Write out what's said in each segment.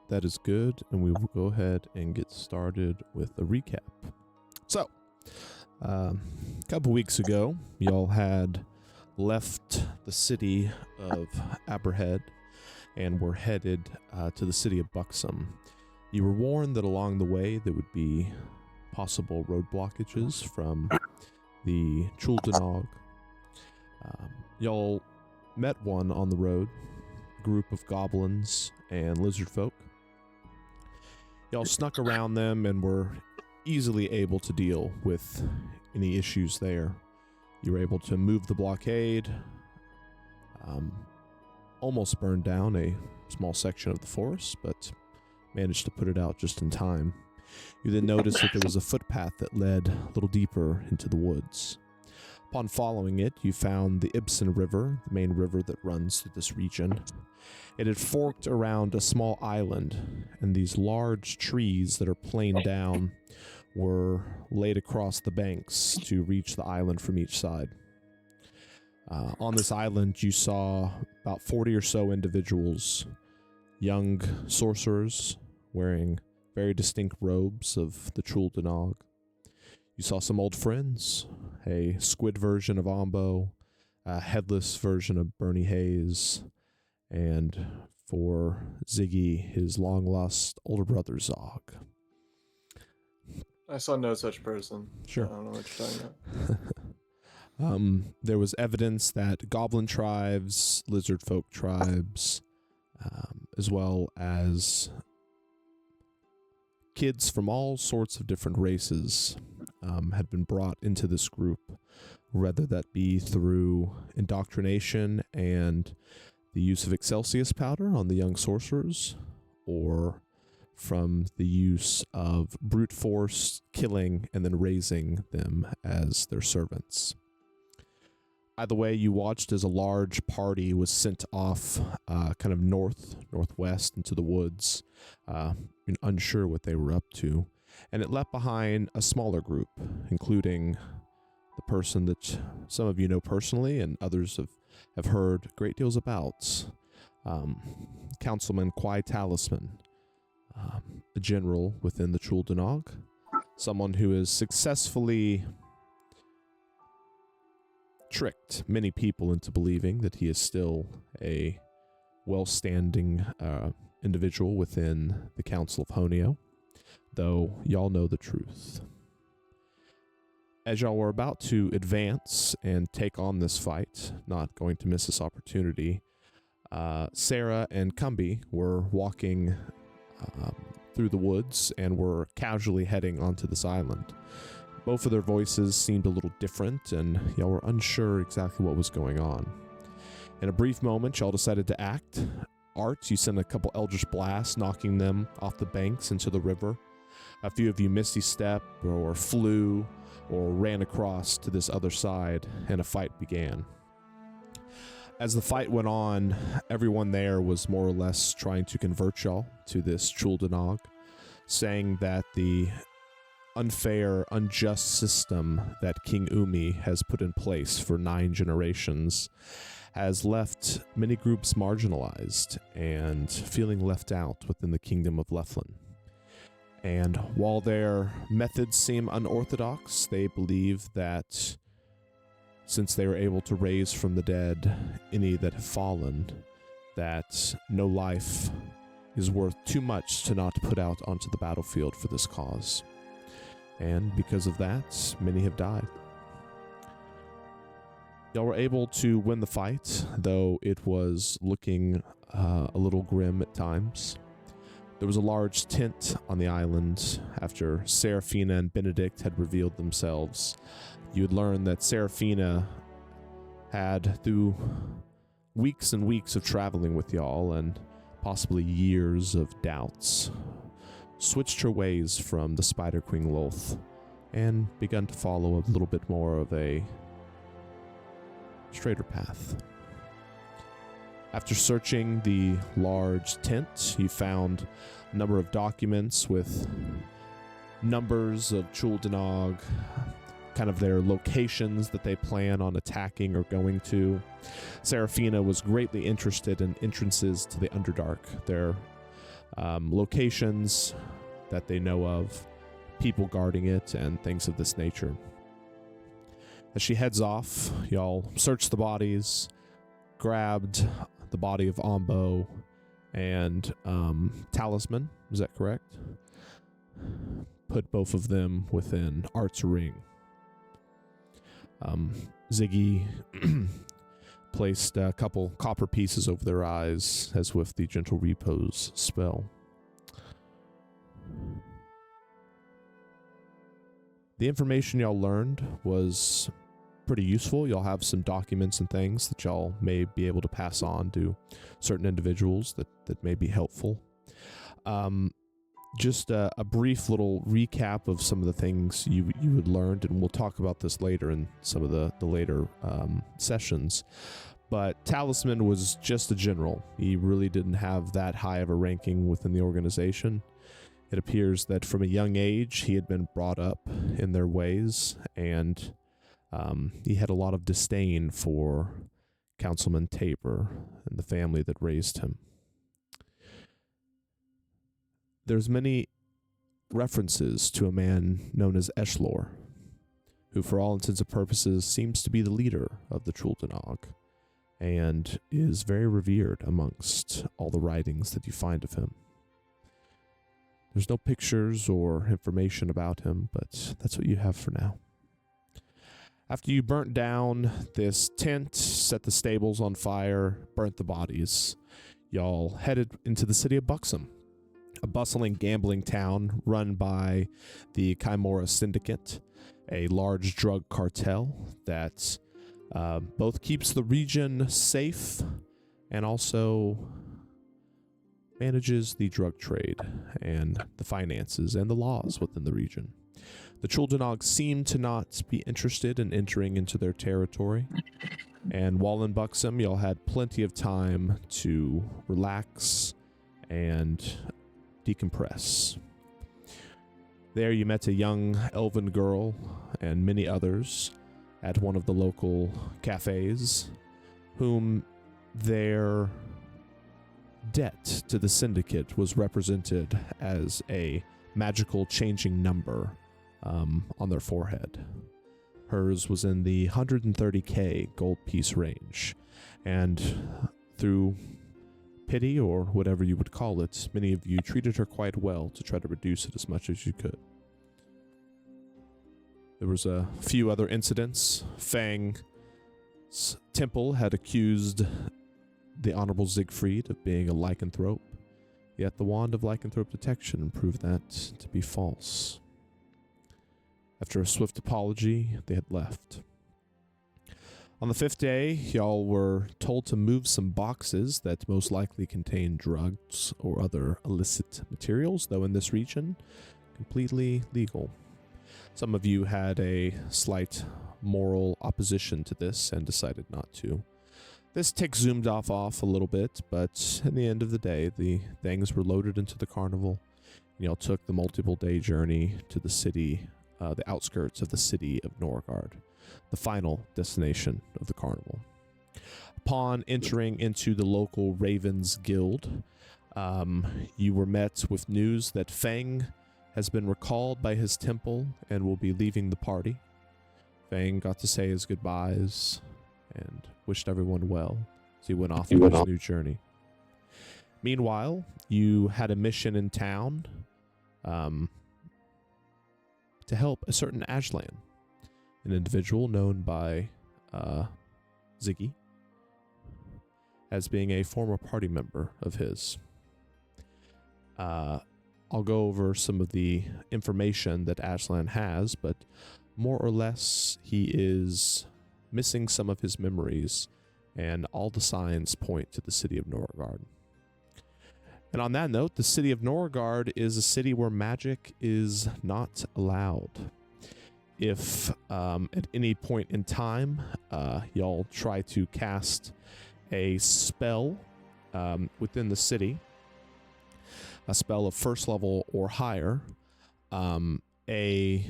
that is good, and we will go ahead and get started with a recap. So, a couple weeks ago, y'all had left the city of Aberhead and were headed to the city of Buxom. You were warned that along the way there would be possible road blockages from the Chuldanog. Y'all met one on the road, a group of goblins and lizard folk. Y'all snuck around them and were easily able to deal with any issues there. You were able to move the blockade, almost burned down a small section of the forest, but managed to put it out just in time. You then noticed that there was a footpath that led a little deeper into the woods. Upon following it, you found the Ibsen River, the main river that runs through this region. It had forked around a small island, and these large trees that are planed down were laid across the banks to reach the island from each side. On this island, you saw about 40 or so individuals, young sorcerers wearing very distinct robes of the Chuldanog. You saw some old friends, a squid version of Ombo, a headless version of Bernie Hayes, and for Ziggy, his long-lost older brother Zog. I saw no such person. Sure. I don't know what you're talking about. There was evidence that goblin tribes, lizard folk tribes, as well as kids from all sorts of different races had been brought into this group, whether that be through indoctrination and the use of Excelsius powder on the young sorcerers, or from the use of brute force killing and then raising them as their servants. Either way, you watched as a large party was sent off kind of northwest into the woods, unsure what they were up to, and it left behind a smaller group, including the person that some of you know personally and others have heard great deals about, Councilman Quai Talisman, a general within the Chuldanog, someone who has successfully tricked many people into believing that he is still a well-standing individual within the Council of Honio, though y'all know the truth. As y'all were about to advance and take on this fight, not going to miss this opportunity, Sarah and Cumby were walking through the woods and were casually heading onto this island. Both of their voices seemed a little different, and y'all were unsure exactly what was going on. In a brief moment, y'all decided to act. Art, you sent a couple Eldritch Blasts, knocking them off the banks into the river. A few of you Misty Step or flew or ran across to this other side, and a fight began. As the fight went on, everyone there was more or less trying to convert y'all to this Chuldanog, saying that the unfair, unjust system that King Umi has put in place for 9 generations has left many groups marginalized and feeling left out within the Kingdom of Leflin. And while their methods seem unorthodox, they believe that since they were able to raise from the dead any that have fallen, that no life is worth too much to not put out onto the battlefield for this cause. And because of that, many have died. Y'all were able to win the fight, though it was looking a little grim at times. There was a large tent on the island after Seraphina and Benedict had revealed themselves. You had learned that Seraphina had, through weeks and weeks of traveling with y'all and possibly years of doubts, switched her ways from the Spider Queen Loth and begun to follow a little bit more of a straighter path. After searching the large tent, you found a number of documents with numbers of Chuldanog, kind of their locations that they plan on attacking or going to. Seraphina was greatly interested in entrances to the Underdark, their locations that they know of, people guarding it, and things of this nature. As she heads off, y'all search the bodies, grabbed the body of Ombo and Talisman. Is that correct? Put both of them within Art's ring. Ziggy placed a couple copper pieces over their eyes, as with the Gentle Repose spell. The information y'all learned was pretty useful. Y'all have some documents and things that y'all may be able to pass on to certain individuals that may be helpful. Just a brief little recap of some of the things you had learned, and we'll talk about this later in some of the later sessions. But Talisman was just a general. He really didn't have that high of a ranking within the organization. It appears that from a young age, he had been brought up in their ways, and he had a lot of disdain for Councilman Tabor and the family that raised him. There's many references to a man known as Eshlor, who for all intents and purposes seems to be the leader of the Truldanog, and is very revered amongst all the writings that you find of him. There's no pictures or information about him, but that's what you have for now. After you burnt down this tent, set the stables on fire, burnt the bodies, y'all headed into the city of Buxom, a bustling gambling town run by the Chimera Syndicate, a large drug cartel that both keeps the region safe and also manages the drug trade and the finances and the laws within the region. The Truldanog seem to not be interested in entering into their territory, and while in Buxom, y'all had plenty of time to relax and decompress. There you met a young elven girl and many others at one of the local cafes, whom their debt to the syndicate was represented as a magical changing number on their forehead. Hers was in the 130k gold piece range, and through pity, or whatever you would call it, many of you treated her quite well to try to reduce it as much as you could. There was a few other incidents. Fang's temple had accused the Honorable Siegfried of being a lycanthrope, yet the Wand of Lycanthrope Detection proved that to be false. After a swift apology, they had left. On the fifth day, y'all were told to move some boxes that most likely contained drugs or other illicit materials, though in this region, completely legal. Some of you had a slight moral opposition to this and decided not to. This tick zoomed off a little bit, but at the end of the day, the things were loaded into the carnival, and y'all took the multiple-day journey to the city, the outskirts of the city of Norgard, the final destination of the carnival. Upon entering into the local Ravens Guild, you were met with news that Fang has been recalled by his temple and will be leaving the party. Fang got to say his goodbyes and wished everyone well as he went off on his new journey. Meanwhile, you had a mission in town to help a certain Azshalan, an individual known by Ziggy as being a former party member of his. I'll go over some of the information that Azshalan has, but more or less he is missing some of his memories, and all the signs point to the city of Norgard. And on that note, the city of Norgard is a city where magic is not allowed. If at any point in time y'all try to cast a spell within the city, a spell of first level or higher, a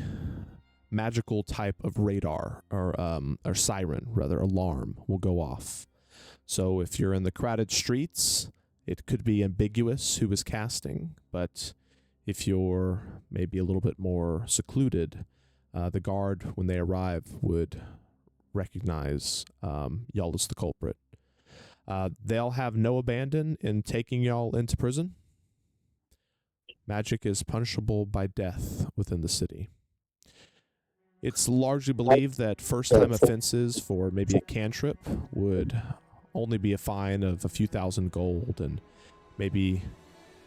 magical type of radar or siren, rather, alarm will go off. So if you're in the crowded streets It could be ambiguous who is casting, but if you're maybe a little bit more secluded, the guard, when they arrive, would recognize y'all as the culprit. They'll have no abandon in taking y'all into prison. Magic is punishable by death within the city. It's largely believed that first-time offenses for maybe a cantrip would only be a fine of a few thousand gold and maybe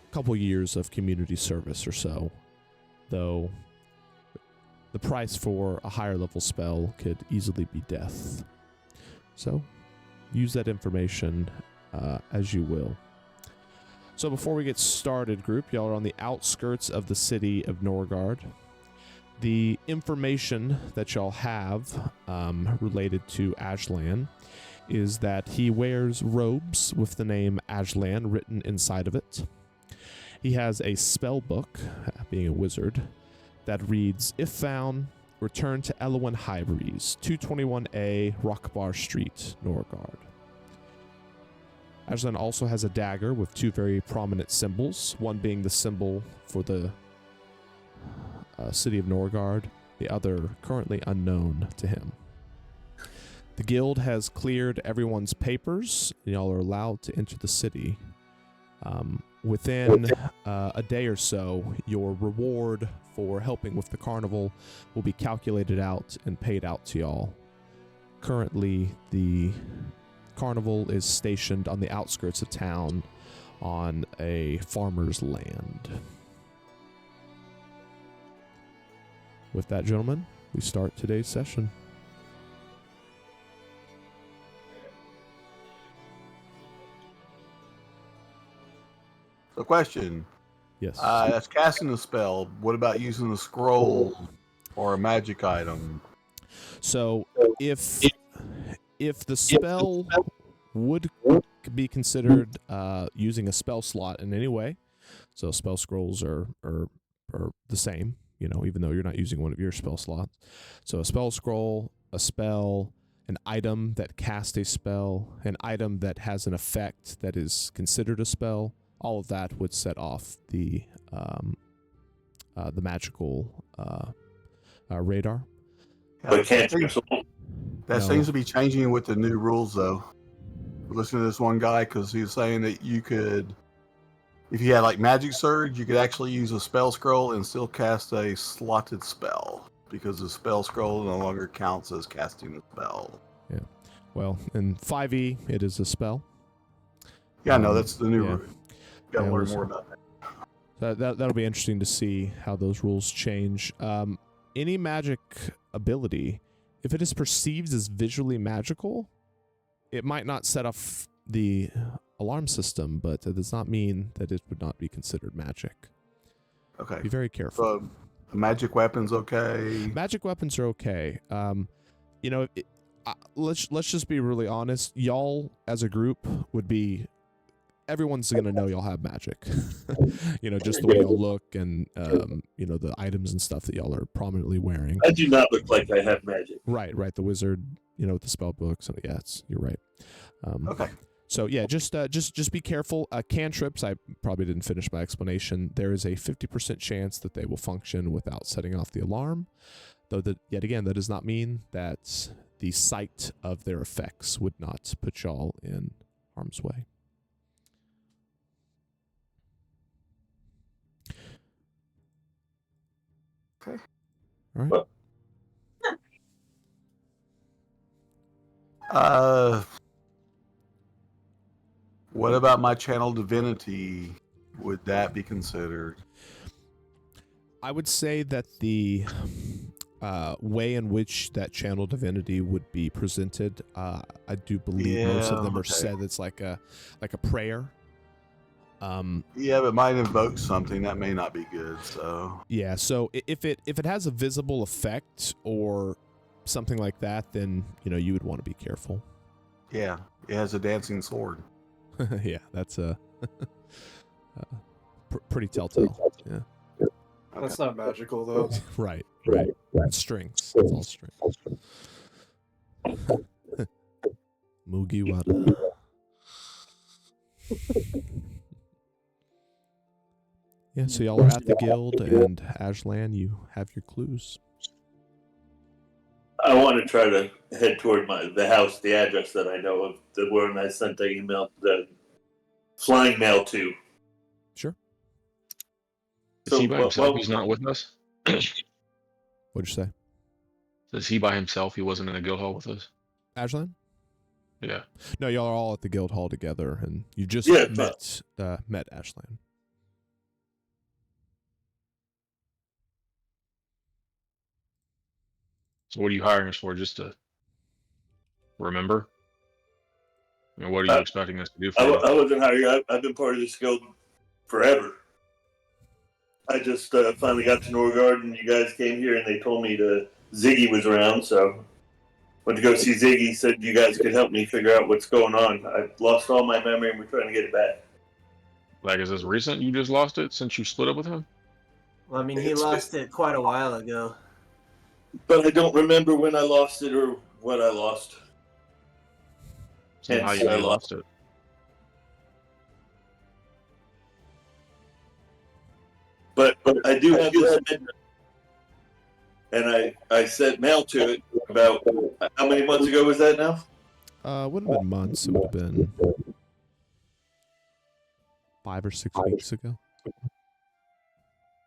a couple years of community service or so, though the price for a higher level spell could easily be death. So use that information as you will. So before we get started, group, y'all are on the outskirts of the city of Norgard. The information that y'all have related to Azshalan is that he wears robes with the name Azshalan written inside of it. He has a spell book, being a wizard, that reads, "If found, return to Elwyn Highbreeze, 221A Rockbar Street, Norgard." Azshalan also has a dagger with two very prominent symbols, one being the symbol for the city of Norgard, the other currently unknown to him. The guild has cleared everyone's papers, and y'all are allowed to enter the city. Within a day or so, your reward for helping with the carnival will be calculated out and paid out to y'all. Currently, the carnival is stationed on the outskirts of town on a farmer's land. With that, gentlemen, we start today's session. So, question. Yes. That's casting a spell. What about using a scroll or a magic item? So if the spell would be considered using a spell slot in any way, so spell scrolls are the same, even though you're not using one of your spell slots. So a spell scroll, a spell, an item that casts a spell, an item that has an effect that is considered a spell, all of that would set off the magical radar. Yeah, that No. seems to be changing with the new rules, though. Listen to this one guy, because he was saying that you could, if you had like Magic Surge, you could actually use a spell scroll and still cast a slotted spell, because the spell scroll no longer counts as casting the spell. Yeah. Well, in 5e, it is a spell. Yeah, no, that's the new yeah. rule. Got to Yeah, learn we'll more see. about that. That'll be interesting to see how those rules change. Any magic ability, if it is perceived as visually magical, it might not set off the alarm system, but it does not mean that it would not be considered magic. Okay. Be very careful. So, magic weapons, okay. Magic weapons are okay. Let's just be really honest. Y'all as a group would be. Everyone's gonna know y'all have magic. Just the way y'all look and the items and stuff that y'all are prominently wearing. I do not look like I have magic. Right. The wizard, with the spell books. Yeah, you're right. Okay. So yeah, just be careful. Cantrips, I probably didn't finish my explanation. There is a 50% chance that they will function without setting off the alarm. Though yet again, that does not mean that the sight of their effects would not put y'all in harm's way. Okay. All right. What about my channel divinity? Would that be considered? I would say that the way in which that channel divinity would be presented, I do believe most of them are said it's like a prayer. Yeah, but might invoke something that may not be good. So yeah, so if it has a visible effect or something like that, then you would want to be careful. Yeah, it has a dancing sword. Yeah, that's a pretty telltale. Yeah, That's not magical though. right. It's strings. It's all strings. Mugiwara. Yeah, so y'all are at the guild, and Azshalan, you have your clues. I want to try to head toward the house, the address that I know of, the one I sent the email, the flying mail to. Sure. Is he by himself? He's not with us? What'd you say? Is he by himself? He wasn't in the guild hall with us? Azshalan? Yeah. No, y'all are all at the guild hall together, and you just met Azshalan. So what are you hiring us for? Just to remember? I mean, what are you expecting us to do for you? I wasn't hired. I've been part of this guild forever. I just finally got to Norgard, and you guys came here, and they told me Ziggy was around, so went to go see Ziggy. Said you guys could help me figure out what's going on. I lost all my memory, and we're trying to get it back. Like, is this recent? You just lost it since you split up with him? Well, I mean, he lost it quite a while ago. But I don't remember when I lost it or what I lost. So how you lost it? But I do have this memory. And I sent mail to it about, how many months ago was that now? It wouldn't have been months. It would have been 5 or 6 weeks ago.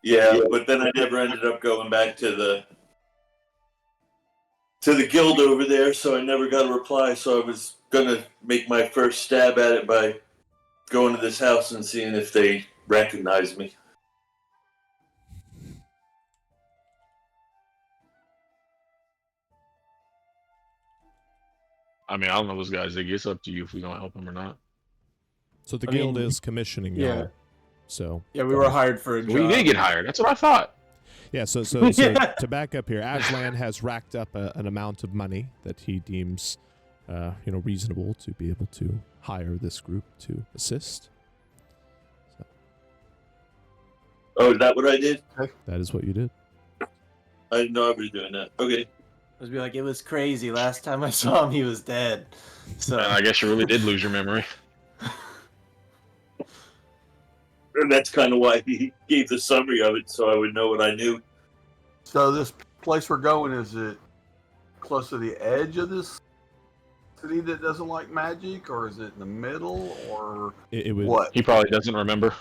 Yeah, but then I never ended up going back to the guild over there, so I never got a reply. So I was gonna make my first stab at it by going to this house and seeing if they recognize me. I mean, I don't know those guys. It's up to you if we don't help him or not. So the guild is commissioning y'all. So yeah, we were hired for a job. We did get hired. That's what I thought. Yeah, so to back up here, Azshalan has racked up an amount of money that he deems, reasonable to be able to hire this group to assist. So. Oh, is that what I did? That is what you did. I didn't know I was doing that. Okay. I was be like, it was crazy. Last time I saw him, he was dead. So I guess you really did lose your memory. And that's kind of why he gave the summary of it, so I would know what I knew. So this place we're going, is it close to the edge of this city that doesn't like magic, or is it in the middle, or it would, what? He probably doesn't remember.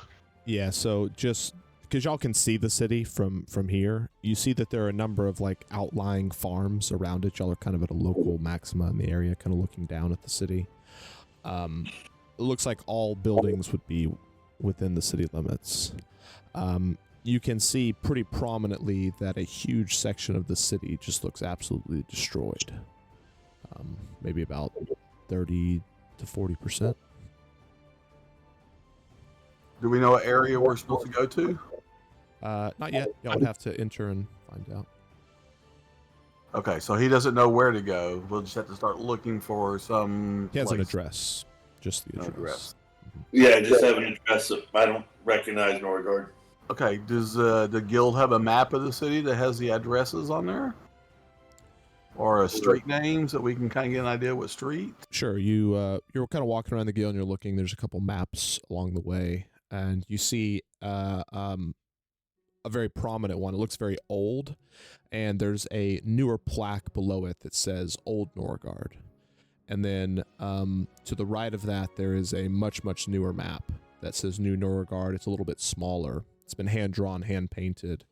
Yeah, so just because y'all can see the city from here, you see that there are a number of like outlying farms around it. Y'all are kind of at a local maxima in the area, kind of looking down at the city. It looks like all buildings would be within the city limits. You can see pretty prominently that a huge section of the city just looks absolutely destroyed. Maybe about 30 to 40%. Do we know what area we're supposed to go to? Not yet. Y'all would have to enter and find out. Okay, so he doesn't know where to go. We'll just have to start looking for some. He has an place. address. Just the address. Yeah, I just have an address that I don't recognize Norgard. Okay, does the guild have a map of the city that has the addresses on there? Or a street names that we can kind of get an idea what street? Sure. You're kind of walking around the guild and you're looking. There's a couple maps along the way, and you see a very prominent one. It looks very old, and there's a newer plaque below it that says Old Norgard. And then to the right of that, there is a much, much newer map that says New Norgard. It's a little bit smaller. It's been hand-drawn, hand-painted,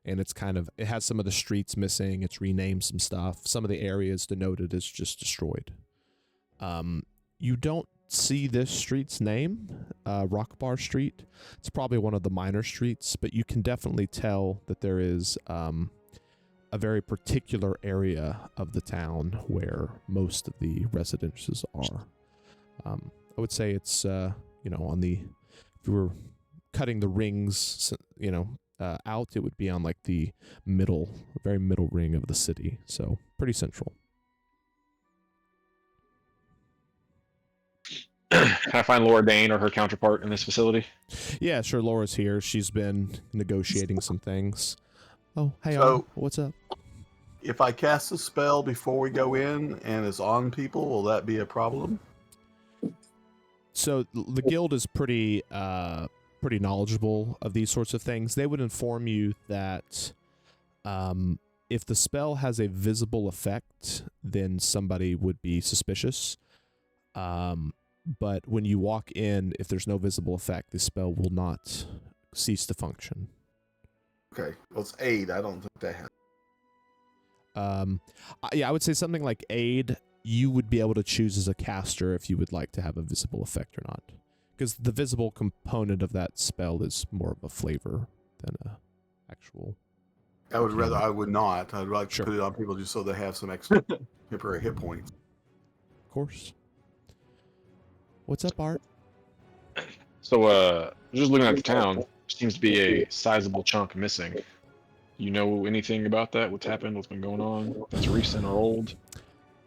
and it has some of the streets missing. It's renamed some stuff. Some of the areas denoted as just destroyed. You don't see this street's name, Rock Bar Street. It's probably one of the minor streets, but you can definitely tell that there is a very particular area of the town where most of the residences are. I would say it's, if you were cutting the rings, out, it would be on like the very middle ring of the city. So pretty central. Can I find Laura Dane or her counterpart in this facility? Yeah, sure. Laura's here. She's been negotiating some things. Oh, hey, So- what's up? If I cast a spell before we go in and it's on people, will that be a problem? So the guild is pretty pretty knowledgeable of these sorts of things. They would inform you that if the spell has a visible effect, then somebody would be suspicious. But when you walk in, if there's no visible effect, the spell will not cease to function. Okay. Well, it's aid. I don't think that has. Yeah, I would say something like aid, you would be able to choose as a caster if you would like to have a visible effect or not. Because the visible component of that spell is more of a flavor than a actual. I would rather. I would not. I'd like Sure. to put it on people just so they have some extra temporary hit points. Of course. What's up, Art? So, just looking at the town, seems to be a sizable chunk missing. You know anything about that? What's happened? What's been going on? That's recent or old?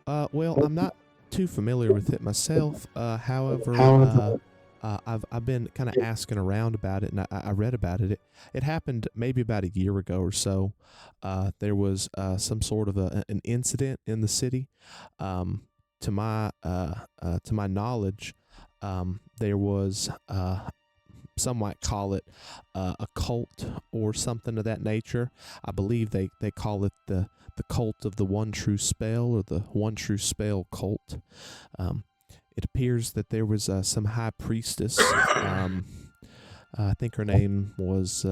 Well, I'm not too familiar with it myself. However, I've been kind of asking around about it, and I read about it. It happened maybe about a year ago or so. There was some sort of an incident in the city. To my knowledge, there was some might call it a cult or something of that nature. I believe they call it the cult of the one true spell, or the one true spell cult. It appears that there was some high priestess. I think her name was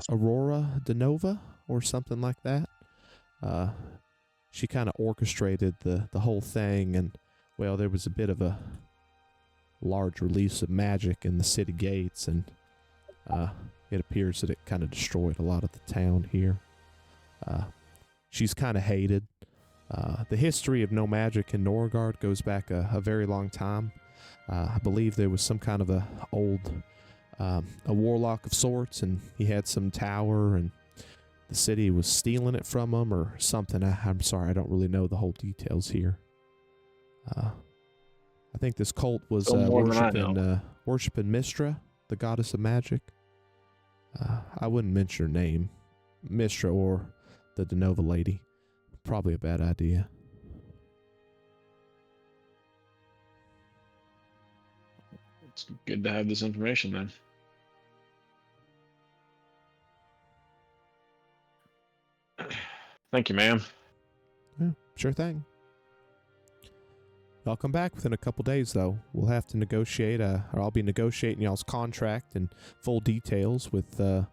Aurora de Nova or something like that. She kind of orchestrated the whole thing, and well, there was a bit of a large release of magic in the city gates, and it appears that it kind of destroyed a lot of the town here. She's kind of hated. The history of no magic in Norgard goes back a very long time. I believe there was some kind of a warlock of sorts, and he had some tower, and the city was stealing it from him or something. I'm sorry, I don't really know the whole details here. I think this cult was worshiping Mistra, the goddess of magic. I wouldn't mention her name, Mistra or the De Nova lady. Probably a bad idea. It's good to have this information then. Thank you, ma'am. Yeah, sure thing. I'll come back within a couple days, though. We'll have to negotiate, or I'll be negotiating y'all's contract and full details with Mr.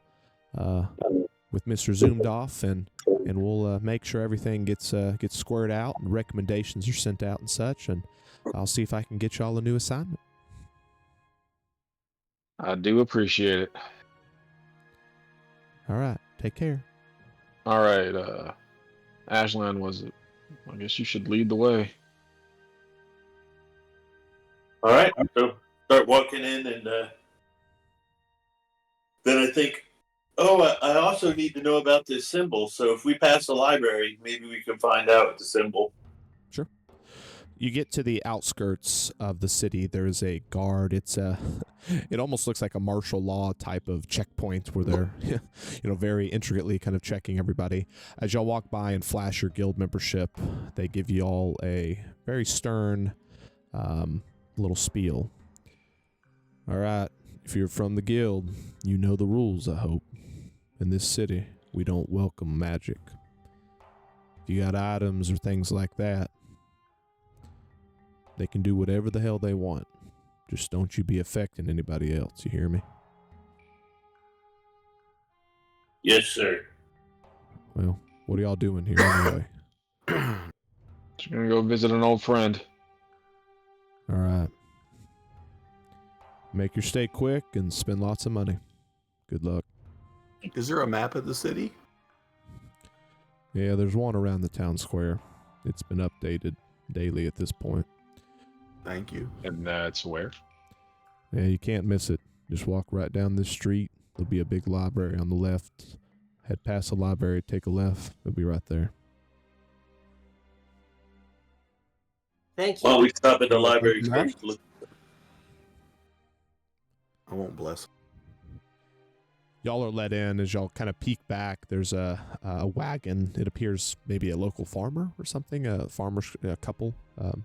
Zoomdoff, and we'll make sure everything gets squared out and recommendations are sent out and such, and I'll see if I can get y'all a new assignment. I do appreciate it. All right, take care. All right, Azshalan, was it? I guess you should lead the way. All right, so start walking in, and then I think, I also need to know about this symbol. So if we pass the library, maybe we can find out the symbol. Sure. You get to the outskirts of the city. There is a guard. It almost looks like a martial law type of checkpoint where they're, very intricately kind of checking everybody. As y'all walk by and flash your guild membership, they give you all a very stern little spiel. All right, if you're from the guild, you know the rules, I hope. In this city, we don't welcome magic. If you got items or things like that, they can do whatever the hell they want. Just don't you be affecting anybody else, you hear me? Yes, sir. Well, what are y'all doing here anyway? Just gonna go visit an old friend. All right. Make your stay quick and spend lots of money. Good luck. Is there a map of the city? Yeah, there's one around the town square. It's been updated daily at this point. Thank you. And that's where? Yeah, you can't miss it. Just walk right down this street. There'll be a big library on the left. Head past the library, take a left. It'll be right there. Thank you. Well, we stop at the library Map? first. Look. I won't bless. Y'all are let in. As y'all kind of peek back, there's a wagon. It appears maybe a local farmer or something, a couple,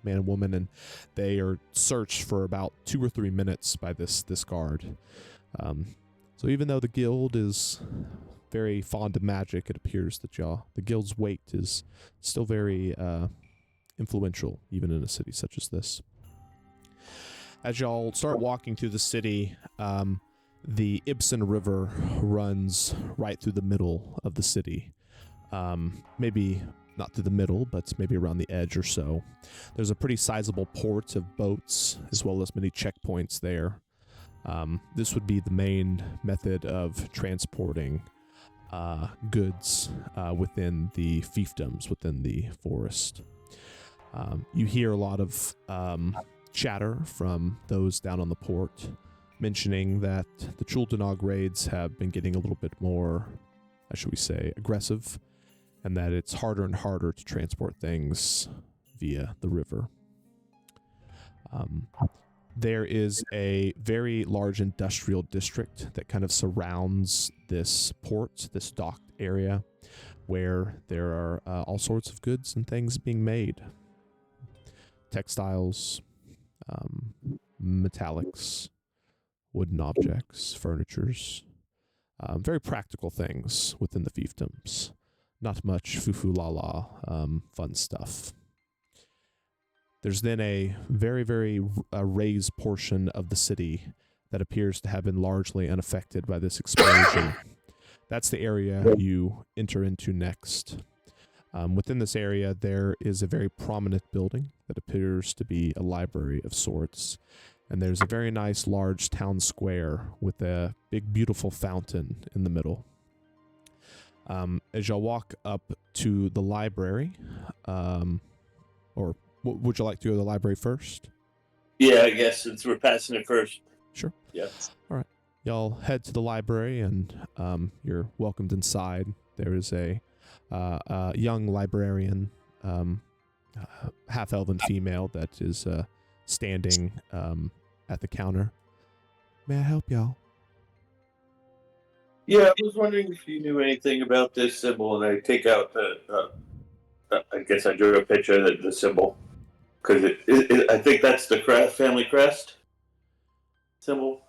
man and woman, and they are searched for about 2 or 3 minutes by this guard. So even though the guild is very fond of magic, it appears that the guild's weight is still very influential, even in a city such as this. As y'all start walking through the city, the Ibsen River runs right through the middle of the city. Maybe not through the middle, but maybe around the edge or so. There's a pretty sizable port of boats, as well as many checkpoints there. This would be the main method of transporting goods within the fiefdoms, within the forest. You hear a lot of chatter from those down on the port, mentioning that the Chultanog raids have been getting a little bit more, how should we say, aggressive, and that it's harder and harder to transport things via the river. There is a very large industrial district that kind of surrounds this port, this docked area, where there are all sorts of goods and things being made. Textiles, metallics, wooden objects, furnitures, very practical things within the fiefdoms. Not much foo-foo-la-la fun stuff. There's then a very, very raised portion of the city that appears to have been largely unaffected by this explosion. That's the area you enter into next. Within this area, there is a very prominent building that appears to be a library of sorts. And there's a very nice large town square with a big, beautiful fountain in the middle. As y'all walk up to the library, or would you like to go to the library first? Yeah, I guess since we're passing it first. Sure. Yeah. All right. Y'all head to the library, and you're welcomed inside. There is a young librarian, half-elven female that is standing at the counter. May I help y'all? Yeah, I was wondering if you knew anything about this symbol, and I take out I guess I drew a picture of the symbol. Because I think that's the family crest symbol.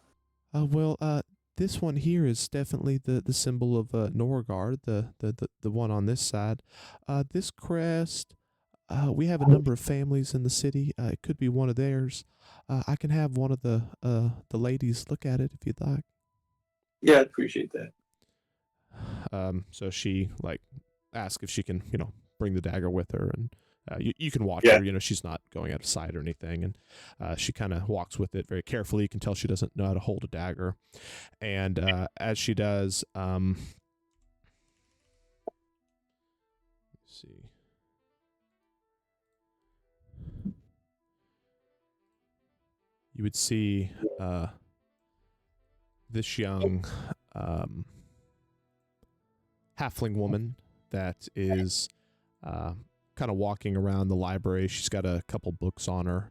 This one here is definitely the symbol of Norgard, the one on this side. This crest, we have a number of families in the city. It could be one of theirs. I can have one of the ladies look at it if you'd like. Yeah, I'd appreciate that. So she asks if she can, bring the dagger with her, and you can watch her. She's not going out of sight or anything, and she kind of walks with it very carefully. You can tell she doesn't know how to hold a dagger, and as she does, let's see. You would see this young halfling woman that is kind of walking around the library. She's got a couple books on her.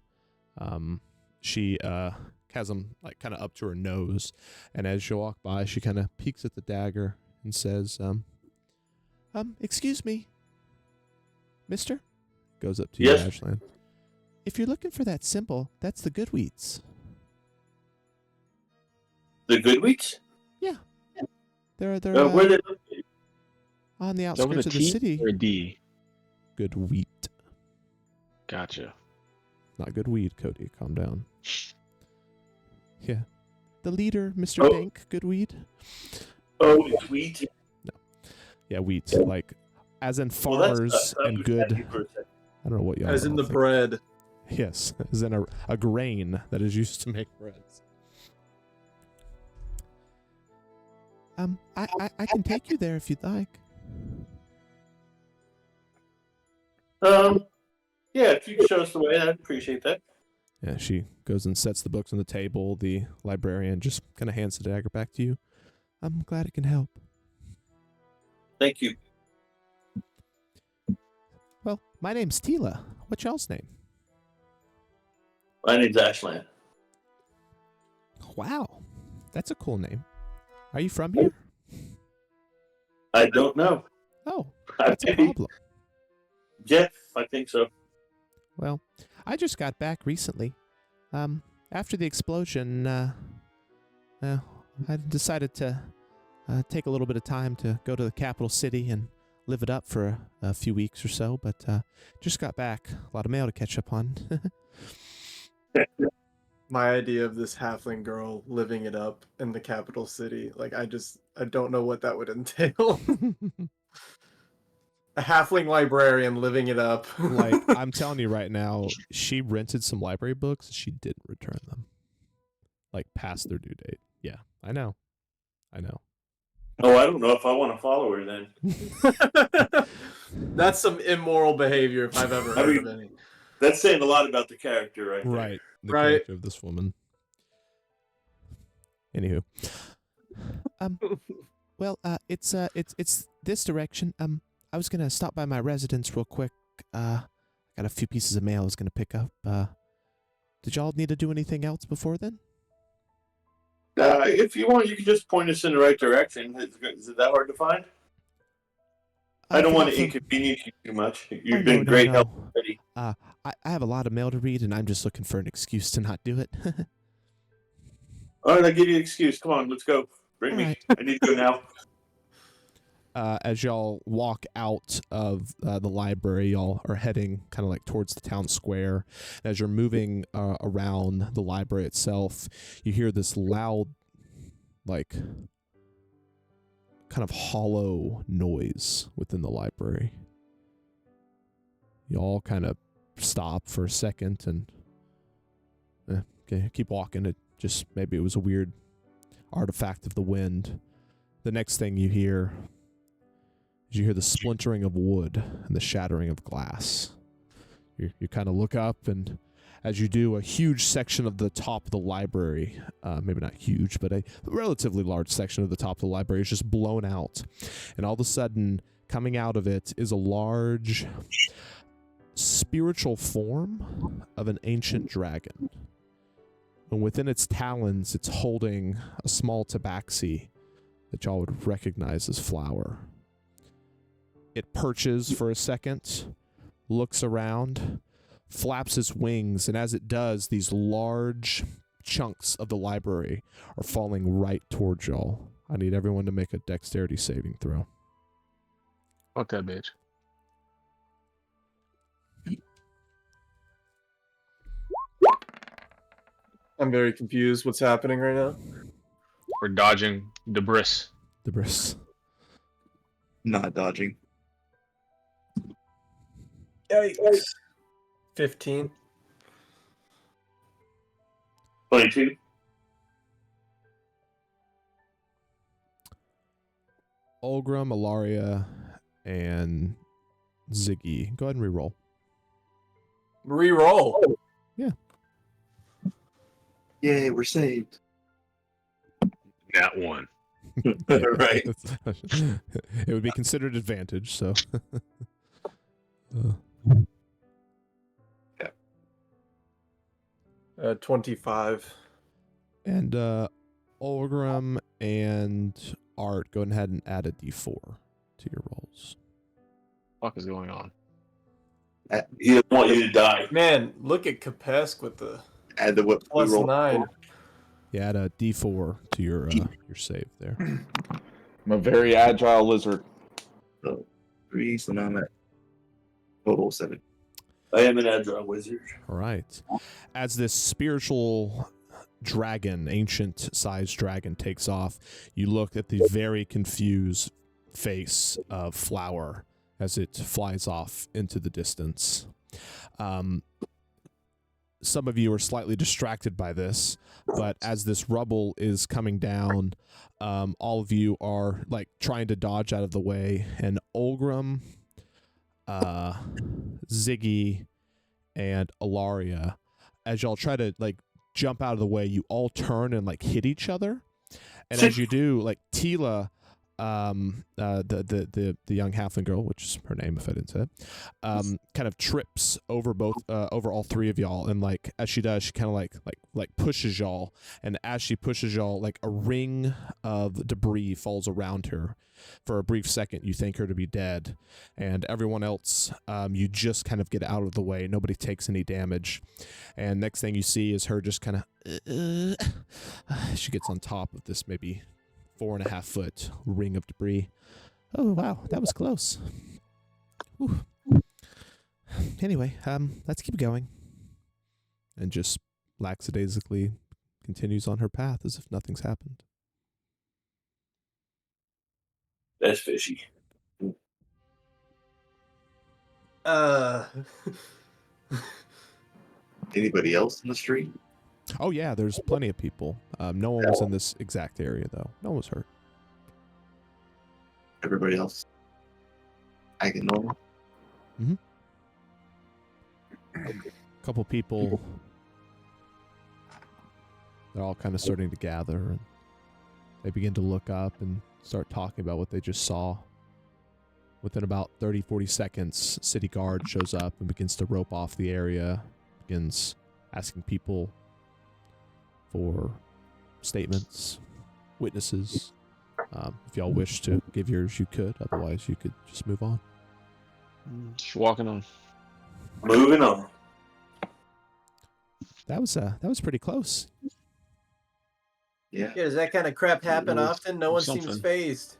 She has them kind of up to her nose, and as you walk by, she kind of peeks at the dagger and says, excuse me, mister? Goes up to you, Azshalan. If you're looking for that symbol, that's the Goodweeds. The Goodweeds? Yeah. They're where they located? On the outskirts of the city. Or a D? Good wheat. Gotcha. Not good weed, Cody. Calm down. Yeah. The leader, Mr. Bank, good weed. Oh, it's wheat? No. Yeah, wheat. As in farmers and good. I don't know what y'all As in the bread. Yes, as in a grain that is used to make breads. I can take you there if you'd like. Yeah, if you could show us the way, I'd appreciate that. Yeah, she goes and sets the books on the table. The librarian just kind of hands the dagger back to you. I'm glad it can help. Thank you. Well, my name's Tila. What's y'all's name? My name's Azshalan. Wow, that's a cool name. Are you from here? I don't know. Oh, that's a Maybe. problem. Yeah, I think so. Well, I just got back recently. After the explosion, I decided to take a little bit of time to go to the capital city and live it up for a few weeks or so, but just got back. A lot of mail to catch up on. My idea of this halfling girl living it up in the capital city, like I don't know what that would entail. A halfling librarian living it up. Like, I'm telling you right now, she rented some library books. She didn't return them. Like, past their due date. Yeah, I know. Oh, I don't know if I want to follow her then. That's some immoral behavior if I've ever heard of any. That's saying a lot about the character right there. Right. The Right. character of this woman. Anywho. Well, it's this direction. I was gonna stop by my residence real quick. Got a few pieces of mail I was gonna pick up. Did y'all need to do anything else before then? If you want, you can just point us in the right direction. Is it that hard to find? I don't want to inconvenience you too much. You've been great help already. I have a lot of mail to read, and I'm just looking for an excuse to not do it. All right, I'll give you an excuse. Come on, let's go. Bring me. Right. I need to go now. As y'all walk out of the library, y'all are heading kind of like towards the town square. As you're moving around the library itself, you hear this loud, like, kind of hollow noise within the library. You all kind of stop for a second and okay, keep walking. Maybe it was a weird artifact of the wind. The next thing you hear the splintering of wood and the shattering of glass. You kind of look up, and as you do, a huge section of the top of the library, maybe not huge, but a relatively large section of the top of the library is just blown out. And all of a sudden, coming out of it is a large spiritual form of an ancient dragon. And within its talons, it's holding a small tabaxi that y'all would recognize as flour. It perches for a second, looks around, flaps its wings, and as it does, these large chunks of the library are falling right towards y'all. I need everyone to make a dexterity saving throw. Fuck that bitch. I'm very confused. What's happening right now? We're dodging debris. Debris. Not dodging. 15. 22. Olgram, Ilaria, and Ziggy. Go ahead and reroll. Reroll. Yay, we're saved. Nat 1. Right. It would be considered advantage, so. 25. And Olgram and Art, go ahead and add a d4 to your rolls. Fuck is going on? He doesn't want you to die. Man, look at Kapesk with the Add the what we plus rolled 9. before. Yeah, add a d4 to your save there. I'm a very agile lizard. So 3, so now I'm at total 7. I am an agile wizard. All right. As this spiritual dragon, ancient-sized dragon, takes off, you look at the very confused face of Flower as it flies off into the distance. Some of you are slightly distracted by this, but as this rubble is coming down, all of you are like trying to dodge out of the way, and Olgram, Ziggy, and Ilaria, as y'all try to like jump out of the way, you all turn and like hit each other. And as you do, like Tila, the young halfling girl, which is her name if I didn't say it, kind of trips over over all three of y'all, and like as she does, she kind of like pushes y'all, and as she pushes y'all, like a ring of debris falls around her. For a brief second, you think her to be dead, and everyone else, you just kind of get out of the way. Nobody takes any damage, and next thing you see is her just kind of. She gets on top of this maybe 4.5 foot ring of debris. Oh wow, that was close. Whew. Anyway, let's keep going. And just lackadaisically continues on her path as if nothing's happened. That's fishy. Anybody else in the street? Oh yeah, there's plenty of people. No one was in this exact area though. No one was hurt. Everybody else acting normal? A couple people, they're all kind of starting to gather, and they begin to look up and start talking about what they just saw. Within about 30-40 seconds, city guard shows up and begins to rope off the area, begins asking people for statements, witnesses. If y'all wish to give yours, you could. Otherwise, you could just move on. Just walking on. Moving on. That was pretty close. Yeah. Yeah, does that kind of crap happen often? No one seems Something. phased.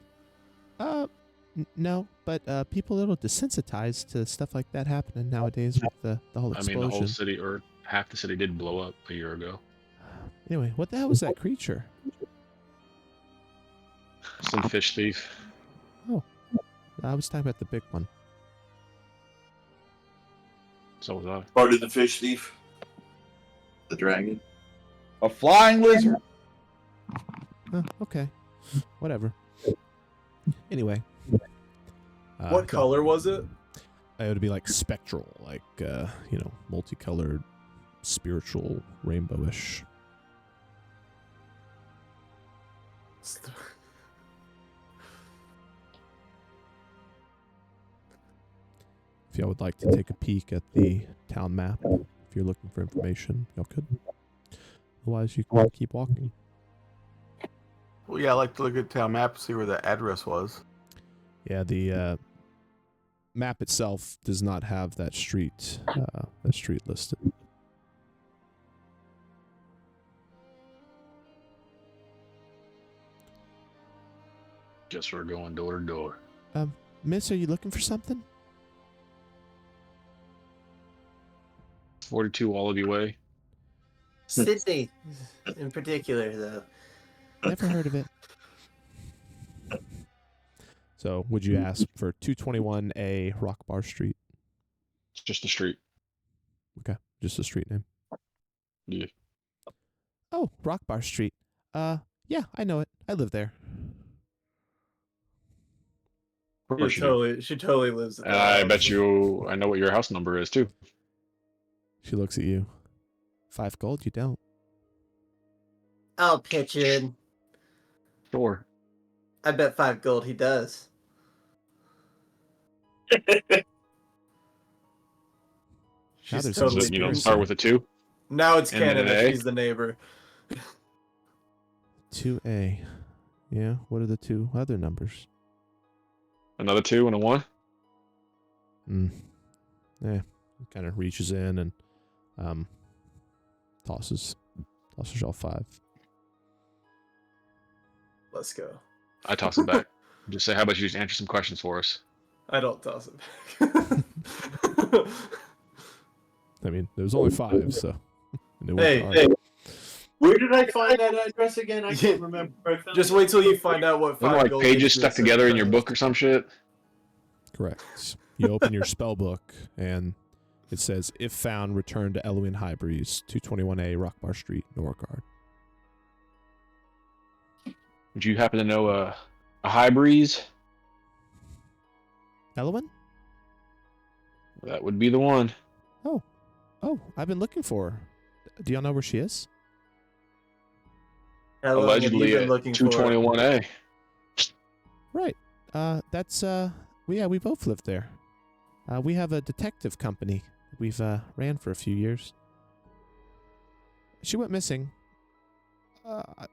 No, but people are a little desensitized to stuff like that happening nowadays with the whole I explosion. mean, the whole city, or half the city, did blow up a year ago. Anyway, what the hell was that creature? Some fish thief. I was talking about the big one. So was I. Part of the fish thief. The dragon. A flying lizard. Okay, whatever. Anyway, What color was it? it would be like spectral, like multicolored, spiritual, rainbowish. If y'all would like to take a peek at the town map, if you're looking for information, y'all could. Otherwise, you can keep walking. Well, yeah, I like to look at the town map and see where the address was. Yeah, the map itself does not have that street listed. Guess we're going door to door. Miss, are you looking for something? 42 Wallaby Way. Sydney, in particular, though. Never heard of it. So, would you ask for 221A Rock Bar Street? It's just a street. Okay, just a street name. Yeah. Oh, Rock Bar Street. Yeah, I know it. I live there. Of course you do. She totally lives at And that I house. bet you I know what your house number is too. She looks at you. 5 gold? You don't. I'll pitch in. Sure. I bet 5 gold he does. Now She's there's totally So, you don't doing start some- with a 2. Now it's and then canon an that A? she's the neighbor. 2A. Yeah, what are the 2 other numbers? Another 2 and a 1. Yeah, kind of reaches in and tosses y'all 5. Let's go. I toss it back. Just say, how about you just answer some questions for us? I don't toss it back. I mean, there was only 5, so. and they worked Hey, hard. hey, Where did I find that address again? I can't remember. Where I found just it. wait till you find out what Wasn't 5 like gold pages is stuck so you together in can- your book or some shit? Correct. You open your spell book, and it says, if found, return to Eloin Highbreeze, 221A Rock Bar Street, Norgard. Would you happen to know a high breeze? Eloin? That would be the one. Oh, I've been looking for her. Do y'all know where she is? How long have you Allegedly been at looking for? 221A. Right. That's we both lived there. We have a detective company we've ran for a few years. She went missing. I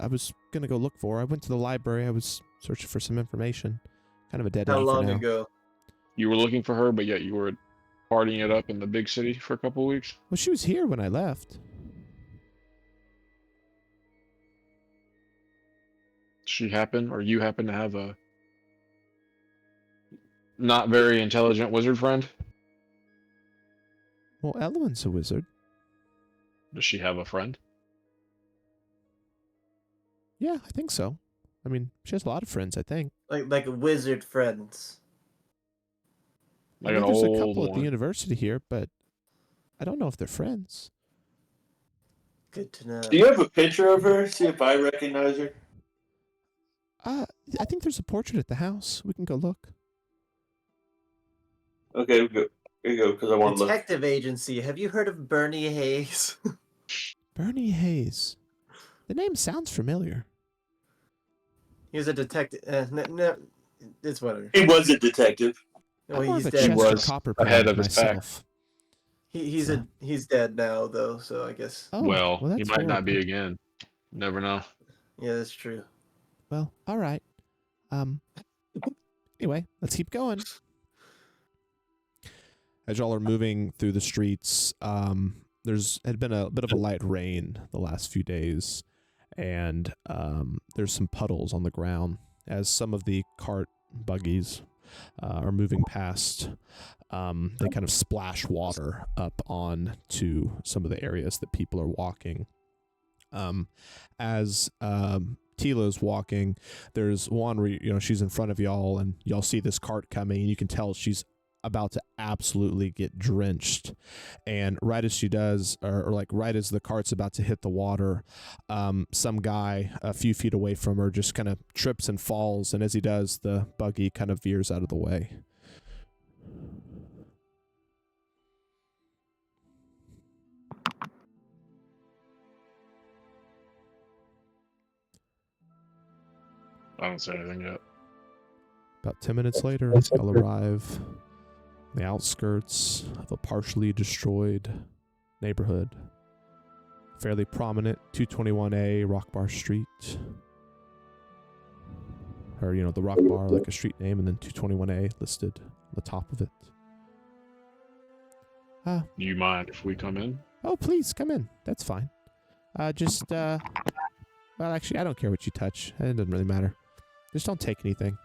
was gonna go look for her. I went to the library. I was searching for some information. Kind of a dead How end for long now. ago? You were looking for her, but yet you were partying it up in the big city for a couple of weeks. Well, she was here when I left. You happen to have a not very intelligent wizard friend? Well, Ellen's a wizard. Does she have a friend? Yeah, I think so. I mean, she has a lot of friends, I think. Like wizard friends. I Like know an there's a old couple at the one? university here, but I don't know if they're friends. Good to know. Do you have a picture of her? See if I recognize her. I think there's a portrait at the house. We can go look. Okay, we go. Here you go, because I want to look. Detective agency. Have you heard of Bernie Hayes? Bernie Hayes. The name sounds familiar. He was a detective. It's whatever. He was a detective. Well, I'm more he's of a dead. Chester was Copperfield ahead of his pack. myself. He's dead now though, so I guess. Oh, well, he that's might not be horrible. again. Never know. Yeah, that's true. Well, all right. Anyway, let's keep going. As y'all are moving through the streets, had been a bit of a light rain the last few days, and there's some puddles on the ground as some of the cart buggies are moving past. They kind of splash water up onto some of the areas that people are walking. As Tila's walking, there's one where she's in front of y'all, and y'all see this cart coming, and you can tell she's about to absolutely get drenched. And right as she does, or like right as the cart's about to hit the water, some guy a few feet away from her just kind of trips and falls, and as he does, the buggy kind of veers out of the way. I don't say anything yet. About 10 minutes later, y'all arrive on the outskirts of a partially destroyed neighborhood. Fairly prominent 221A Rock Bar Street. Or, the Rock Bar, like a street name, and then 221A listed on the top of it. Do you mind if we come in? Oh, please, come in. That's fine. Well, actually, I don't care what you touch. It doesn't really matter. Just don't take anything.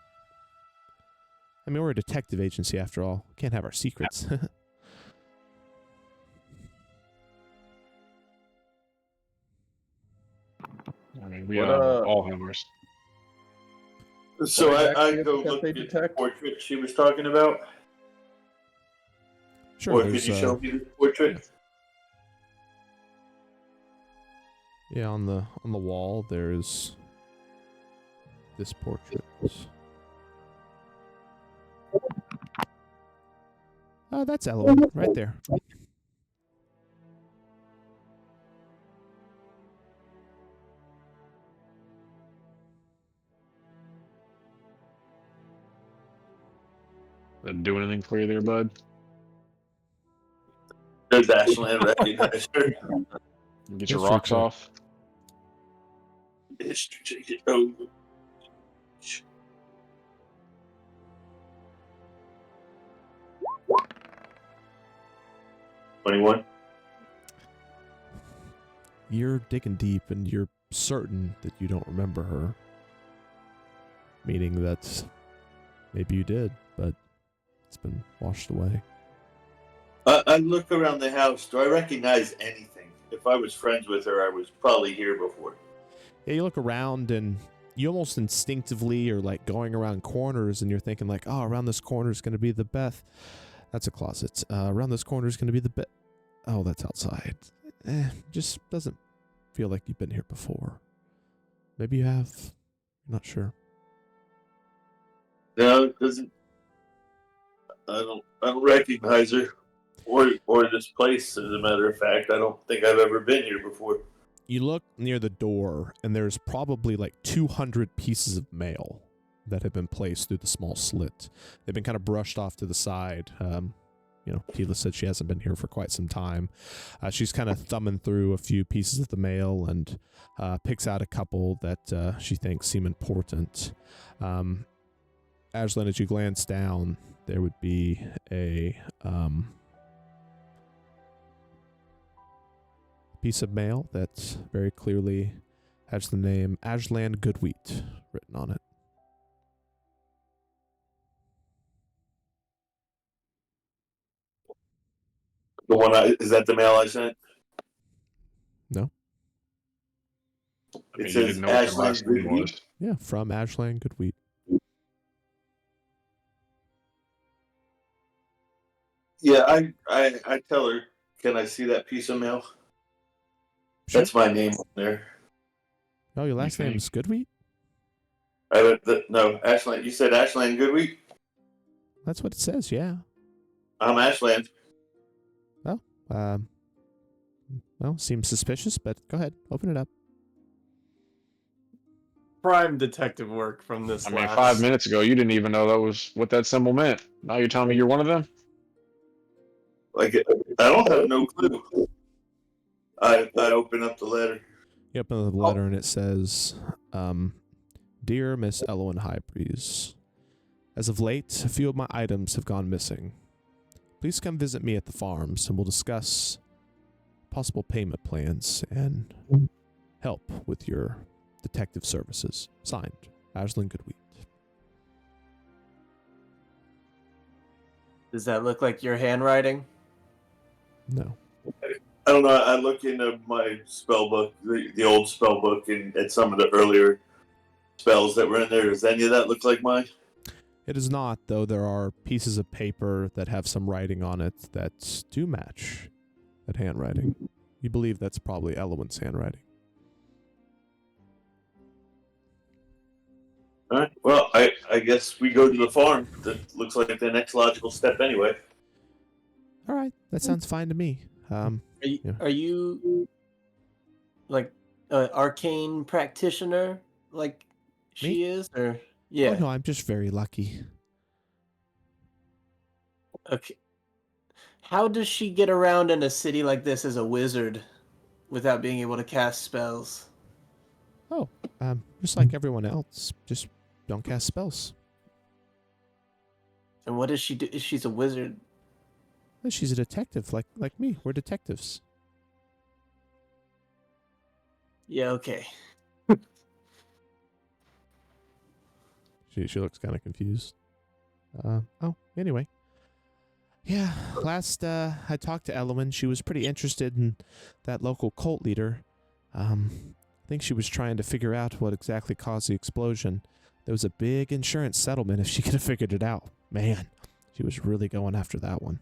I mean, we're a detective agency after all. Can't have our secrets. I mean, we What, all have ours. So What I exactly go is it that look they at the detect? portrait she was talking about. Sure, Or could there's you show me the portrait? yeah, on the wall there's this portrait. Oh, that's Eloise right there. That do anything for you there, bud? Does Azshalan recognize her? Get your History rocks check. off. Oh. 21. You're digging deep and you're certain that you don't remember her. Meaning that maybe you did, but it's been washed away. I look around the house. Do I recognize anything? If I was friends with her, I was probably here before. Yeah, you look around and you almost instinctively are like going around corners and you're thinking like, oh, around this corner is going to be the Beth. That's a closet. Around this corner is going to be the Beth. Oh, that's outside. Just doesn't feel like you've been here before. Maybe you have. I'm not sure. No, it doesn't. I don't recognize her, or this place. As a matter of fact, I don't think I've ever been here before. You look near the door, and there's probably like 200 pieces of mail that have been placed through the small slit. They've been kind of brushed off to the side. Tila said she hasn't been here for quite some time. She's kind of thumbing through a few pieces of the mail and picks out a couple that she thinks seem important. Azshalan, as you glance down, there would be a piece of mail that very clearly has the name Azshalan Goodwheat written on it. The one is that the mail I sent? No? I It mean, you says didn't know what your last Azshalan name Goodwheat. was. Yeah, from Azshalan Goodwheat. Yeah, I tell her, can I see that piece of mail? Sure. That's my name on there. Oh, your last name think? is Goodwheat? No, Ashland. You said Ashland Goodweek? That's what it says, yeah. I'm Ashland. Well, seems suspicious, but go ahead, open it up. Prime detective work from this. I mean, last. 5 minutes ago, you didn't even know that was what that symbol meant. Now you're telling me you're one of them? Like, I don't have no clue. I open up the letter. You open the letter and it says, Dear Miss Elowen Highbreeze, as of late, a few of my items have gone missing. Please come visit me at the farms and we'll discuss possible payment plans and help with your detective services. Signed, Azshalan Goodwheat. Does that look like your handwriting? No. I don't know. I look into my spell book, the old spell book, and at some of the earlier spells that were in there. Does any of that look like mine? It is not, though there are pieces of paper that have some writing on it that do match that handwriting. You believe that's probably Elowen's handwriting. All right. Well, I guess we go to the farm. That looks like the next logical step anyway. All right, that sounds fine to me. Are you like an arcane practitioner, like she is, or yeah? Oh, no, I'm just very lucky. Okay. How does she get around in a city like this as a wizard without being able to cast spells? Oh, just like everyone else, just don't cast spells. And what does she do? She's a wizard. Well, she's a detective, like me. We're detectives. Yeah, okay. She looks kind of confused. Anyway. Yeah, last I talked to Elowen, she was pretty interested in that local cult leader. I think she was trying to figure out what exactly caused the explosion. There was a big insurance settlement if she could have figured it out. Man, she was really going after that one.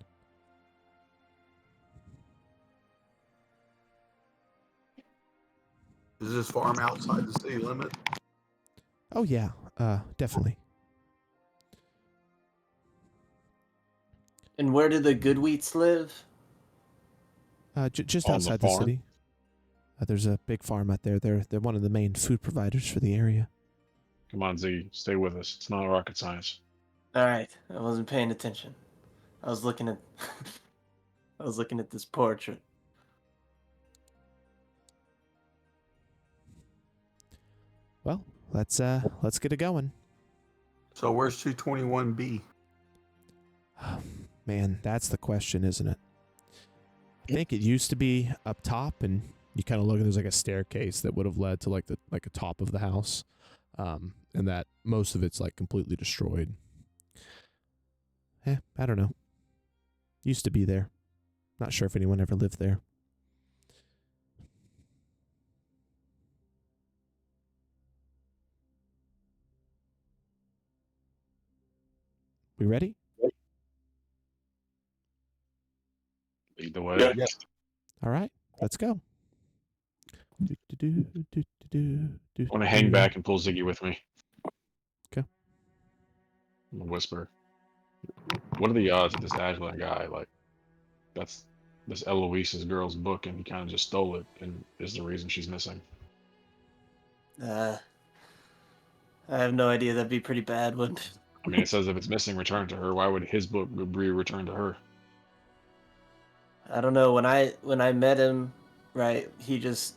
Is this farm outside the city limit? Oh yeah, definitely. And where do the Goodwheats live? Just On the outside the farm? city. There's a big farm out there. They're one of the main food providers for the area. Come on, Z, stay with us. It's not rocket science. All right, I wasn't paying attention. I was looking at I was looking at this portrait. Well, let's get it going. So where's 221B? Man, that's the question, isn't it? I think it used to be up top, and you kind of look, and there's like a staircase that would have led to like a top of the house, and that most of it's like completely destroyed. I don't know. Used to be there. Not sure if anyone ever lived there. We ready? Lead the way. Yeah. All right, let's go. I want to hang back and pull Ziggy with me. Okay. I'm gonna whisper. What are the odds that this Azshalan guy, like, that's this Eloise's girl's book, and he kind of just stole it, and is the reason she's missing. I have no idea. That'd be pretty bad, wouldn't it? I mean, it says if it's missing, return to her. Why would his book be returned to her? I don't know. When I met him, right, he just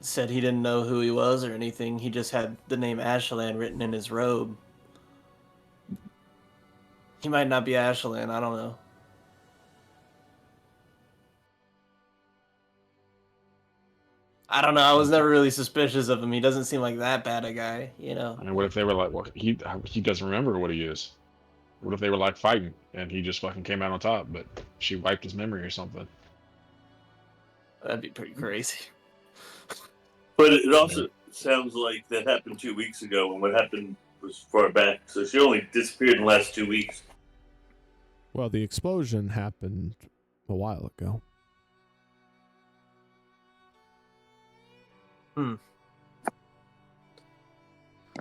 said he didn't know who he was or anything. He just had the name Azshalan written in his robe. He might not be Azshalan. I don't know. I don't know. I was never really suspicious of him. He doesn't seem like that bad a guy, you know. I mean, what if they were like, well, he doesn't remember what he is? What if they were like fighting and he just fucking came out on top, but she wiped his memory or something? That'd be pretty crazy. But it also sounds like that happened 2 weeks ago, and what happened was far back. So she only disappeared in the last 2 weeks. Well, the explosion happened a while ago.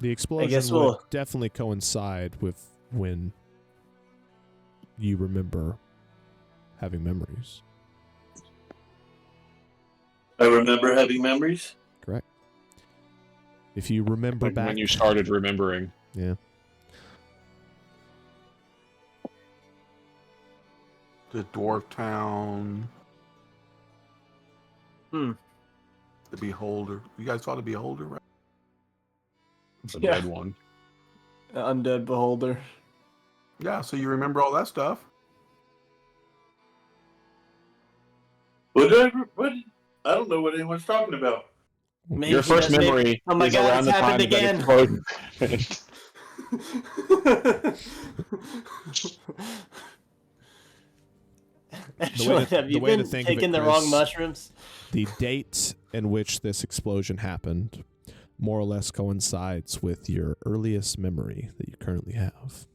The explosion would definitely coincide with when you remember having memories. I remember having memories. Correct. If you remember Like back when you started remembering. Yeah. The Dwarf Town. The Beholder. You guys saw the Beholder, right? The dead one. The undead beholder. Yeah, so you remember all that stuff. What? I don't know what anyone's talking about. Maybe Your first memory Oh my is God, around it's the time happened that again. explosion finished. Actually, have you been taking the wrong mushrooms? The date in which this explosion happened more or less coincides with your earliest memory that you currently have.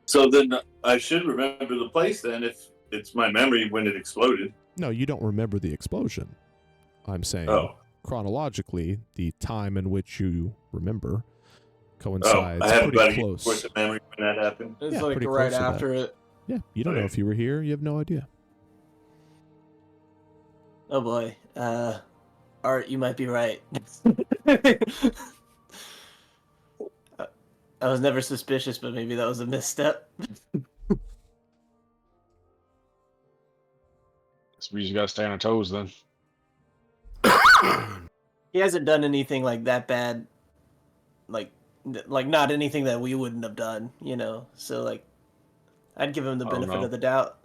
So then I should remember the place then if it's my memory when it exploded. No, you don't remember the explosion. I'm saying chronologically, the time in which you remember coincides I have pretty about close. a of memory when that happened. It's Yeah, like pretty right close to that. after it. Yeah, you don't know if you were here. You have no idea. Oh boy. Art, you might be right. I was never suspicious, but maybe that was a misstep. So we just gotta stay on our toes then. He hasn't done anything like that bad. Like not anything that we wouldn't have done, you know? So, like, I'd give him the benefit of the doubt.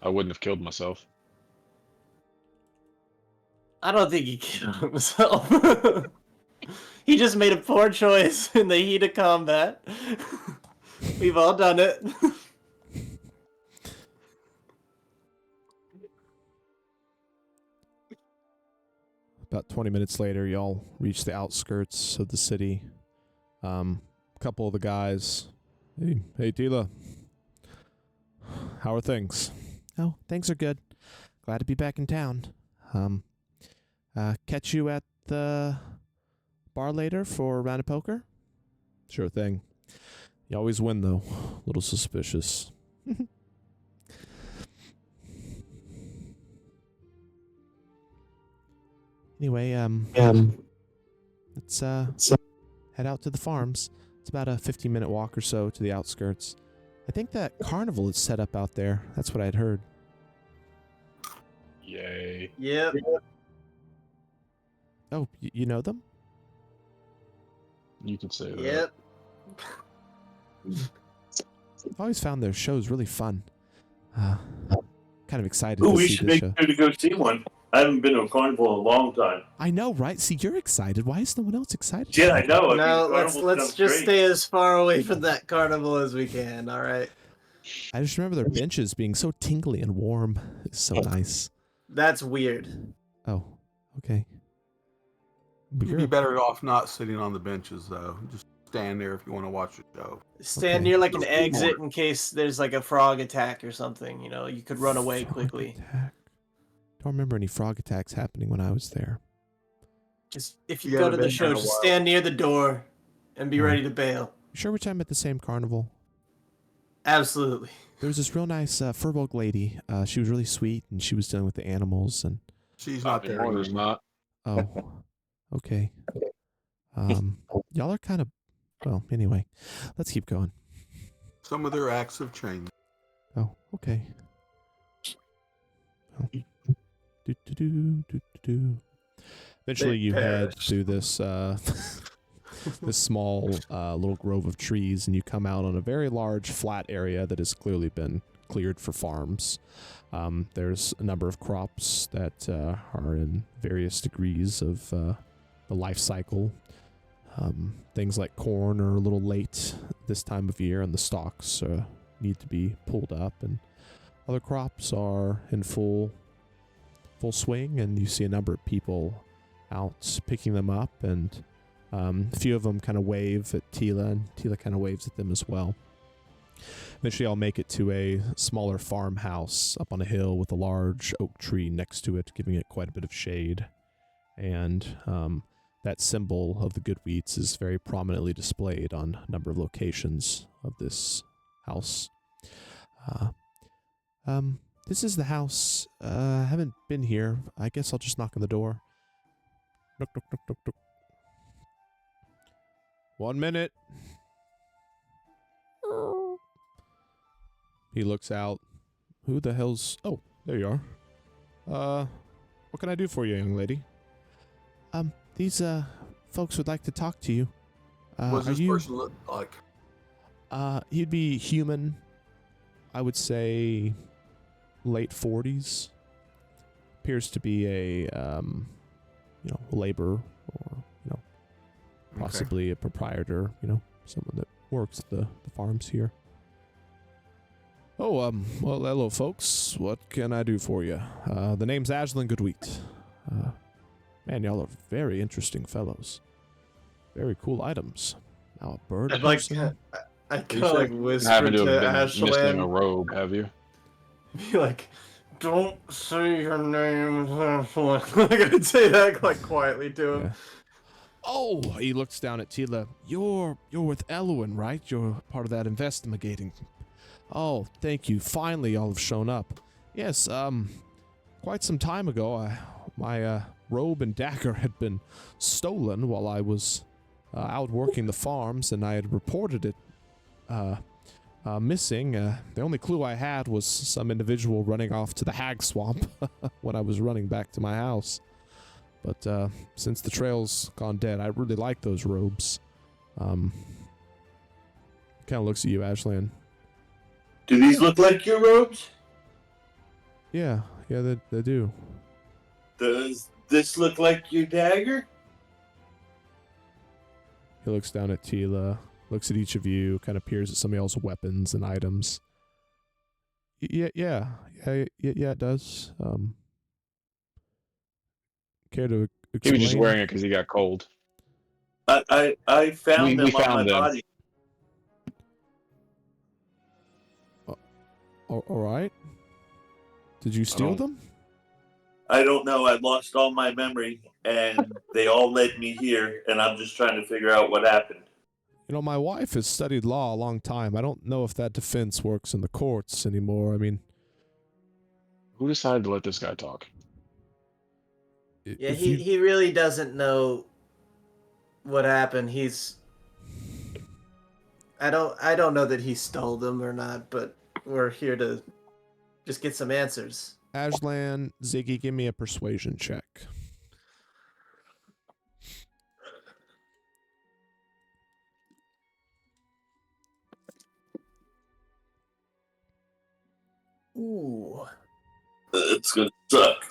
I wouldn't have killed myself. I don't think he killed himself. He just made a poor choice in the heat of combat. We've all done it. About 20 minutes later, y'all reach the outskirts of the city. A couple of the guys, hey Tila, how are things? Oh, things are good. Glad to be back in town. Catch you at the bar later for a round of poker? Sure thing. You always win, though. A little suspicious. Anyway, let's head out to the farms. It's about a 15-minute walk or so to the outskirts. I think that carnival is set up out there. That's what I'd heard. Yay. Yep. Oh, you know them? You could say that. Yep. I've always found their shows really fun. Kind of excited Ooh, to we see should this make show. sure to go see one. I haven't been to a carnival in a long time. I know, right? See, you're excited. Why is no one else excited? Yeah, I know. No, carnival let's sounds just great. stay as far away from that carnival as we can, all right? I just remember their benches being so tingly and warm. It's so nice. That's weird. Oh, okay. But You'd be better off not sitting on the benches, though. Just stand there if you want to watch the show. Stand Okay. near like an exit in case there's like a frog attack or something, you know, you could run away Frog quickly. attack. Don't remember any frog attacks happening when I was there. Just if you You go haven't to the been show, there in a just while. stand near the door and be ready to bail. You sure we're talking about the same carnival? Absolutely. There was this real nice Furbolg lady. She was really sweet, and she was dealing with the animals. And She's not there There's anymore. not. oh, okay. Y'all are kind of well. Anyway, let's keep going. Some of their acts have changed. Oh, okay. Oh. Do. Eventually, They you head perished. through this this small little grove of trees, and you come out on a very large flat area that has clearly been cleared for farms. There's a number of crops that are in various degrees of the life cycle. Things like corn are a little late this time of year, and the stalks need to be pulled up, and other crops are in full swing, and you see a number of people out picking them up, and a few of them kind of wave at Tila, and Tila kind of waves at them as well. Eventually, I'll make it to a smaller farmhouse up on a hill with a large oak tree next to it, giving it quite a bit of shade. And that symbol of the good wheats is very prominently displayed on a number of locations of this house. This is the house. I haven't been here. I guess I'll just knock on the door. Knock, knock, knock, knock, knock. 1 minute. He looks out. Who the hell's... Oh, there you are. What can I do for you, young lady? These, folks would like to talk to you. What does this you... person look like? He'd be human. I would say late 40s. Appears to be a, laborer or, possibly a proprietor, someone that works the farms here. Oh, well, hello, folks. What can I do for you? The name's Azshalan Goodwheat. Man, y'all are very interesting fellows. Very cool items. Now a bird I'd like person? to, I'd kind You of like said whisper Having to to have been missing a Azshalan, robe, have you? be like, "Don't say your name, Azshalan." Like I'd say that like quietly to him. Yeah. Oh, he looks down at Tila. You're with Elwyn, right? You're part of that investigating. Oh, thank you. Finally, y'all have shown up. Yes, quite some time ago, my robe and dagger had been stolen while I was out working the farms, and I had reported it missing. The only clue I had was some individual running off to the Hags swamp when I was running back to my house. But since the trail's gone dead, I really like those robes. Kind of looks at you, Azshalan. Do these look like your robes? Yeah, they do. Does this look like your dagger? He looks down at Tila, looks at each of you, kind of peers at some of y'all's weapons and items. Yeah, it does. Care to He explain? was just wearing it because he got cold. I found We them on found my them. body. All right. Did you steal them? I don't know. I lost all my memory, and they all led me here, and I'm just trying to figure out what happened. My wife has studied law a long time. I don't know if that defense works in the courts anymore. I mean, Who decided to let this guy talk? Yeah, if he really doesn't know what happened. I don't know that he stole them or not, but we're here to just get some answers. Azshalan, Ziggy, give me a persuasion check. Ooh. It's gonna suck.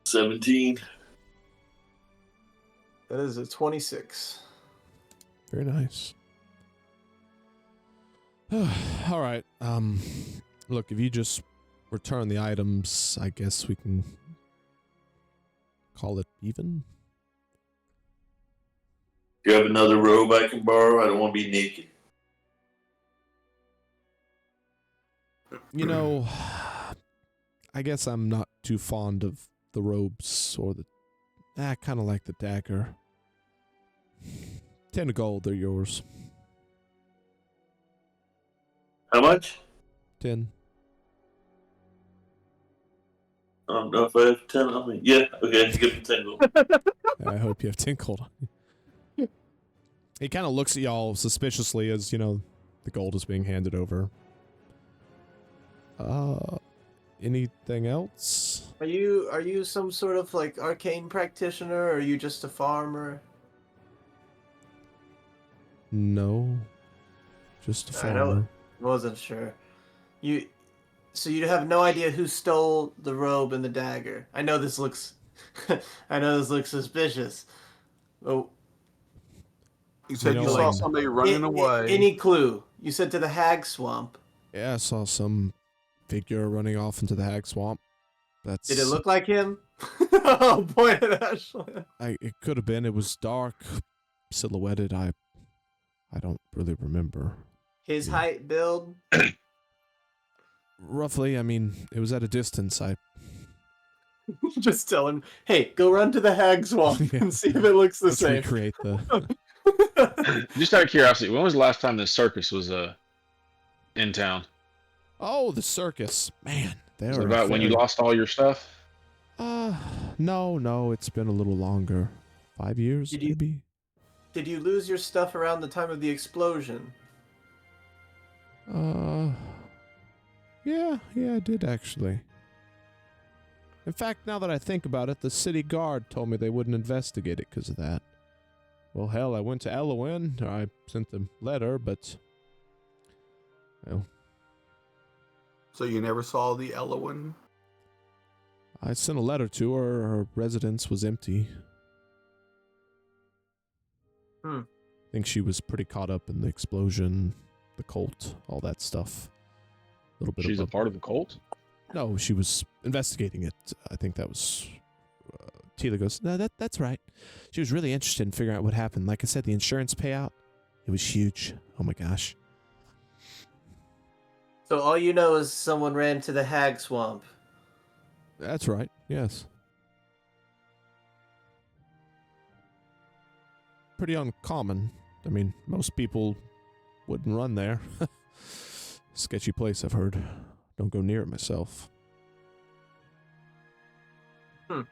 17. That is a 26. Very nice. All right. Look, if you just return the items, I guess we can call it even. Do you have another robe I can borrow? I don't want to be naked. I guess I'm not too fond of the robes or I kind of like the dagger. 10 gold, they're yours. How much? 10. I don't know if I have 10 on me. Yeah, okay, give me 10 gold. I hope you have 10 gold on you. He kind of looks at y'all suspiciously as, the gold is being handed over. Anything else? Are you some sort of like arcane practitioner, or are you just a farmer? No. Just a I know. farmer. Wasn't sure. So you have no idea who stole the robe and the dagger. I know this looks suspicious. Oh, You said You you know, saw like- somebody running away. Any clue? You said to the hag swamp. Yeah, I saw some figure running off into the hag swamp. That's. Did it look like him? Oh, point at Azshalan. It could have been. It was dark, silhouetted. I don't really remember. His Yeah. height, build. Roughly, I mean, it was at a distance. Just tell him, hey, go run to the hag swamp Yeah. and see if it looks the Let's same. recreate the. Just out of curiosity, when was the last time the circus was in town? Oh, the circus, man. Is it about when you lost all your stuff? No, it's been a little longer. 5 years, Did you- maybe. Did you lose your stuff around the time of the explosion? Yeah, I did actually. In fact, now that I think about it, the city guard told me they wouldn't investigate it because of that. Well, hell, I went to Elowen. I sent them a letter, but... Well, So you never saw the Elowen? I sent a letter to her. Her residence was empty. Hmm. I think she was pretty caught up in the explosion, the cult, all that stuff. A little bit She's a of part of the cult? No, she was investigating it. I think that was... Tila goes, no, that's right. She was really interested in figuring out what happened. Like I said, the insurance payout, it was huge. Oh my gosh. So all you know is someone ran to the hag swamp. That's right, yes. Pretty uncommon. I mean, most people wouldn't run there. Sketchy place, I've heard. Don't go near it myself.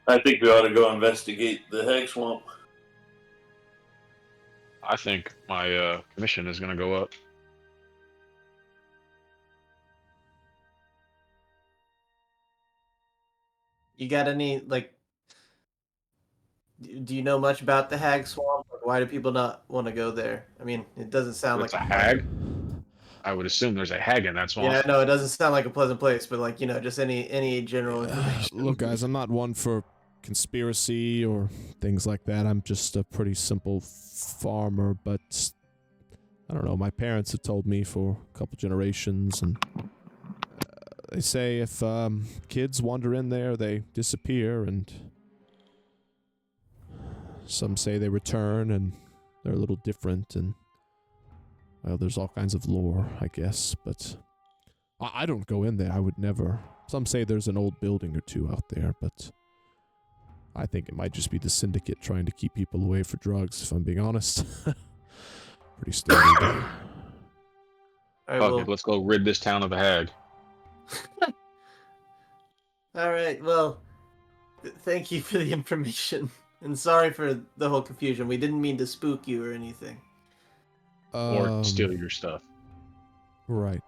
I think we ought to go investigate the Hag Swamp. I think my commission is going to go up. You got any, like, do you know much about the hag swamp? Or why do people not want to go there? I mean, it doesn't sound It's like a hag? I would assume there's a hag in that swamp. Yeah, no, it doesn't sound like a pleasant place, but like, just any general information. Look, guys, I'm not one for conspiracy or things like that. I'm just a pretty simple farmer, but I don't know. My parents have told me for a couple generations, and they say if kids wander in there, they disappear, and some say they return, and they're a little different, and well, there's all kinds of lore, I guess, but I don't go in there. I would never. Some say there's an old building or two out there, but I think it might just be the syndicate trying to keep people away for drugs, if I'm being honest. Pretty standard. All right, Fuck well, it, let's go rid this town of a hag. all right, well, thank you for the information. And sorry for the whole confusion. We didn't mean to spook you or anything. Or steal your stuff. Right.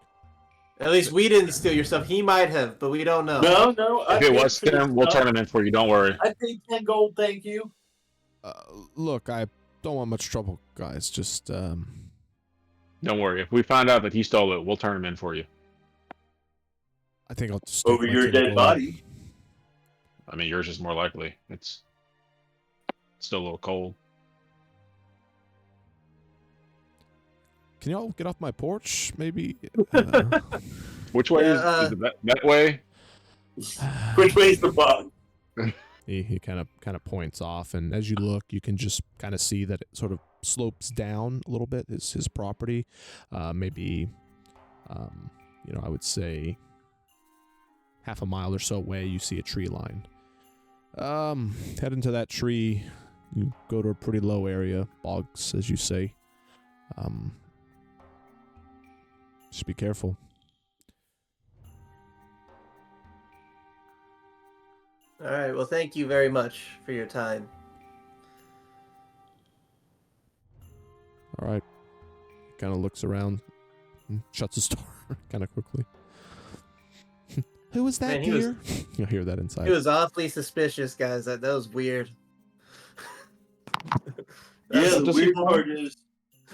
At least we didn't steal your stuff. He might have, but we don't know. No. If it was them, we'll turn them in for you. Don't worry. I paid 10 gold, thank you. Look, I don't want much trouble, guys. Just, Don't worry. If we find out that he stole it, we'll turn him in for you. I think I'll just Over take my your 10 dead gold. body. I mean, yours is more likely. It's still a little cold. Can y'all get off my porch, maybe? Which way is it that way? Which way's the bottom? He kind of points off, and as you look, you can just kind of see that it sort of slopes down a little bit. Is his property, maybe, I would say half a mile or so away. You see a tree line. Head into that tree. You go to a pretty low area, bogs, as you say. Just be careful. All right. Well, thank you very much for your time. All right. Kind of looks around and shuts his door kind of quickly. Who was that, Man, he was- dear? You'll hear that inside. He was awfully suspicious, guys. That was weird. Yeah, What the does he weird want? part is,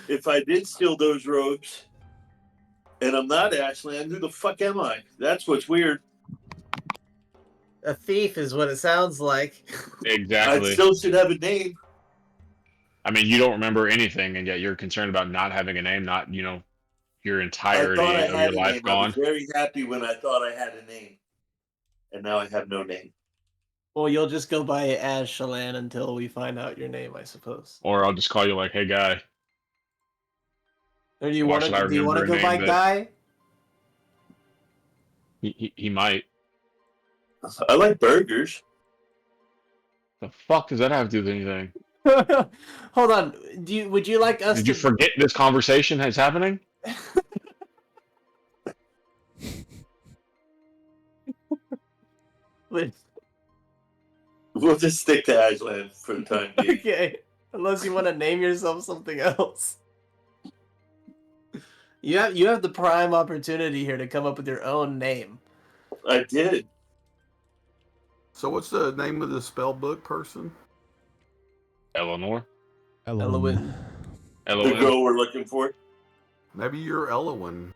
if I did steal those robes, and I'm not Ashland, who the fuck am I? That's what's weird. A thief is what it sounds like. I Exactly. still should have a name. I mean, you don't remember anything, and yet you're concerned about not having a name, not, your I entirety thought I of had your a life name. I gone. was very happy when I thought I had a name, and now I have no name. Well, you'll just go by Azshalan until we find out your name, I suppose. Or I'll just call you like, hey, guy. Or do you Why want should I to? Do you want to remember a go by name Guy? He might. I like burgers. The fuck does that have to do with anything? Hold on. Would you like us Did to? you forget this conversation is happening? Would- We'll just stick to Ashland for the time being. Okay. Unless you want to name yourself something else. You have the prime opportunity here to come up with your own name. I did. So what's the name of the spell book person? Eleanor? Elowen. The Elowen? girl we're looking for. Maybe you're Elowen.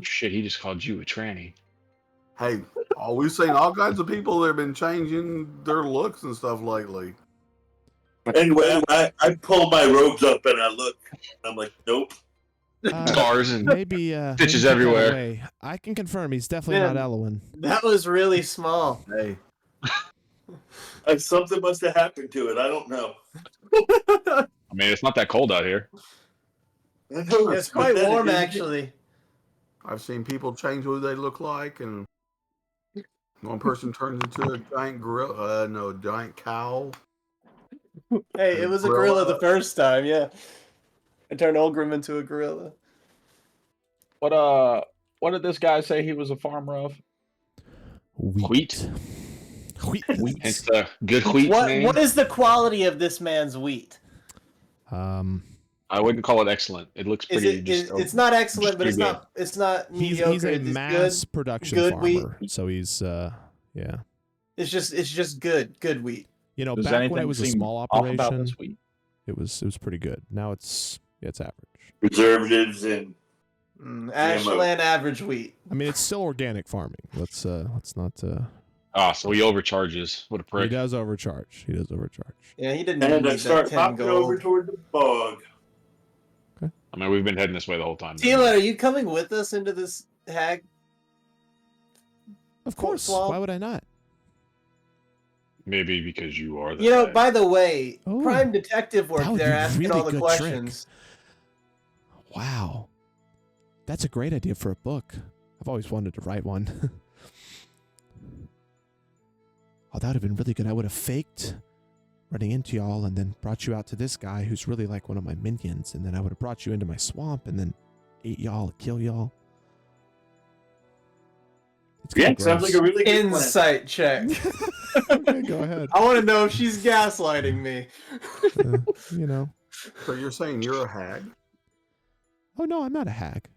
Shit, he just called you a tranny. Hey, we've seen all kinds of people that have been changing their looks and stuff lately. Anyway, I pull my robes up and I look. I'm like, nope. Stars and maybe stitches maybe take that everywhere. away. I can confirm he's definitely Man. not Elowen. That was really small. Hey, Something must have happened to it. I don't know. I mean, it's not that cold out here. I know It's quite pathetic, warm, isn't it? actually. I've seen people change who they look like, and one person turns into a giant gorilla, no, giant cow. Hey, it was a gorilla the first time, yeah. I turned Olgrim into a gorilla. What did this guy say he was a farmer of? Wheat. Wheat? Wheat. It's the good wheat name. What is the quality of this man's wheat? I wouldn't call it excellent. It looks Is pretty. it? It's not excellent, but pretty it's not He's mediocre. a It's mass good. production good farmer, wheat. so he's yeah. It's just good wheat. You know, Does back when anything it was a seem small off about operation, this wheat? it was pretty good. Now it's average. Preservatives and Ashland average wheat. I mean, it's still organic farming. Let's not. So he overcharges. What a He prick. does overcharge. Yeah, he didn't and need I that start 10 hopping over gold. toward the bog. I mean, we've been heading this way the whole time. Tila, are you coming with us into this hag? Of course. Swamp? Why would I not? Maybe because you are the You know, guy. by the way, Oh, prime detective work that would there be asking really all the good questions. Wow, that's a great idea for a book. I've always wanted to write one. Oh, that would have been really good. I would have faked running into y'all and then brought you out to this guy who's really like one of my minions, and then I would have brought you into my swamp and then ate y'all, kill y'all. It's kinda Yeah, sounds gross. like a really good plan. Insight check. Okay, go ahead. I want to know if she's gaslighting me. You know. So you're saying you're a hag? Oh no, I'm not a hag. I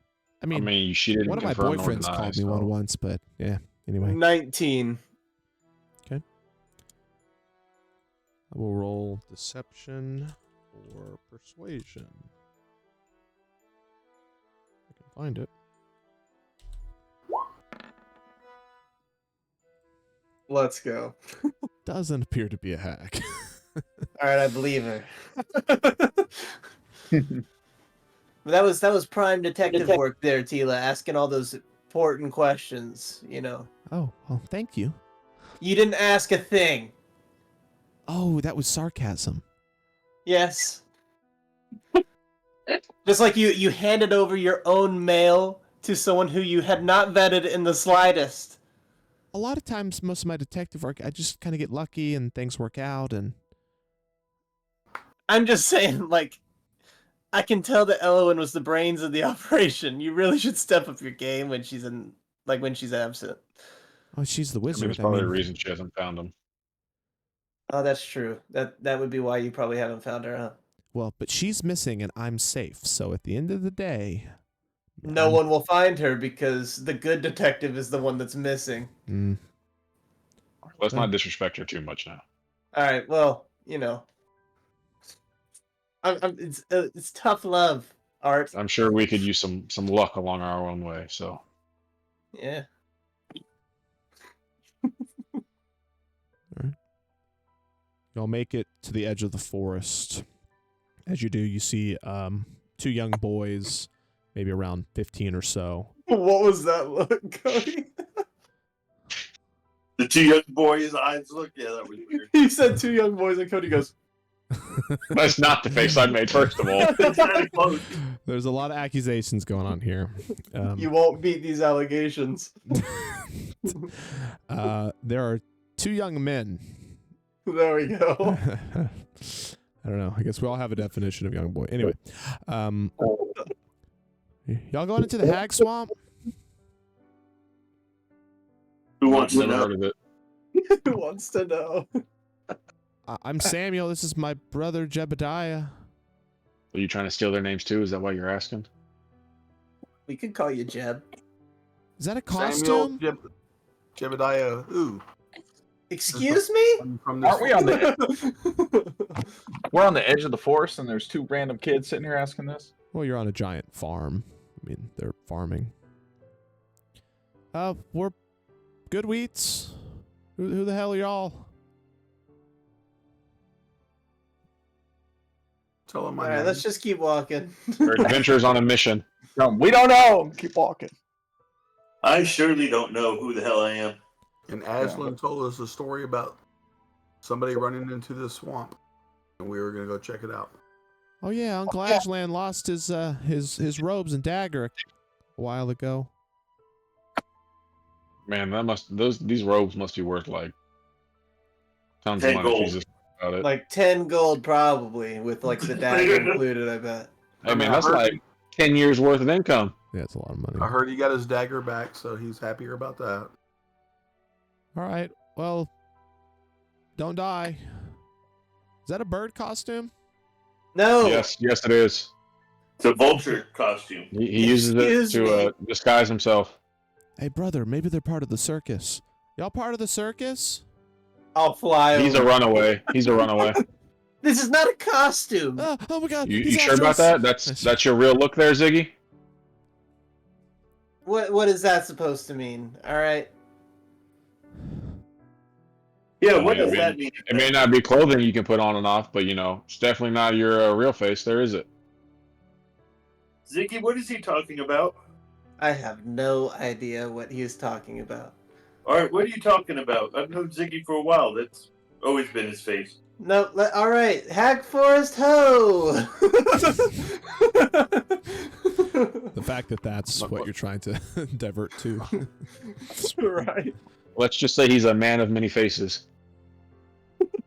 I mean, mean, she didn't one of my confirm nor boyfriends deny, called me so- one once, but yeah. Anyway, 19. I will roll deception or persuasion. I can find it. Let's go. Doesn't appear to be a hack. All right, I believe her. That was prime detective work there, Tila, asking all those important questions. You know, Oh, well, thank you. you didn't ask a thing. Oh, that was sarcasm. Yes. Just like you handed over your own mail to someone who you had not vetted in the slightest. A lot of times, most of my detective work, I just kind of get lucky and things work out. And I'm just saying, like, I can tell that Elowen was the brains of the operation. You really should step up your game when she's absent. Oh, she's the I mean, wizard. there's probably a reason she hasn't found him. Oh, that's true. That would be why you probably haven't found her, huh? Well, but she's missing and I'm safe. So at the end of the day, No one will find her because the good detective is the one that's missing. Let's not disrespect her too much now. All right. Well, it's tough love, Art. I'm sure we could use some luck along our own way. So Yeah. y'all make it to the edge of the forest. As you do, you see 2 young boys, maybe around 15 or so. What was that look, Cody? The 2 young boys' eyes look. Yeah, that was weird. He said 2 young boys, and Cody goes, that's not the face I made. First of all, It's kinda close. There's a lot of accusations going on here. "You won't beat these allegations." There are 2 young men. There we go. I don't know. I guess we all have a definition of young boy. Anyway, y'all going into the Hag Swamp? Who wants to never know? heard of it. Who wants to know? I'm Samuel. This is my brother Jebediah. Are you trying to steal their names too? Is that why you're asking? We could call you Jeb. Is that a Samuel costume? Jebediah, who? Excuse me? From this Aren't we on We're on the edge of the forest, and there's 2 random kids sitting here asking this. Well, you're on a giant farm. I mean, they're farming. We're good wheats. Who the hell are y'all? Tell him my All right, name. let's just keep walking. We're adventurers on a mission. We don't know. Keep walking. I surely don't know who the hell I am. And Azshalan told us a story about somebody running into the swamp, and we were gonna go check it out. Oh yeah, Uncle Azshalan lost his robes and dagger a while ago. Man, these robes must be worth like tons of 10 money. gold. Jesus about it. Like 10 gold, probably, with like the dagger included, I bet. I I mean, mean, that's I heard- like 10 years worth of income. Yeah, it's a lot of money. I heard he got his dagger back, so he's happier about that. All right. Well, don't die. Is that a bird costume? No. Yes, it is. It's a vulture costume. He uses it Excuse to me? disguise himself. Hey, brother, maybe they're part of the circus. Y'all part of the circus? I'll fly He's a over. runaway. He's a runaway. This is not a costume. Oh my God! You he's sure after about us. that? That's your real look there, Ziggy? What is that supposed to mean? All right. Yeah, what I does mean, that mean? It may not be clothing you can put on and off, but it's definitely not your real face. There is it. Ziggy, what is he talking about? I have no idea what he is talking about. Alright, what are you talking about? I've known Ziggy for a while. That's always been his face. No, all right. Hag Forest Ho! The fact that that's what you're trying to divert to. Right. Let's just say he's a man of many faces.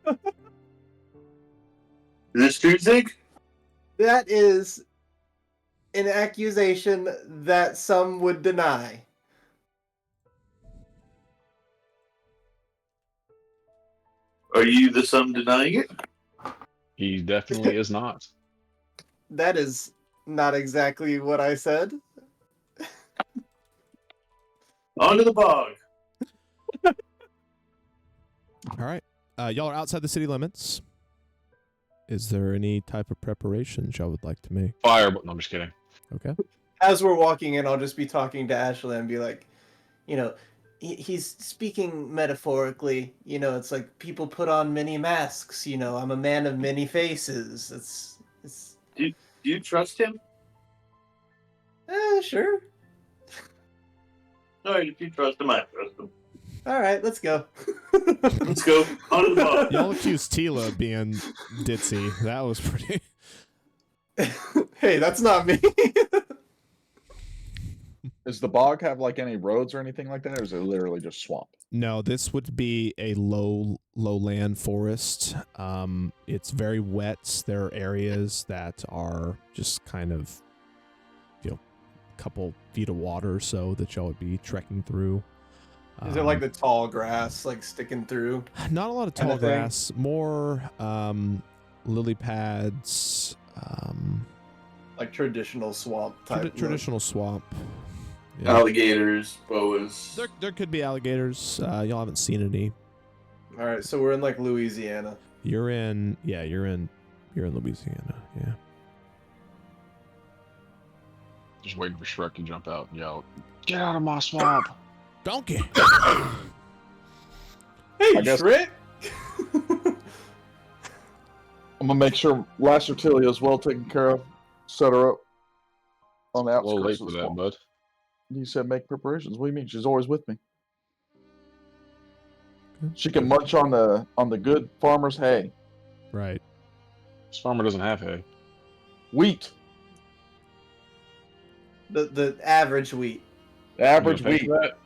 Is this true, Zig? That is an accusation that some would deny. Are you the some denying it? He definitely is not. That is not exactly what I said. On to the bog. All right. Y'all are outside the city limits. Is there any type of preparations y'all would like to make? Fire, but no, I'm just kidding. Okay. As we're walking in, I'll just be talking to Azshalan and be like, he's speaking metaphorically. It's like people put on many masks. I'm a man of many faces. It's. Do you trust him? Sure. Alright, if you trust him, I trust him. All right, let's go. Let's go. On to the bog. Y'all accused Tila of being ditzy. That was pretty. Hey, that's not me. Does the bog have like any roads or anything like that, or is it literally just swamp? No, this would be a lowland forest. It's very wet. There are areas that are just kind of, a couple feet of water or so that y'all would be trekking through. Is it like the tall grass, like sticking through? Not a lot of kind tall of thing? grass, more lily pads, Like traditional swamp type. look? traditional swamp. Yeah. Alligators, boas. There could be alligators. Y'all haven't seen any. All right, so we're in like Louisiana. You're in Louisiana. Yeah. Just waiting for Shrek to jump out and yell, "Get out of my swamp!" Donkey. Hey, I guess- Shrek! I'm gonna make sure Lacertilia is well taken care of. Set her up on the A outskirts little late of for the that, swamp. bud. You said make preparations. What do you mean? She's always with me. She can munch on the good farmer's hay. Right. This farmer doesn't have hay. Wheat. The average wheat. The average You gonna pay wheat. for that?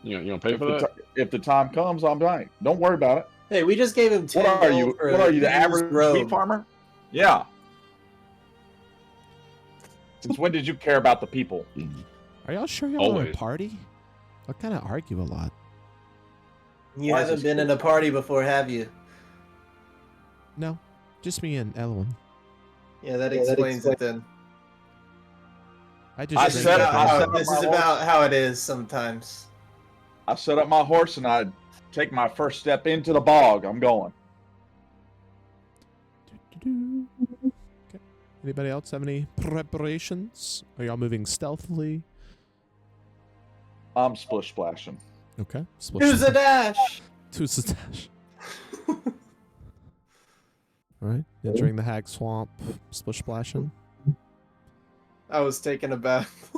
You don't pay If for the, that? if the time comes, I'm dying. Don't worry about it. Hey, we just gave him 10 What are you? gold for What are you? The a used average robe. wheat farmer? Yeah. Since when did you care about the people? Are y'all sure y'all are a Always. party? I kind of argue a lot. You Why is haven't this been in a party before, have you? No, just me and Elwin. Yeah, that explains it then. I just I drink said the it, I beer. said it. This is my about how it is sometimes. I set up my horse and I take my first step into the bog. I'm going. Okay. Anybody else have any preparations? Are y'all moving stealthily? I'm splish splashing. Okay. Who's a dash? Who's the dash? All right. Entering the hag swamp, splish splashing. I was taking a bath.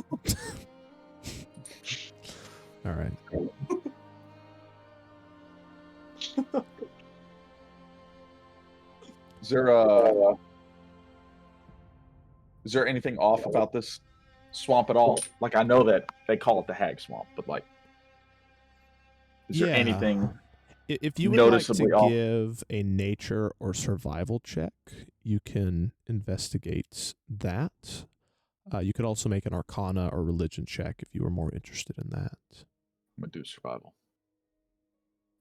All right. Is there anything off about this swamp at all? Like, I know that they call it the hag swamp, but like, is there anything? If you would like noticeably to off? give a nature or survival check, you can investigate that. You could also make an arcana or religion check if you were more interested in that. I'm gonna do survival.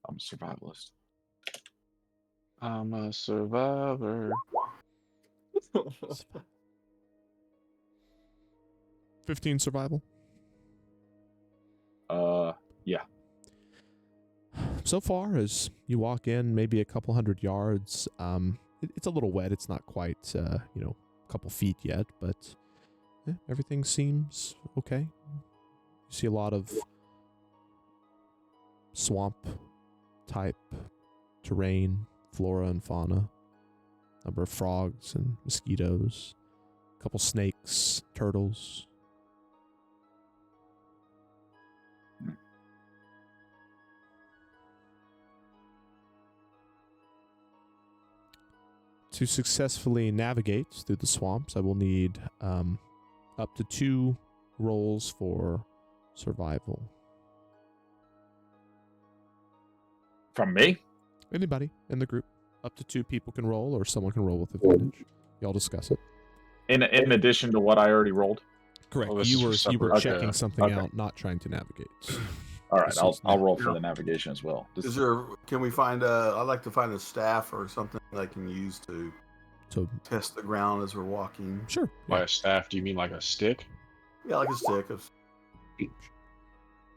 I'm a survivalist. I'm a survivor. 15 survival. Yeah. So far, as you walk in, maybe a couple hundred yards, it's a little wet. It's not quite, a couple feet yet, but everything seems okay. You see a lot of swamp-type terrain, flora and fauna, number of frogs and mosquitoes, a couple snakes, turtles. To successfully navigate through the swamps, I will need up to 2 rolls for survival. From me? Anybody in the group. Up to 2 people can roll, or someone can roll with advantage. Y'all discuss it. In addition to what I already rolled. Correct. Oh, this You is for were separate. checking Okay. something Okay. out, not trying to navigate. All right, This I'll is roll for Yeah. the navigation as well. This- Is there? Can we find a? I'd like to find a staff or something I can use to So test the ground as we're walking. sure. By Yeah, a staff, do you mean like a stick? Yeah, like a stick.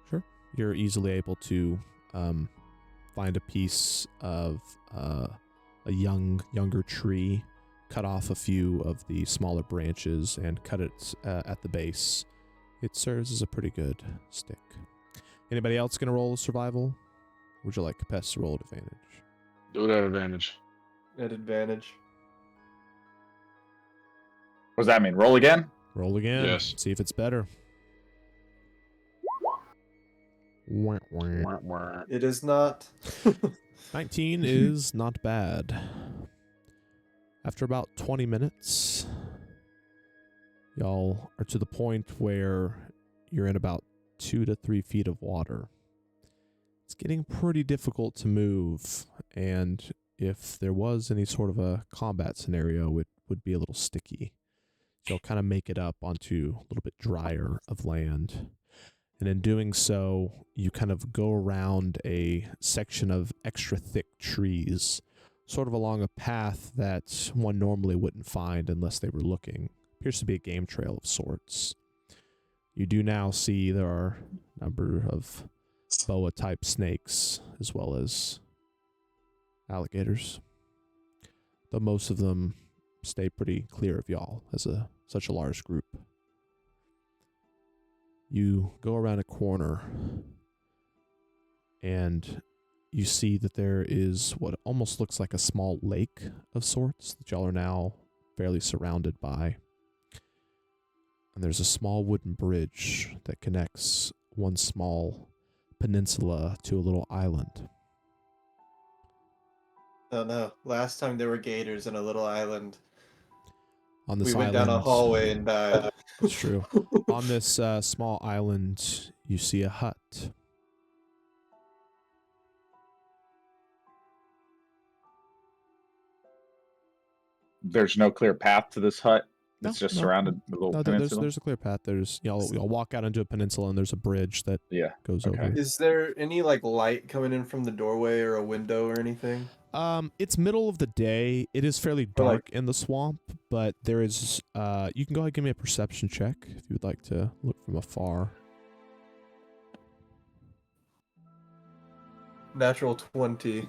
sure. You're easily able to find a piece of a younger tree, cut off a few of the smaller branches, and cut it at the base. It serves as a pretty good stick. Anybody else gonna roll a survival? Would you like Capes to roll at advantage? Do it at advantage. At advantage. What does that mean? Roll again? Roll again. Yes. See if it's better. Wah, wah. Wah, wah. It is not. 19 is not bad. After about 20 minutes, y'all are to the point where you're in about 2 to 3 feet of water. It's getting pretty difficult to move, and if there was any sort of a combat scenario, it would be a little sticky. So you'll kind of make it up onto a little bit drier of land. And in doing so, you kind of go around a section of extra thick trees, sort of along a path that one normally wouldn't find unless they were looking. Appears to be a game trail of sorts. You do now see there are a number of boa-type snakes, as well as alligators. Though most of them stay pretty clear of y'all as such a large group. You go around a corner, and you see that there is what almost looks like a small lake of sorts that y'all are now fairly surrounded by. And there's a small wooden bridge that connects one small peninsula to a little island. Oh no! Last time there were gators in a little island. On this We went island, down a hallway and died. It's true. On this small island, you see a hut. There's no clear path to this hut. No, It's just no. surrounded with a little No, peninsula. there's a clear path. There's y'all walk out into a peninsula, and there's a bridge that Yeah. goes Okay. over. Is there any like light coming in from the doorway or a window or anything? It's middle of the day. It is fairly dark in the swamp, but there is. You can go ahead and give me a perception check if you would like to look from afar. Natural 20.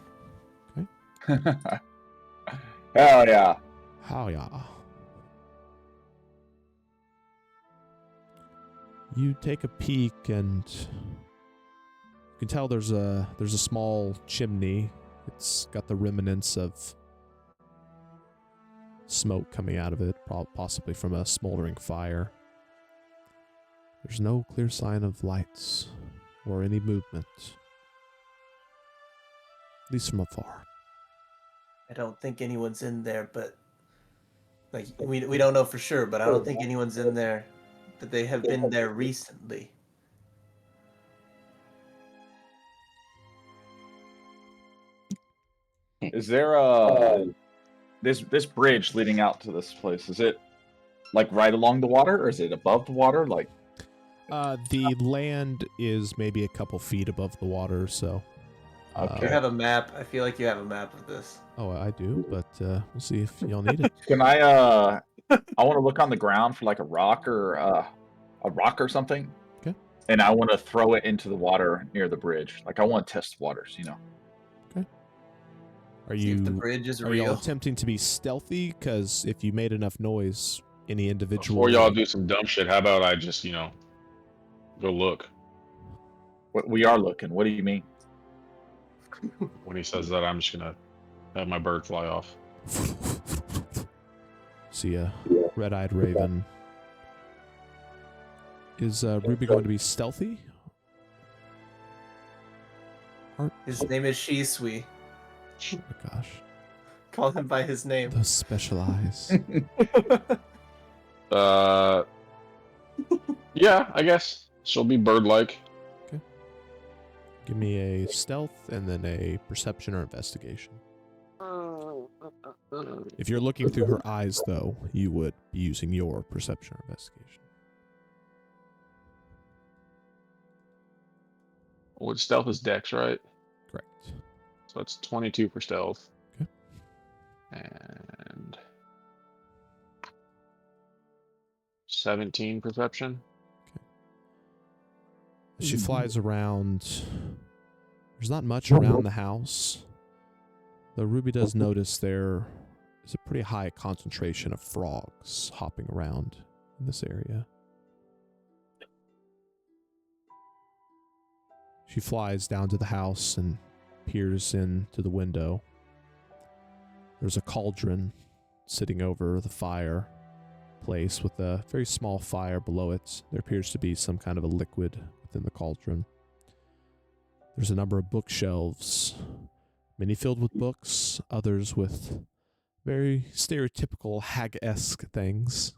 Hell yeah. How ya? You take a peek, and you can tell there's a small chimney. It's got the remnants of smoke coming out of it, possibly from a smoldering fire. There's no clear sign of lights or any movement, at least from afar. I don't think anyone's in there, but like we don't know for sure, but I don't think anyone's in there. But they have been there recently. Is there this bridge leading out to this place? Is it like right along the water, or is it above the water? Like, The land is maybe a couple feet above the water, so. Okay. You have a map. I feel like you have a map of this. Oh, I do, but we'll see if y'all need it. can I want to look on the ground for like a rock or something. Okay. And I want to throw it into the water near the bridge. Like I want to test waters, you know. Are See if the you bridge is are y'all real. attempting to be stealthy? Because if you made enough noise, any individual. Before y'all do some dumb shit, how about I just, go look? We are looking. What do you mean? When he says that, I'm just gonna have my bird fly off. See a red-eyed raven. Is Ruby going to be stealthy? His name is Shisui. Oh my gosh, Call him by his name. those special eyes. Yeah, I guess she'll be bird-like. Give me a stealth and then a perception or investigation. If you're looking through her eyes, though, you would be using your perception or investigation. Well, stealth is dex, right? Correct. So it's 22 for stealth. Okay. And 17 perception. As she flies around, there's not much around the house. Though Ruby does notice there is a pretty high concentration of frogs hopping around in this area. She flies down to the house and peers into the window. There's a cauldron sitting over the fireplace with a very small fire below it. There appears to be some kind of a liquid within the cauldron. There's a number of bookshelves, many filled with books, others with very stereotypical hag-esque things.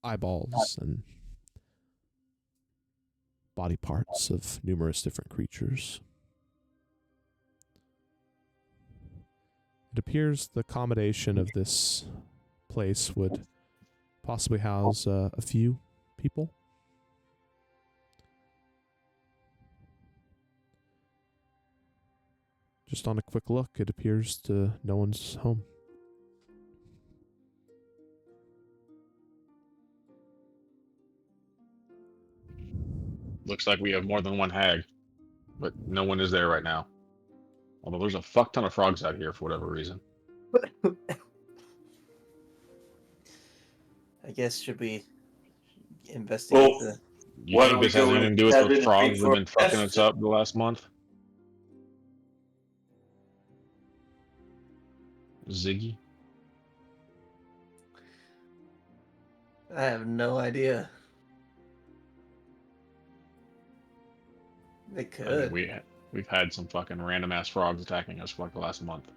Eyeballs and body parts of numerous different creatures. It appears the accommodation of this place would possibly house a few people. Just on a quick look, it appears to no one's home. Looks like we have more than one hag, but no one is there right now. Although there's a fuck ton of frogs out here for whatever reason. I guess should we investigate Well, You Why think don't we this has go anything in to do with cabin the and frogs wait that have for been fucking us? us up the last month? Ziggy? I have no idea. They I could. mean, we've had some fucking random ass frogs attacking us for like the last month.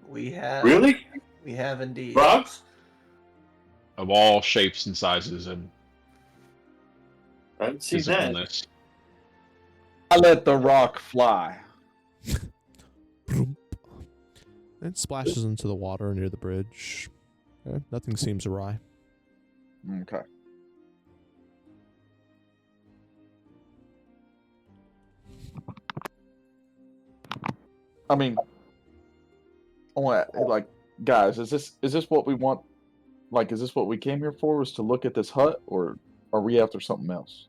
We have. Really? We have indeed. Frogs? Of all shapes and sizes and I haven't seen that. physicalness. I let the rock fly. It splashes into the water near the bridge. Nothing seems awry. Okay. I mean, I want like, guys, is this what we want? Like, is this what we came here for? Was to look at this hut, or are we after something else?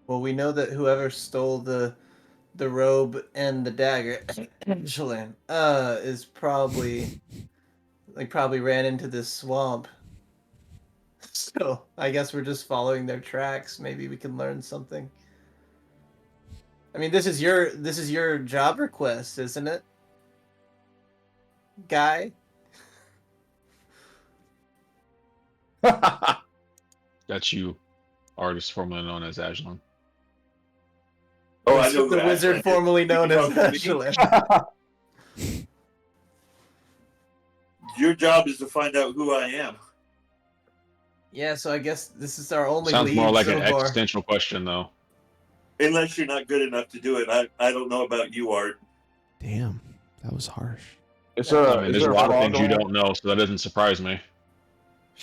Well, we know that whoever stole the robe and the dagger, Azshalan, is probably ran into this swamp. So I guess we're just following their tracks. Maybe we can learn something. I mean, this is your job request, isn't it, guy? That's you, artist formerly known as Azshalan. Oh, I know The who wizard Azshalan is. formerly known as You can help me. Azshalan. Your job is to find out who I am. Yeah, so I guess this is our only Sounds lead more like so an far. existential question, though. Unless you're not good enough to do it. I don't know about you, Art. Damn, that was harsh. Is there I mean, there's a lot of things you don't know, so that doesn't surprise me.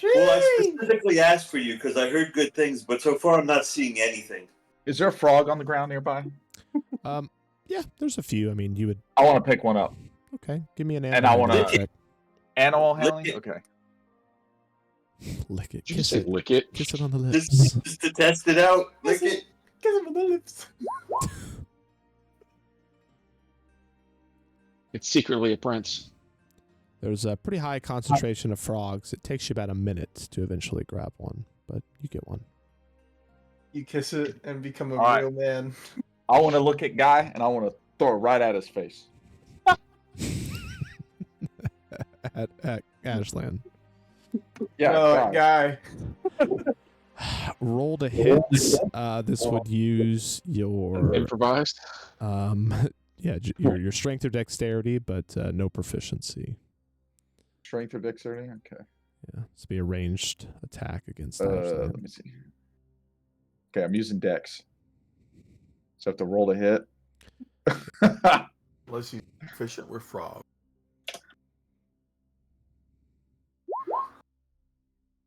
Well, I specifically asked for you because I heard good things, but so far I'm not seeing anything. Is there a frog on the ground nearby? Yeah, there's a few. I mean, you would. I want to pick one up. Okay, give me an And I animal wanna- check. Animal Lick handling? it. Okay. Lick it, Did you kiss say it, lick it? kiss it on the lips. Just to test it out. Lick it. Kiss him on the lips. It's secretly a prince. There's a pretty high concentration of frogs. It takes you about a minute to eventually grab one, but you get one. You kiss it and become a All right. real man. I want to look at Guy and I want to throw it right at his face. at Azshalan. Yeah, No, Guy. guy. Roll to hit. This would use your Improvised? your strength or dexterity, but no proficiency. Strength or dexterity? Okay. Yeah, it's be a ranged attack against Azshalan. Let me see. Okay, I'm using dex. So I have to roll to hit. Unless he's efficient with frog.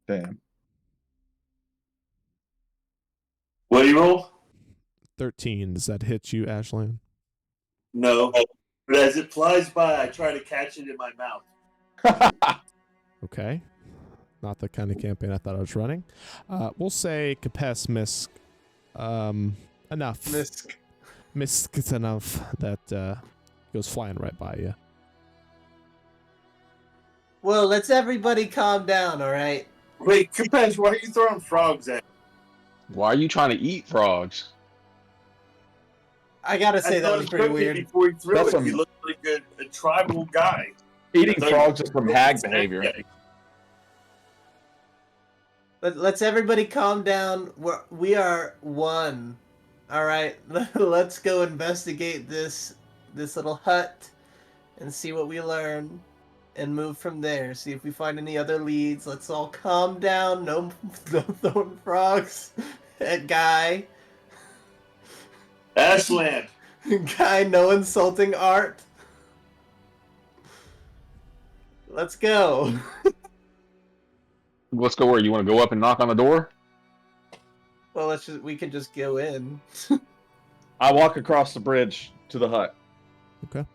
Damn. What do you roll? 13. Does that hit you, Azshalan? No. But as it flies by, I try to catch it in my mouth. Okay. Not the kind of campaign I thought I was running. We'll say Capes Misk enough. Misk enough that goes flying right by you. Well, let's everybody calm down, all right? Wait, Capes, why are you throwing frogs at me? Why are you trying to eat frogs? I gotta say I that thought was it pretty cooking weird. Before he threw That's it, he looked like a tribal guy. Eating I thought frogs you- is from hag behavior. Let's everybody calm down. We are one. All right, let's go investigate this little hut and see what we learn, and move from there. See if we find any other leads. Let's all calm down. No throwing frogs at Guy. Ashland. Guy, no insulting art. Let's go. Let's go where? You want to go up and knock on the door? Well, we can just go in. I walk across the bridge to the hut. Okay.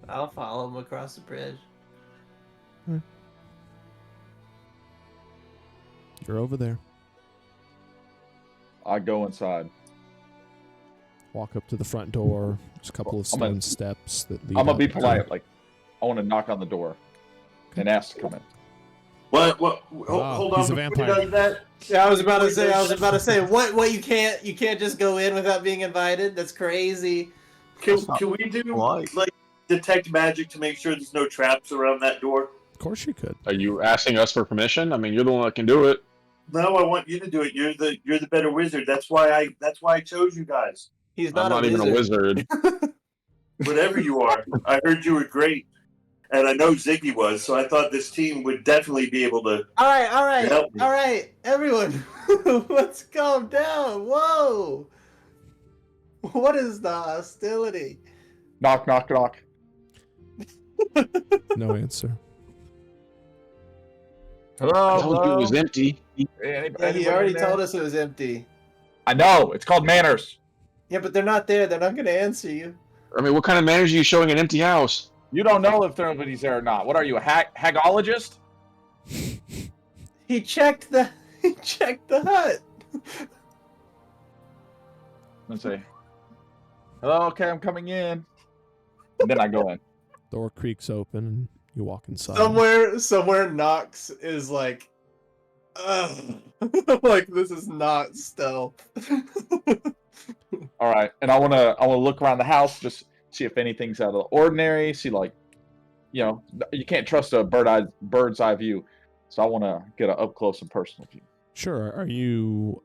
I'll follow him across the bridge. You're over there. I go inside. Walk up to the front door. There's a couple of stone steps that lead I'm gonna up be to- polite. Like, I want to knock on the door and ask to come in. What? Wow, Hold on. he's a before he vampire. does that, Yeah, I was about to say, what? You can't just go in without being invited? That's crazy. can we do polite. like detect magic to make sure there's no traps around that door? Of course you could. Are you asking us for permission? I mean, you're the one that can do it. No, I want you to do it. You're the better wizard. That's why I chose you guys. He's I'm not, not even a wizard. Whatever you are, I heard you were great, and I know Ziggy was. So I thought this team would definitely be able to. All right, Help me. all right, everyone, let's calm down. Whoa, what is the hostility? Knock, knock, knock. No answer. Hello, I told you it was empty. Yeah, he already told us it was empty. I know. It's called manners. Yeah, but they're not there. They're not going to answer you. I mean, what kind of manners are you showing an empty house? You don't know if nobody's there or not. What are you, a hagologist? He checked the hut. Let's say, hello, okay, I'm coming in. And then I go in. Door creaks open and you walk inside. Somewhere Nox is like, ugh. Like, this is not stealth. All right, and I wanna look around the house, just see if anything's out of the ordinary. See, like, you know, you can't trust a bird's eye view, so I want to get an up close and personal view. Sure. Are you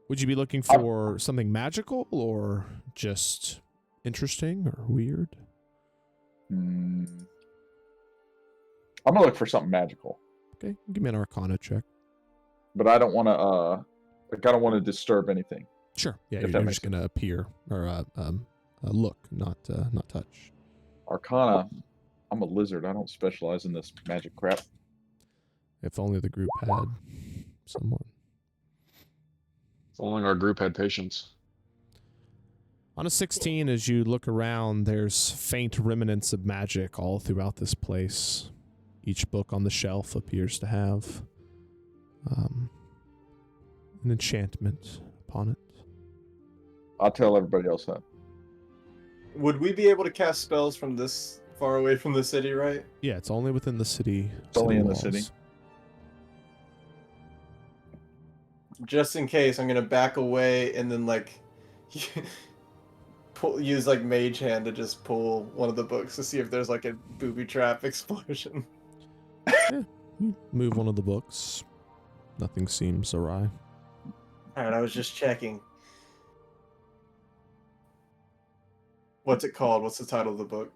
would you be looking for something magical or just interesting or weird? I'm gonna look for something magical, Okay, give me an Arcana check. but I don't want to. I don't want to disturb anything. Sure. Yeah, If you're that just makes gonna appear or look, not touch. Arcana. I'm a lizard. I don't specialize in this magic crap. If only the group had someone. If only our group had patience. On a 16, as you look around, there's faint remnants of magic all throughout this place. Each book on the shelf appears to have an enchantment upon it. I'll tell everybody else that. Would we be able to cast spells from this far away from the city, right? Yeah, it's only within the city. It's only in the walls. city. Just in case, I'm gonna back away and then like use like Mage Hand to just pull one of the books to see if there's like a booby trap explosion. You move one of the books. Nothing seems awry. Alright, I was just checking. What's it called? What's the title of the book?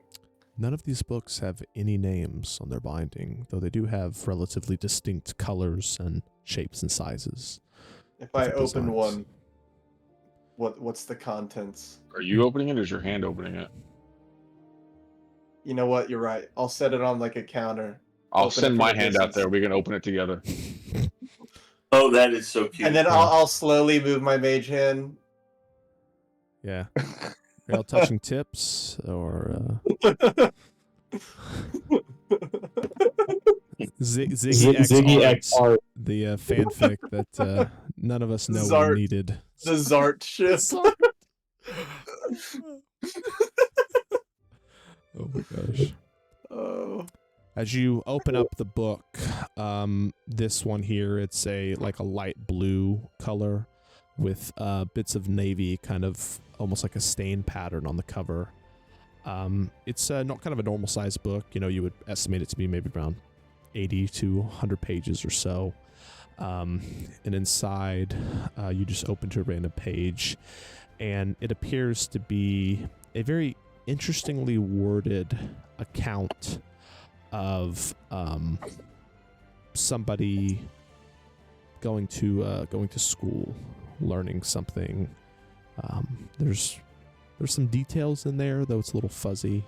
None of these books have any names on their binding, though they do have relatively distinct colors and shapes and sizes. If I Different open designs. one, what's the contents? Are you opening it or is your hand opening it? You know what? You're right. I'll set it on like a counter. I'll Open it send from my a hand out distance. there. We can open it together. Oh, that is so cute. And then I'll slowly move my mage hand. Yeah. Are y'all touching tips or Ziggy X art, the fanfic that none of us know Zart. we needed. The Zart shit. Oh my gosh. Oh. As you open up the book, this one here, it's a light blue color with bits of navy, kind of almost like a stain pattern on the cover. It's not kind of a normal size book. You know, you would estimate it to be maybe around 80 to 100 pages or so. And inside, you just open to a random page, and it appears to be a very interestingly worded account of somebody going to school, learning something. There's some details in there, though it's a little fuzzy.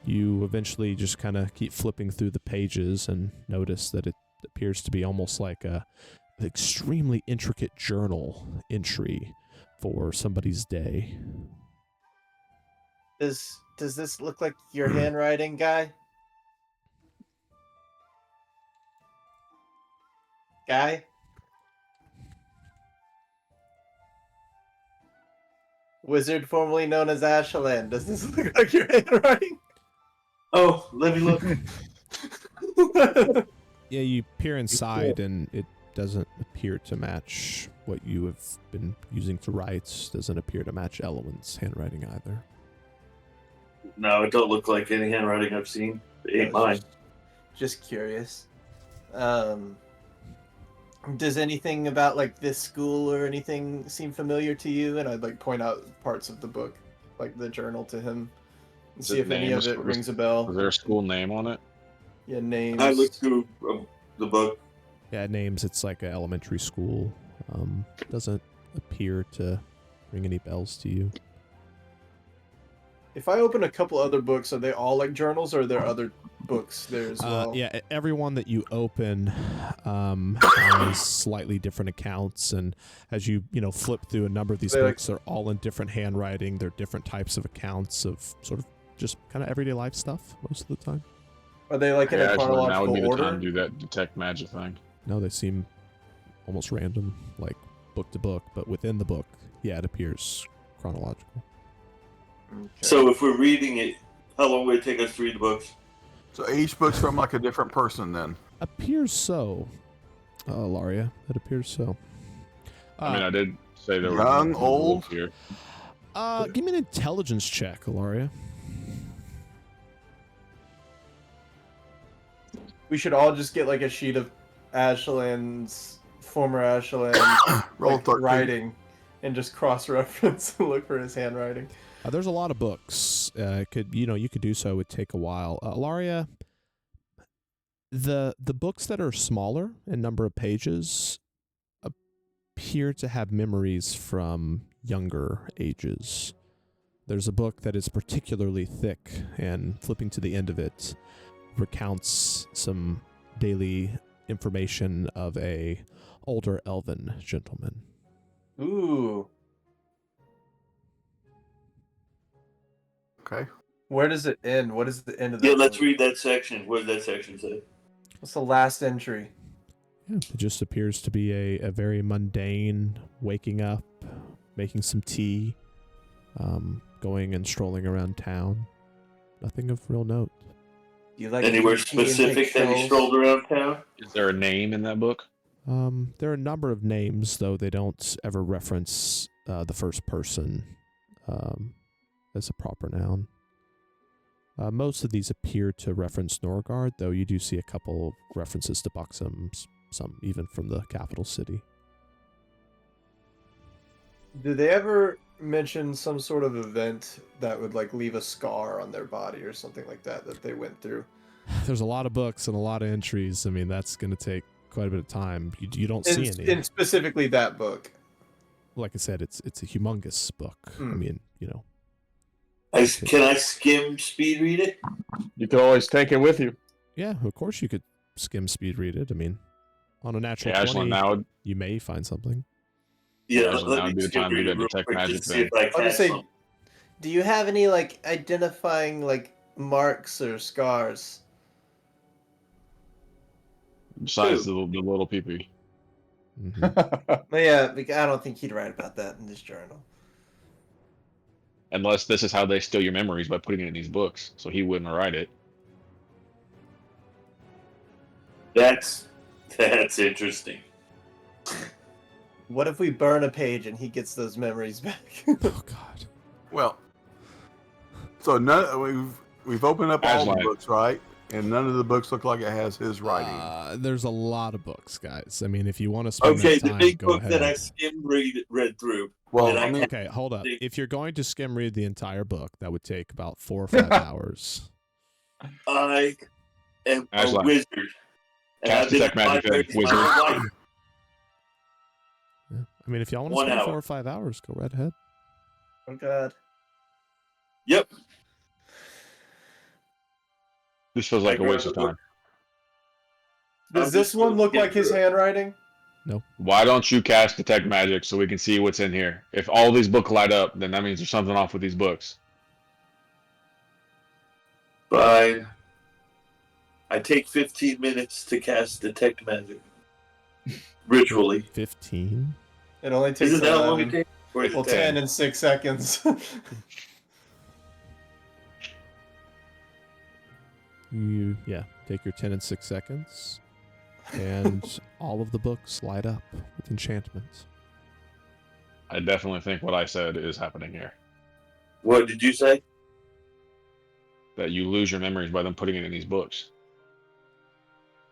You eventually just kind of keep flipping through the pages and notice that it appears to be almost like an extremely intricate journal entry for somebody's day. Does this look like your handwriting, guy? Guy? Wizard formerly known as Azshalan. Does this look like your handwriting? Oh, let me look. Yeah, you peer inside and it doesn't appear to match what you have been using to write. Doesn't appear to match Elwyn's handwriting either. No, it don't look like any handwriting I've seen. It ain't mine. Just curious. Does anything about like this school or anything seem familiar to you? And I'd like point out parts of the book, like the journal, to him, and see if any of it rings a bell. Was there a school name on it? Yeah, names. I looked through the book. Yeah, names. It's like an elementary school. Doesn't appear to ring any bells to you. If I open a couple other books, are they all like journals, or are there other books there as well? Yeah, every one that you open has slightly different accounts, and as you flip through a number of these books, they're all in different handwriting. They're different types of accounts of sort of just kind of everyday life stuff most of the time. Are they like in a chronological now would be the order? time to do that detect magic thing. No, they seem almost random, like book to book, but within the book, yeah, it appears chronological. Okay. So if we're reading it, how long would it take us to read the books? So each book's from like a different person then. Appears so, Laria. It appears so. I mean, I did say there was young, old here. Give me an intelligence check, Laria. We should all just get like a sheet of Azshalan's former Azshalan Roll like, 13. writing, and just cross-reference and look for his handwriting. There's a lot of books. You could do so. It would take a while. Laria, the books that are smaller in number of pages appear to have memories from younger ages. There's a book that is particularly thick, and flipping to the end of it recounts some daily information of a older elven gentleman. Ooh. Okay. Where does it end? What is the end of that? Yeah, let's book? read that section. What does that section say? What's the last entry? Yeah, it just appears to be a very mundane waking up, making some tea, going and strolling around town. Nothing of real note. Do you like Anywhere to drink tea and take specific that he pills? strolled around town? Is there a name in that book? There are a number of names, though they don't ever reference the first person as a proper noun. Most of these appear to reference Norgard, though you do see a couple of references to Buxom, some even from the capital city. Do they ever mention some sort of event that would like leave a scar on their body or something like that they went through? There's a lot of books and a lot of entries. I mean, that's going to take quite a bit of time. You don't see any. And specifically that book. Like I said, it's a humongous book. I mean, Can I skim speed read it? You could always take it with you. Yeah, of course you could skim speed read it. I mean, on a natural Yeah, 20, now you may find something. Yeah, now let would me be the skim time to read do it that real detect quick magic just to see thing. if I I'll catch just say, something. do you have any like identifying like marks or scars? Besides the little peepee. Mm-hmm. Yeah, I don't think he'd write about that in this journal. Unless this is how they steal your memories by putting it in these books, so he wouldn't write it. That's interesting. What if we burn a page and he gets those memories back? Oh God. Well, so we've opened up all the Azshalan. books, right? And none of the books look like it has his writing. There's a lot of books, guys. I mean, if you want to spend Okay, that the time, big go book ahead. that I skim read through. Well, and I mean, Okay, hold up. If you're going to skim read the entire book, that would take about 4 or 5 hours. I am a Azshalan. wizard. And Cast I've been detect a magic library thing, my whole wizard. life. I mean, if y'all want to 1 spend hour. 4 or 5 hours, go right ahead. Oh God. Yep. This feels like a waste of time. Does I'm this just one look getting like his through it. handwriting? Why don't you cast Detect Magic so we can see what's in here? If all these books light up, then that means there's something off with these books. Fine. I take 15 minutes to cast Detect Magic. Ritually. 15. It only takes Isn't that how long 11. it takes? Or is it Well, 10? 10 in 6 seconds. You take your 10 and 6 seconds, and all of the books light up with enchantments. I definitely think what I said is happening here. What did you say? That you lose your memories by them putting it in these books.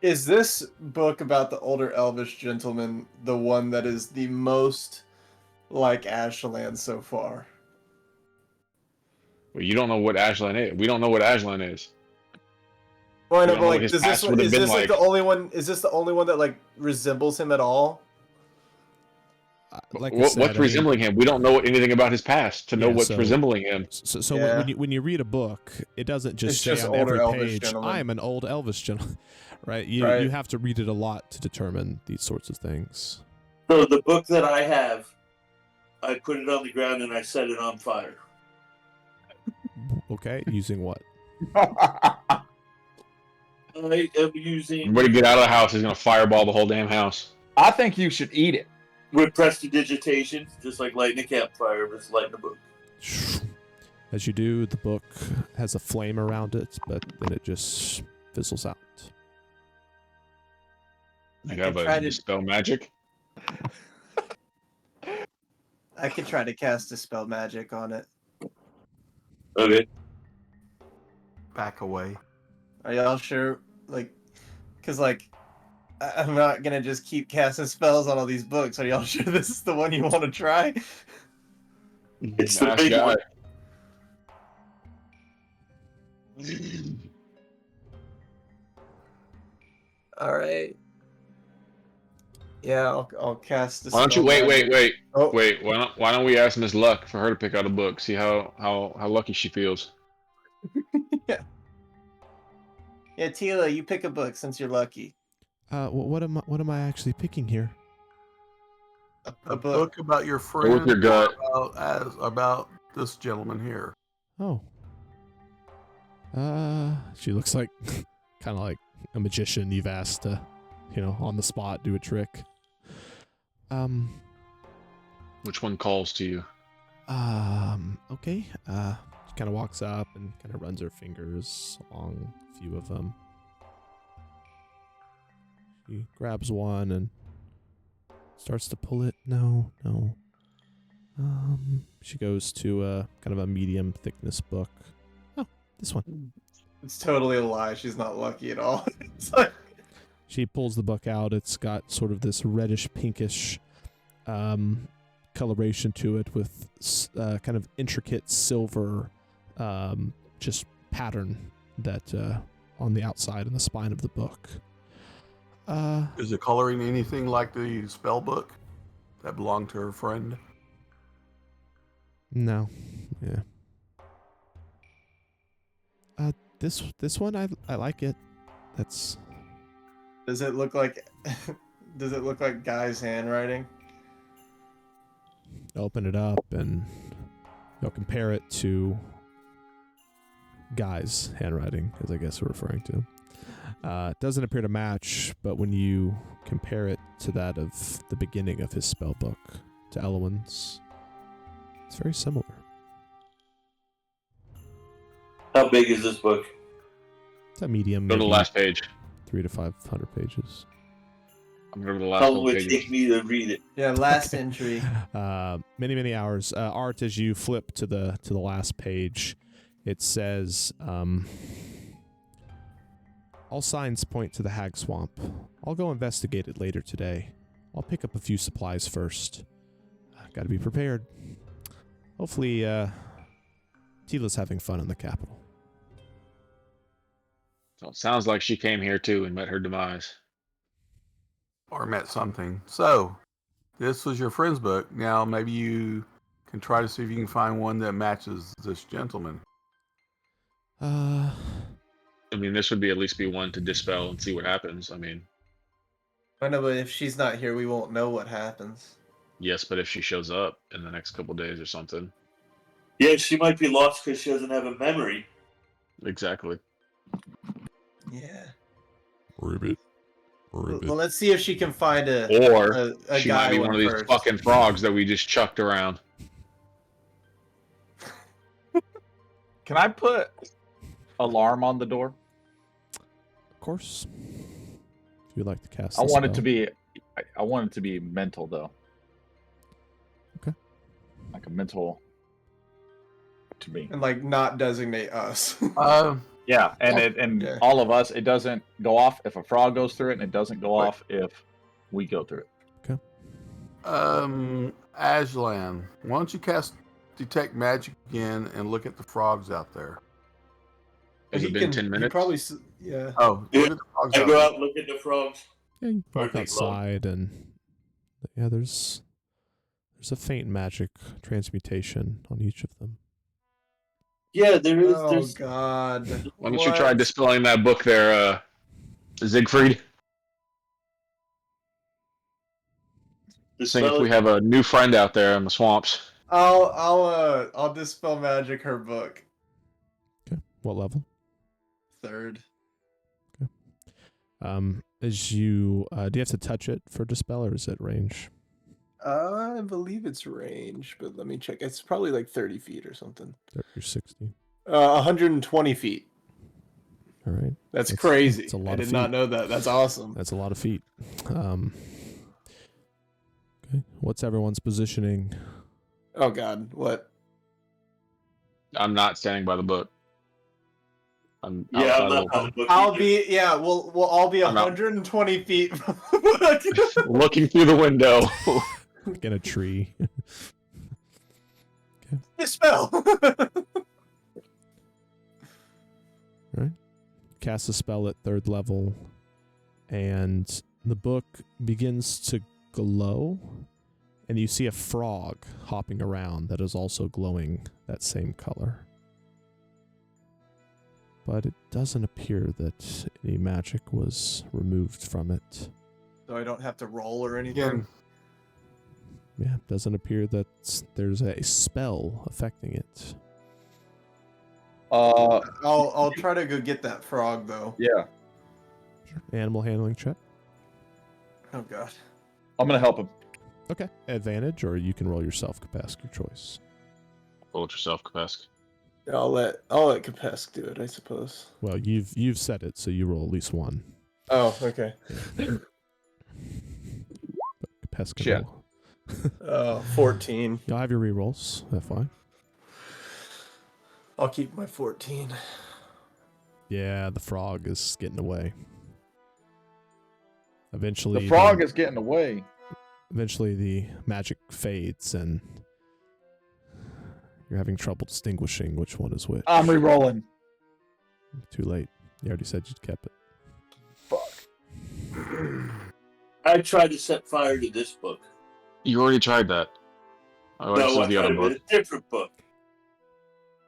Is this book about the older elvish gentleman the one that is the most like Azshalan so far? Well, you don't know what Azshalan is. We don't know what Azshalan is. Well, I We know, don't but know what like, his does this past one, would have is been this like the like. only one? Is this the only one that like resembles him at all? Like I What's said, I mean, resembling him? We don't know anything about his past to know Yeah, what's so- resembling him. So Yeah. when you read a book, it doesn't just It's say just on older every elvish page, gentleman. "I'm an old Elvis gentleman," right? You Right. you have to read it a lot to determine these sorts of things. So the book that I have, I put it on the ground and I set it on fire. Okay, using what? I am using Everybody get out of the house. He's gonna fireball the whole damn house. I think you should eat it. with prestidigitation, just like lighting a campfire, just lighting a book. As you do, the book has a flame around it, but then it just fizzles out. You I have could try a to- dispel magic. I could try to cast a spell magic on it. Okay. Back away. Are y'all sure? Like, cause like, I'm not gonna just keep casting spells on all these books. Are y'all sure this is the one you want to try? It's the Nice big guy. one. All right. Yeah, I'll cast the Why don't you spell wait? magic. Oh, Wait. Why don't we ask Miss Luck for her to pick out a book? See how lucky she feels. yeah, Tila, you pick a book since you're lucky. What am I actually picking here? A A book. book about your Go friend. with your gut. About this gentleman here. Oh. She looks like kind of like a magician you've asked to, on the spot do a trick. Which one calls to you? Okay. She kind of walks up and kind of runs her fingers along a few of them. She grabs one and starts to pull it. No. She goes to kind of a medium thickness book. Oh, this one. It's totally a lie. She's not lucky at all. It's like, She pulls the book out. It's got sort of this reddish pinkish coloration to it with kind of intricate silver just pattern that on the outside and the spine of the book. Is the coloring anything like the spell book that belonged to her friend? No. Yeah. This one I like it. That's does it look like? Does it look like Guy's handwriting? open it up and you'll compare it to Guy's handwriting, as I guess we're referring to. It doesn't appear to match, but when you compare it to that of the beginning of his spell book, to Elwyn's, it's very similar. How big is this book? It's a medium, Go to the maybe last page. 300 to 500 pages. I'm going to go to the last How couple long would it pages. take me to read it? Yeah, last entry. Many hours. Art, as you flip to the last page, it says, all signs point to the Hag Swamp. I'll go investigate it later today. I'll pick up a few supplies first. Gotta be prepared. Hopefully, Tila's having fun in the capital. So it sounds like she came here too and met her demise. Or met something. So, this was your friend's book. Now maybe you can try to see if you can find one that matches this gentleman. I mean, this would be at least be one to dispel and see what happens. I mean, I know, but if she's not here, we won't know what happens. yes, but if she shows up in the next couple days or something. Yeah, she might be lost because she doesn't have a memory. Exactly. Yeah. Ribbit. Well, let's see if she can find a She guy might be one of these first. fucking frogs that we just chucked around. Can I put alarm on the door? Of course. If you'd like to cast I the want it spell. to be. I want it to be mental though. Okay. Like a mental. To me. And like not designate us. Yeah, and Yeah. all of us. It doesn't go off if a frog goes through it, and it doesn't go off if we go through it. Azshalan, why don't you cast Detect Magic again and look at the frogs out there? Has it been 10 minutes? Yeah. Oh, Yeah, look at the frogs I out go there. out and look at the frogs. Yeah, you walk Are they outside and yeah, there's a faint magic transmutation on each of them. Yeah, there is. Oh There's God. Why don't you try dispelling that book there, Siegfried? Seeing if we have a new friend out there in the swamps. I'll dispel magic her book. Okay. What level? 3rd. Do you have to touch it for dispel or is it range? I believe it's range, but let me check. It's probably like 30 feet or something. 30 or 60. 120 feet. All right. That's crazy. That's a lot I of did not feet. know that. That's awesome. That's a lot of feet. Okay. What's everyone's positioning? Oh God, what? I'm not standing by the book. I'm Yeah, outside I'm not of by the book. I'll either. be we'll all be I'm out. 120 feet. looking through the window. Get a tree. Dispel. Cast a spell at 3rd level, and the book begins to glow, and you see a frog hopping around that is also glowing that same color. But it doesn't appear that any magic was removed from it. So I don't have to roll or anything. Again, Yeah, it doesn't appear that there's a spell affecting it. I'll try to go get that frog though. Yeah, Animal handling check. Oh God. I'm gonna help him. Okay. Advantage, or you can roll yourself, Kapask, your choice. Roll it yourself, Kapesk. I'll let Kapesk do it, I suppose. Well, you've said it, so you roll at least one. Oh, okay. But Kapesk can Shit. roll. 14. You'll have your rerolls, FY. I'll keep my 14. Yeah, the frog is getting away. Eventually, The frog is getting away. Eventually, the magic fades, and you're having trouble distinguishing which one is which. I'm re-rolling. Too late. You already said you kept it. Fuck. I tried to set fire to this book. You already tried that. Oh, this No, is I the tried other it with book. a different book.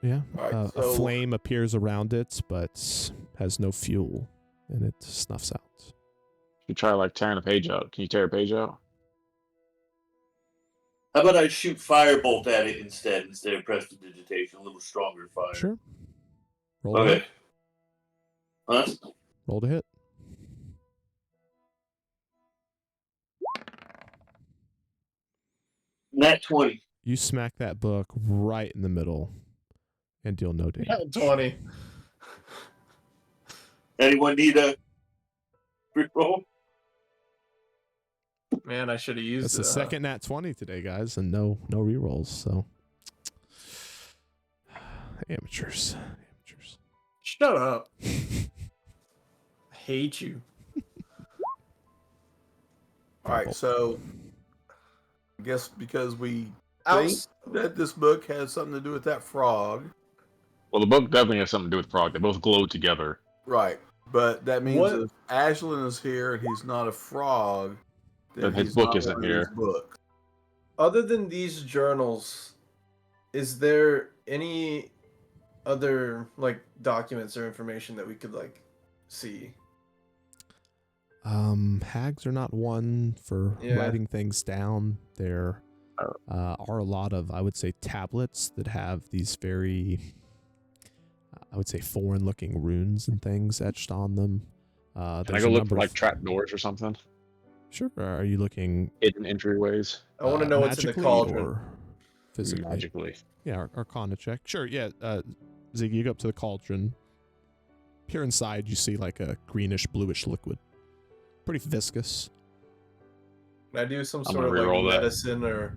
Yeah. Alright, A so- flame appears around it, but has no fuel, and it snuffs out. You try like tearing a page out. Can you tear a page out? How about I shoot firebolt at it instead of prestidigitation? A little stronger fire. Sure. Roll to hit. Okay. Huh? Roll to hit. Nat 20. You smack that book right in the middle and deal no damage. 20. Anyone need a reroll? Man, I should have used That's the second nat 20 today, guys, and no rerolls, so. Amateurs. Shut up. I hate you. all right, so I guess because we think Outs- that this book has something to do with that frog, Well, the book definitely has something to do with frog. They both glow together. right? But that means What- if Azshalan is here and he's not a frog, Then his he's book not isn't one of these here. books. Other than these journals, is there any other like documents or information that we could like see? Hags are not one for Yeah. writing things down. There Oh. are a lot of, I would say, tablets that have these very, I would say, foreign-looking runes and things etched on them. Can I There's go a look number for like of, trap doors or something? Sure. Are you looking Hidden entryways? I want to know what's in the magically cauldron. or physically? Magically. Yeah, Arcana check. Sure, yeah. Ziggy, you go up to the cauldron. Here inside, you see like a greenish, bluish liquid. Pretty viscous. Can I do some I'm sort gonna of like reroll that. medicine or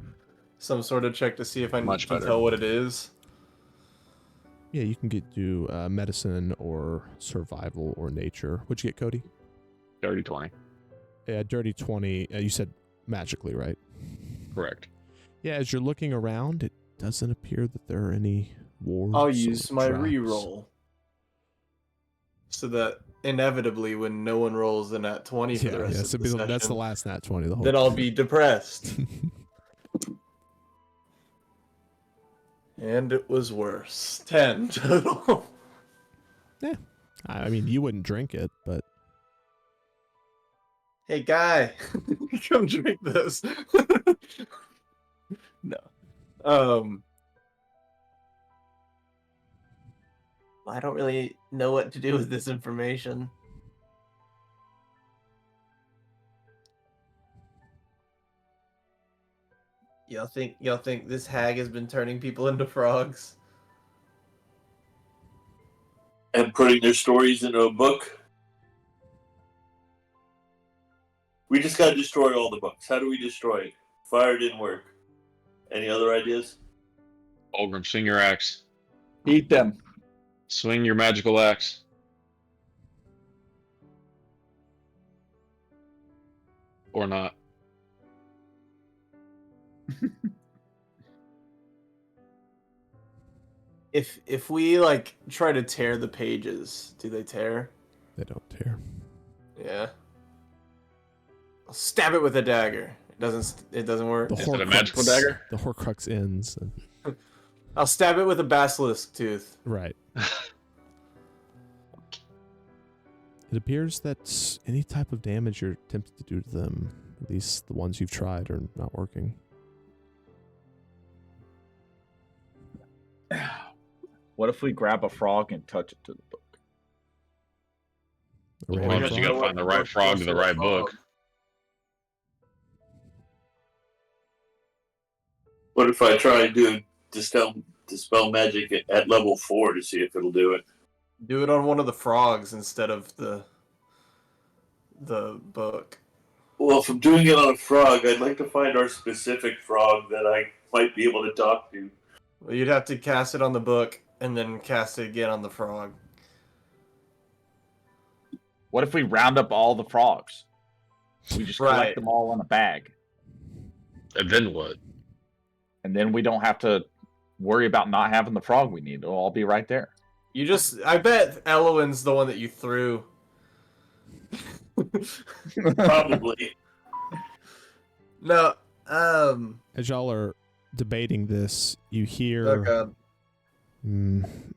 some sort of check to see if I Much can better. tell what it is? Yeah, you can do medicine or survival or nature. What'd you get, Cody? Dirty 20. Yeah, dirty 20. You said magically, right? Correct. Yeah, as you're looking around, it doesn't appear that there are any wards. I'll or use my traps. reroll. So that inevitably, when no one rolls the nat 20 for the rest of so the session, that's the last nat 20. The whole then I'll be depressed. And it was worse. 10 total. I mean, you wouldn't drink it, but Hey, guy, come drink this. No. I don't really know what to do with this information. Y'all think this hag has been turning people into frogs? And putting their stories into a book. We just gotta destroy all the books. How do we destroy it? Fire didn't work. Any other ideas? Olgrim, swing your axe. Eat them. Swing your magical axe. Or not. If we like try to tear the pages, do they tear? they don't tear. Yeah. I'll stab it with a dagger. It doesn't work. The Is it a magical dagger? The Horcrux ends. And, I'll stab it with a basilisk tooth. right. It appears that any type of damage you're attempting to do to them, at least the ones you've tried, are not working. What if we grab a frog and touch it to the book? A Well, random first you frog? gotta find the right frog to the right book. What if I try to dispel magic at level 4 to see if it'll do it? Do it on one of the frogs instead of the book. Well, if I'm doing it on a frog, I'd like to find our specific frog that I might be able to talk to. Well, you'd have to cast it on the book and then cast it again on the frog. What if we round up all the frogs? We just collect Right. them all in a bag. And then what? And then we don't have to worry about not having the frog we need. It'll all be right there. I bet Elowin's the one that you threw. Probably. No, As y'all are debating this, you hear oh god.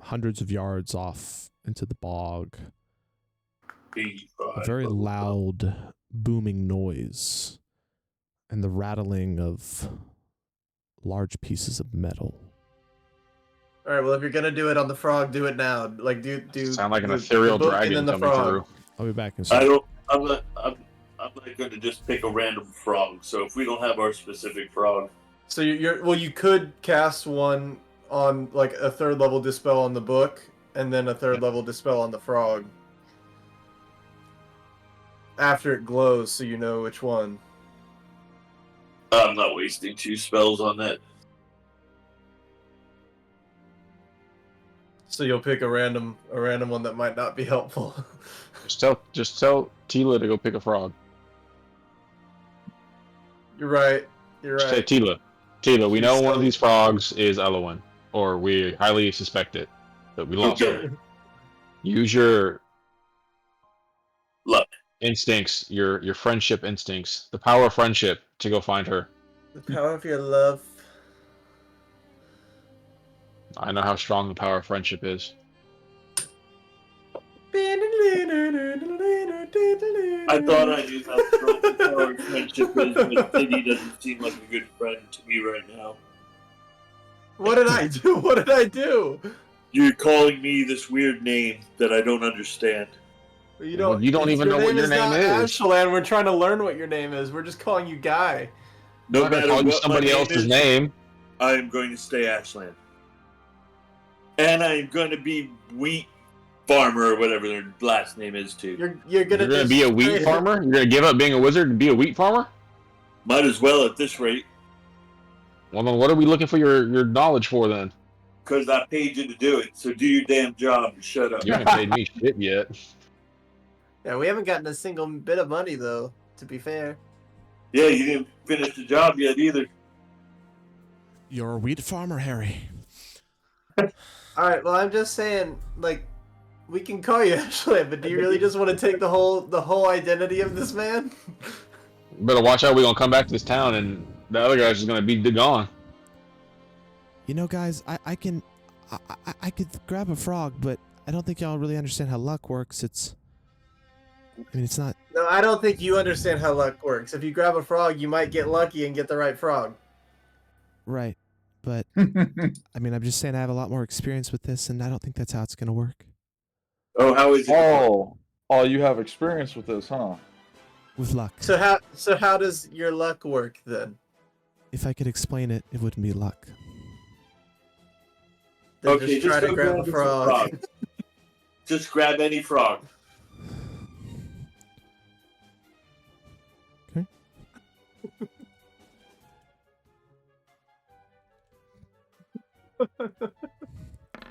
Hundreds of yards off into the bog, a B5. very loud, booming noise, and the rattling of large pieces of metal. All right, well, if you're gonna do it on the frog, do it now. Like, do Sound like an the ethereal book dragon and then the coming frog. through. I'll be back in a I second. don't. I'm not going to just pick a random frog. So if we don't have our specific frog, So you could cast one on like a 3rd level dispel on the book, and then a 3rd level dispel on the frog. After it glows, so you know which one. I'm not wasting 2 spells on that. So you'll pick a random one that might not be helpful. Just tell Tila to go pick a frog. You're right. You're Just say right. Tila, we know She's one of so- these frogs is Elowin, or we highly suspect it, but we lost her. Okay. Use your Luck. instincts, your friendship instincts, the power of friendship to go find her. The power of your love. I know how strong the power of friendship is. I thought I knew how strong the power of friendship is, but City doesn't seem like a good friend to me right now. What did I do? What did I do? You're calling me this weird name that I don't understand. You Well, you don't even know what your name not is. Azshalan. We're trying to learn what your name is. We're just calling you Guy. No I'm not gonna matter call you what my somebody name else's is, name. I am going to stay Ashland. And I'm going to be wheat farmer or whatever their last name is too. You're gonna You're gonna be a wheat farmer? You're gonna give up being a wizard and be a wheat farmer? Might as well at this rate, Well, then what are we looking for your knowledge for then? because I paid you to do it. So do your damn job and shut up. You haven't paid me shit yet. Yeah, we haven't gotten a single bit of money though. To be fair. Yeah, you didn't finish the job yet either. You're a wheat farmer, Harry. All right. Well, I'm just saying, like, we can call you Ashland, but do you really just want to take the whole identity of this man? Better watch out. We're gonna come back to this town and the other guy's just gonna be gone. You know, guys, I could grab a frog, but I don't think y'all really understand how luck works. It's not. No, I don't think you understand how luck works. If you grab a frog, you might get lucky and get the right frog. Right. But, I'm just saying I have a lot more experience with this, and I don't think that's how it's going to work. Oh, how is it? Oh, you have experience with this, huh? With luck. So how does your luck work then? If I could explain it, it wouldn't be luck. Then Okay, just try to go grab a some frog. frogs. Just grab any frog. Okay.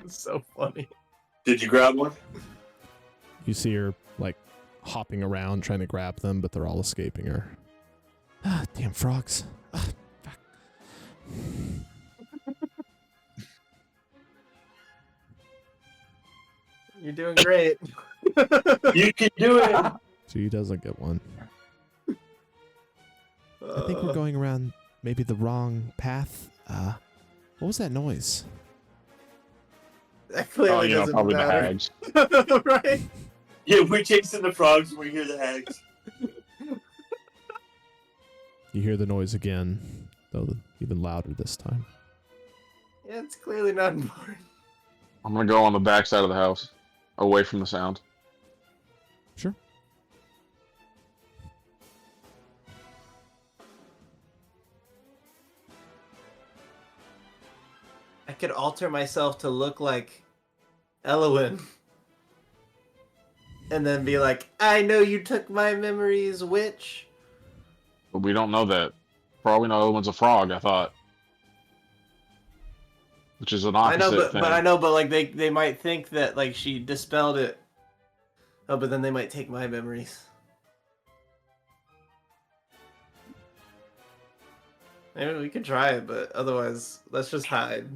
It's so funny. Did you grab one? You see her, like, hopping around trying to grab them, but they're all escaping her. Ah, damn frogs. Ah, fuck. You're doing great. You can do it. She doesn't get one. I think we're going around maybe the wrong path. What was that noise? That clearly doesn't probably matter. the hags. Right? Yeah, we're chasing the frogs when we hear the hags. You hear the noise again, though even louder this time. Yeah, it's clearly not important. I'm gonna go on the back side of the house, away from the sound. Sure. I could alter myself to look like Elowin. And then be like, I know you took my memories, witch. But we don't know that. Probably not the other one's a frog, I thought. Which is an opposite thing. but like they might think that like she dispelled it. Oh, but then they might take my memories. Maybe we could try it, but otherwise, let's just hide.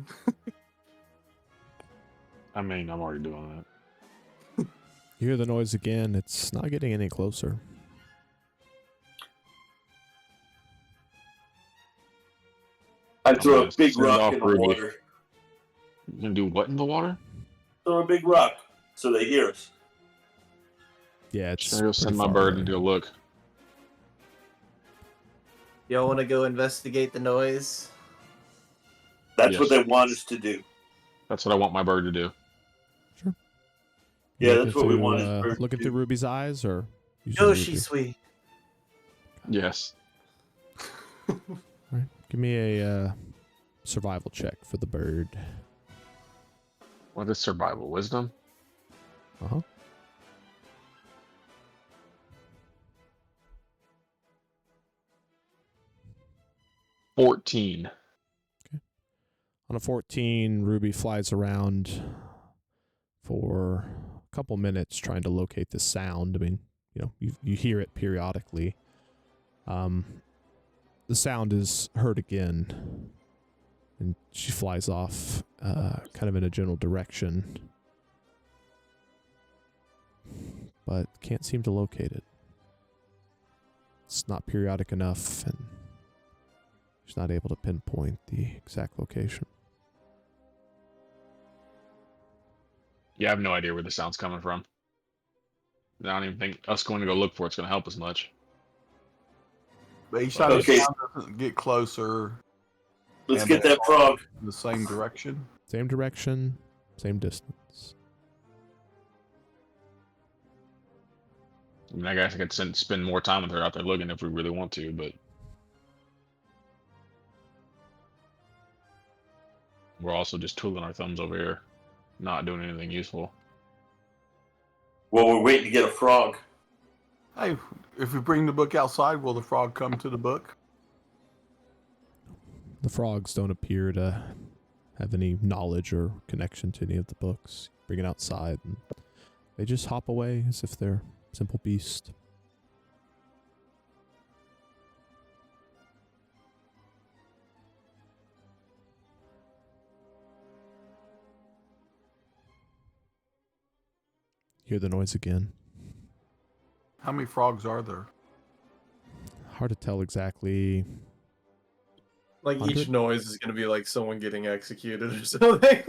I'm already doing that. You hear the noise again. It's not getting any closer. I throw a Yes, big send it rock off, in the Ruby. water. You gonna do what in the water? Throw a big rock so they hear us. Yeah, it's. I'm gonna send pretty my far bird away. and go look. Y'all want to go investigate the noise? That's Yes. what they want us to do. That's what I want my bird to do. Yeah, Looking that's what we through, wanted her to Looking do. through Ruby's eyes, or using Yoshi Ruby? sweet. Yes. Right. Give me a survival check for the bird. What is survival? Wisdom? Uh huh. $14. On a 14, Ruby flies around for a couple minutes trying to locate this sound. I mean, you hear it periodically. The sound is heard again, and she flies off, kind of in a general direction, but can't seem to locate it. It's not periodic enough, and He's not able to pinpoint the exact location. Yeah, I have no idea where the sound's coming from. I don't even think us going to go look for it's going to help us much. But each time Okay. the sound doesn't get closer Let's And get they that frog. in the same direction. Same direction, same distance. I mean, I guess I could spend more time with her out there looking if we really want to, but we're also just twiddling our thumbs over here, not doing anything useful. Well, we're waiting to get a frog. Hey, if we bring the book outside, will the frog come to the book? The frogs don't appear to have any knowledge or connection to any of the books. Bring it outside, and they just hop away as if they're simple beasts. Hear the noise again. How many frogs are there? Hard to tell exactly. Like 100? each noise is gonna be like someone getting executed or something.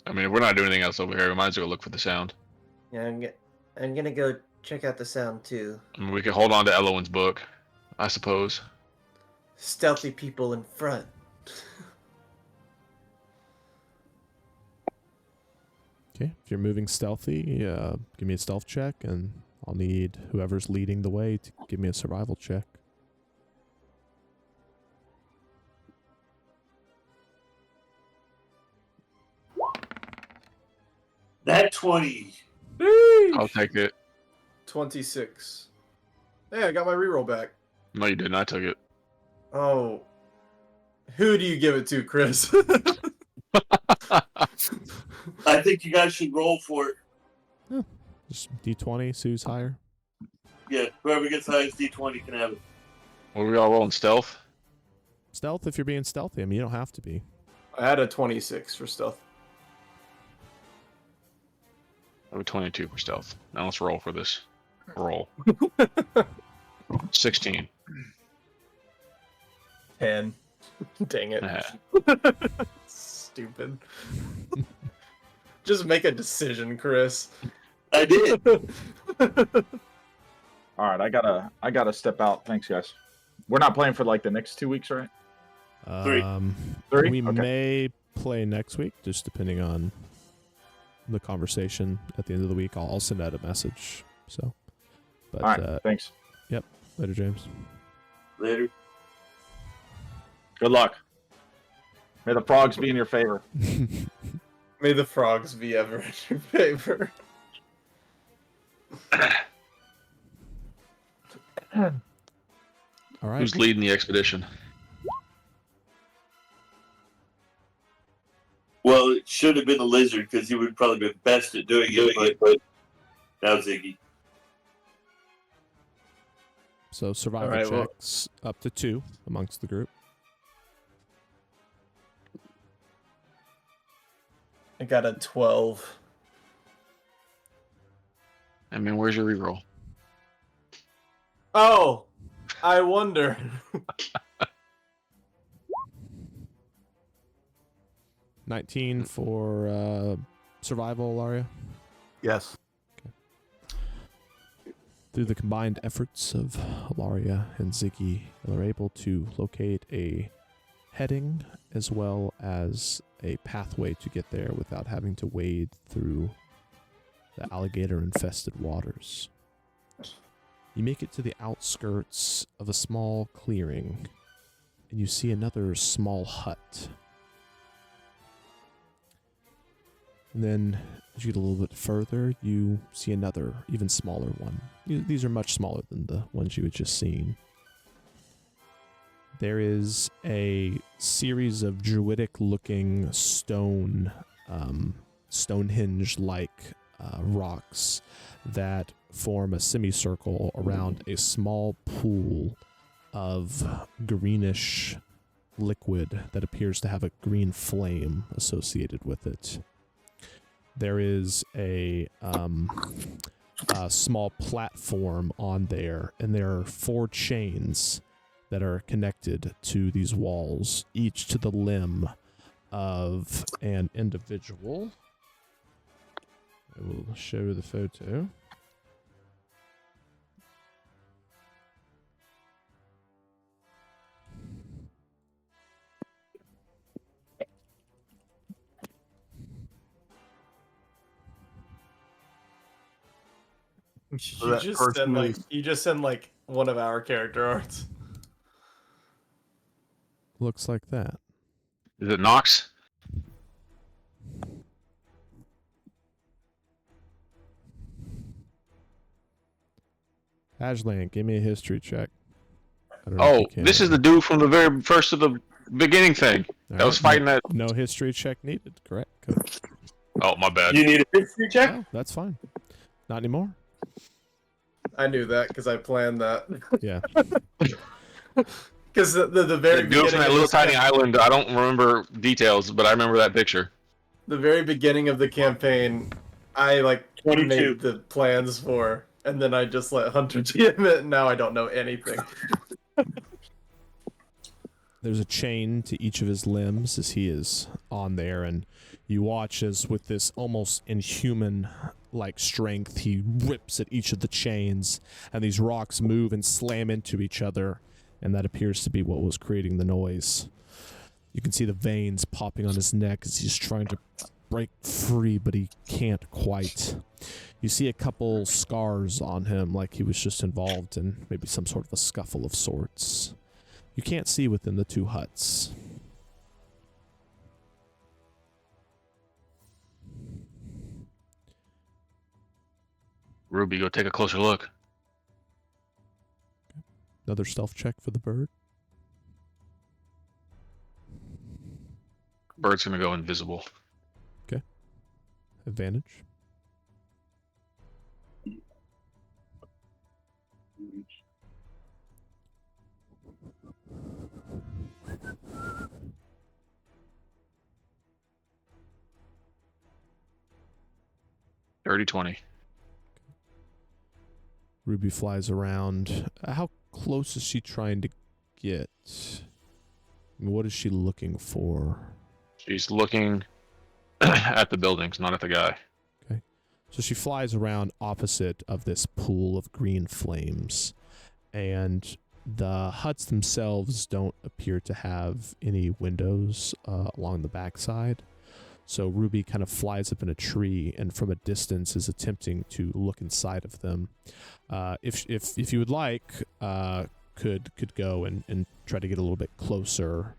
I mean, if we're not doing anything else over here, we might as well look for the sound. Yeah, I'm gonna go check out the sound too. I mean, we could hold on to Elowen's book, I suppose. Stealthy people in front. Okay, if you're moving stealthy, give me a stealth check, and I'll need whoever's leading the way to give me a survival check. That 20. I'll take it. 26. Hey, I got my reroll back. No, you didn't. I took it. Oh. Who do you give it to, Chris? I think you guys should roll for it. Just D20, Sue's higher. Yeah, whoever gets the highest D20 can have it. Were we all rolling stealth? Stealth if you're being stealthy. I mean, you don't have to be. I had a 26 for stealth. I have 22 for stealth. Now let's roll for this. Roll. 16. 10. Dang it. Yeah. Stupid. Just make a decision, Chris. I did. All right, I gotta step out. Thanks, guys. We're not playing for like the next 2 weeks, right? 3. 3? We Okay. may play next week, just depending on the conversation at the end of the week. I'll send out a message. So, but All right, thanks. later, James. Later. Good luck. May the frogs be in your favor. May the frogs be ever in your favor. All right. Who's leading the expedition? Well, it should have been the lizard because he would probably be best at doing it, but now Ziggy. So survival All right, well- checks up to 2 amongst the group. I got a 12. I mean, where's your reroll? Oh! I wonder. 19 for survival, Alaria. Yes. Through the combined efforts of Alaria and Ziggy, they're able to locate a heading as well as a pathway to get there without having to wade through the alligator-infested waters. You make it to the outskirts of a small clearing, and you see another small hut. And then, as you get a little bit further, you see another, even smaller one. These are much smaller than the ones you had just seen. There is a series of druidic-looking stone, Stonehenge-like rocks that form a semicircle around a small pool of greenish liquid that appears to have a green flame associated with it. There is a small platform on there, and there are 4 chains that are connected to these walls, each to the limb of an individual. I will show the photo. So that person is- you just send like one of our character arts. Looks like that. Is it Nox? Azshalan, give me a history check. I don't know if Oh, you can this or is the not. dude from the very first of the beginning thing All that was right, fighting that. No history check needed. Correct. Good. Oh, my bad. You need a history check? No, that's fine. Not anymore. I knew that because I planned that. Yeah. Because the very The dude beginning from that of little this tiny island. I don't remember details, but I remember that picture. the very beginning of the campaign, I like 22. made the plans for, and then I just let Hunter GM it, and now I don't know anything. There's a chain to each of his limbs as he is on there, and you watch as with this almost inhuman like strength, he rips at each of the chains, and these rocks move and slam into each other, and that appears to be what was creating the noise. You can see the veins popping on his neck as he's trying to break free, but he can't quite. You see a couple scars on him, like he was just involved in maybe some sort of a scuffle of sorts. You can't see within the 2 huts. Ruby, go take a closer look. Another stealth check for the bird. Bird's gonna go invisible. Advantage. Dirty 20. Ruby flies around. How close is she trying to get? I mean, what is she looking for? She's looking at the buildings, not at the guy. So she flies around opposite of this pool of green flames, and the huts themselves don't appear to have any windows along the backside. So Ruby kind of flies up in a tree and from a distance is attempting to look inside of them. If you would like, could go and try to get a little bit closer.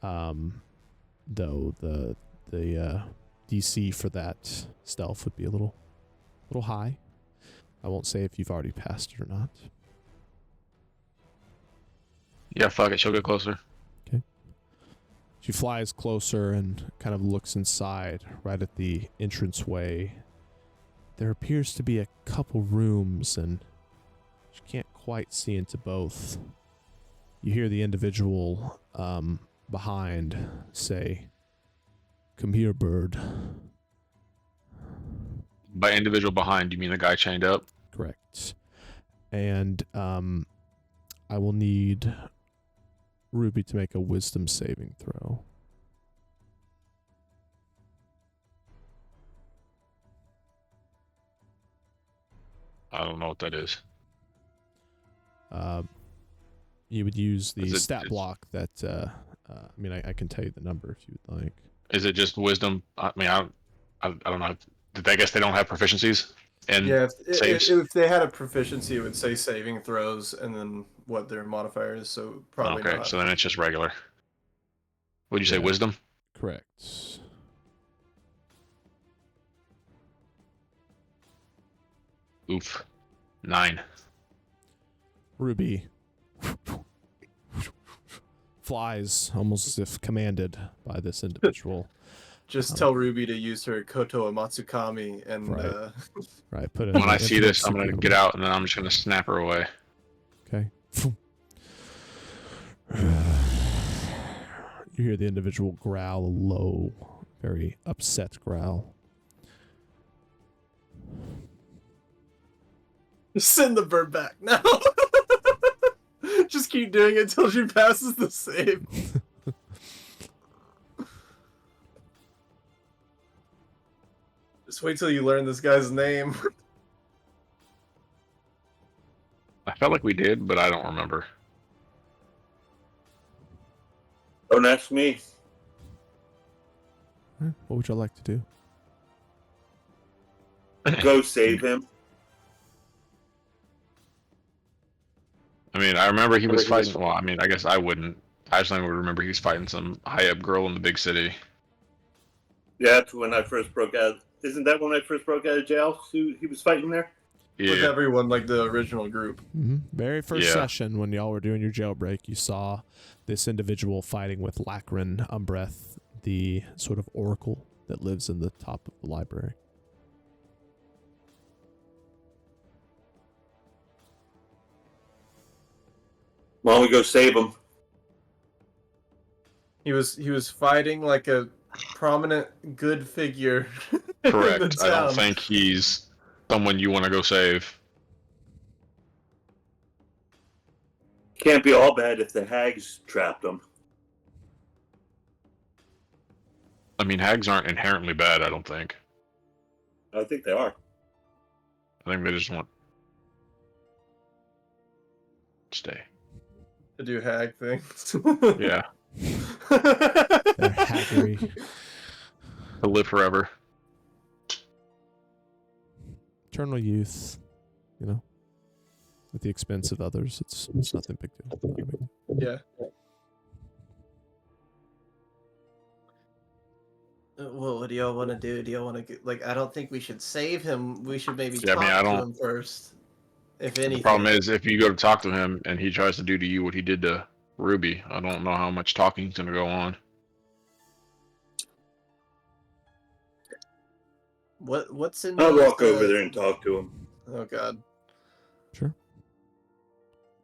Though the DC for that stealth would be a little high. I won't say if you've already passed it or not. Yeah, fuck it. She'll get closer. She flies closer and kind of looks inside, right at the entranceway. There appears to be a couple rooms, and she can't quite see into both. You hear the individual behind say, "Come here, bird." By individual behind, you mean the guy chained up? Correct. And I will need Ruby to make a wisdom saving throw. I don't know what that is. You would use the Is it- stat block that, I mean, I can tell you the number if you would like. Is it just wisdom? I mean, I don't know. I guess they don't have proficiencies in Yeah, saves. if they had a proficiency, it would say saving throws and then what their modifier is. So probably Okay, not. so then it's just regular. Would you say Yeah. wisdom? Correct. Oof. 9. Ruby flies almost as if commanded by this individual. Just tell Ruby to use her Koto Amatsukami and Right. Right. Put it. When I see this, I'm gonna get out and then I'm just gonna snap her away. Okay. You hear the individual growl, a low, very upset growl. Send the bird back. No. Just keep doing it until she passes the save. Just wait till you learn this guy's name. I felt like we did, but I don't remember. Don't ask me. What would you like to do? Go save him. I mean, I remember he was fighting. Well, I mean, I guess I wouldn't. Azshalan would remember he was fighting some high up girl in the big city. Yeah, that's when I first broke out. Isn't that when I first broke out of jail? He was fighting there? With Yeah. everyone, like the original group. Very first Yeah. session when y'all were doing your jailbreak, you saw this individual fighting with Lachran Umbreth, the sort of oracle that lives in the top of the library. Why don't we go save him? He was fighting like a prominent good figure. Correct. In the I don't town. think he's someone you want to go save. Can't be all bad if the hags trapped him. I mean, hags aren't inherently bad, I don't think. I think they are. I think they just want to stay. To do hag things. Yeah. They're haggery. To live forever. Eternal youth, you know, at the expense of others. It's nothing big deal. Not a big deal. Yeah. Well, what do y'all want to do? Do y'all want to like? I don't think we should save him. We should maybe Yeah, I talk mean, I to don't- him first. If The anything. problem is, if you go to talk to him and he tries to do to you what he did to Ruby, I don't know how much talking's going to go on. What's in? I'll these, walk over there and talk to him. Oh God. Sure.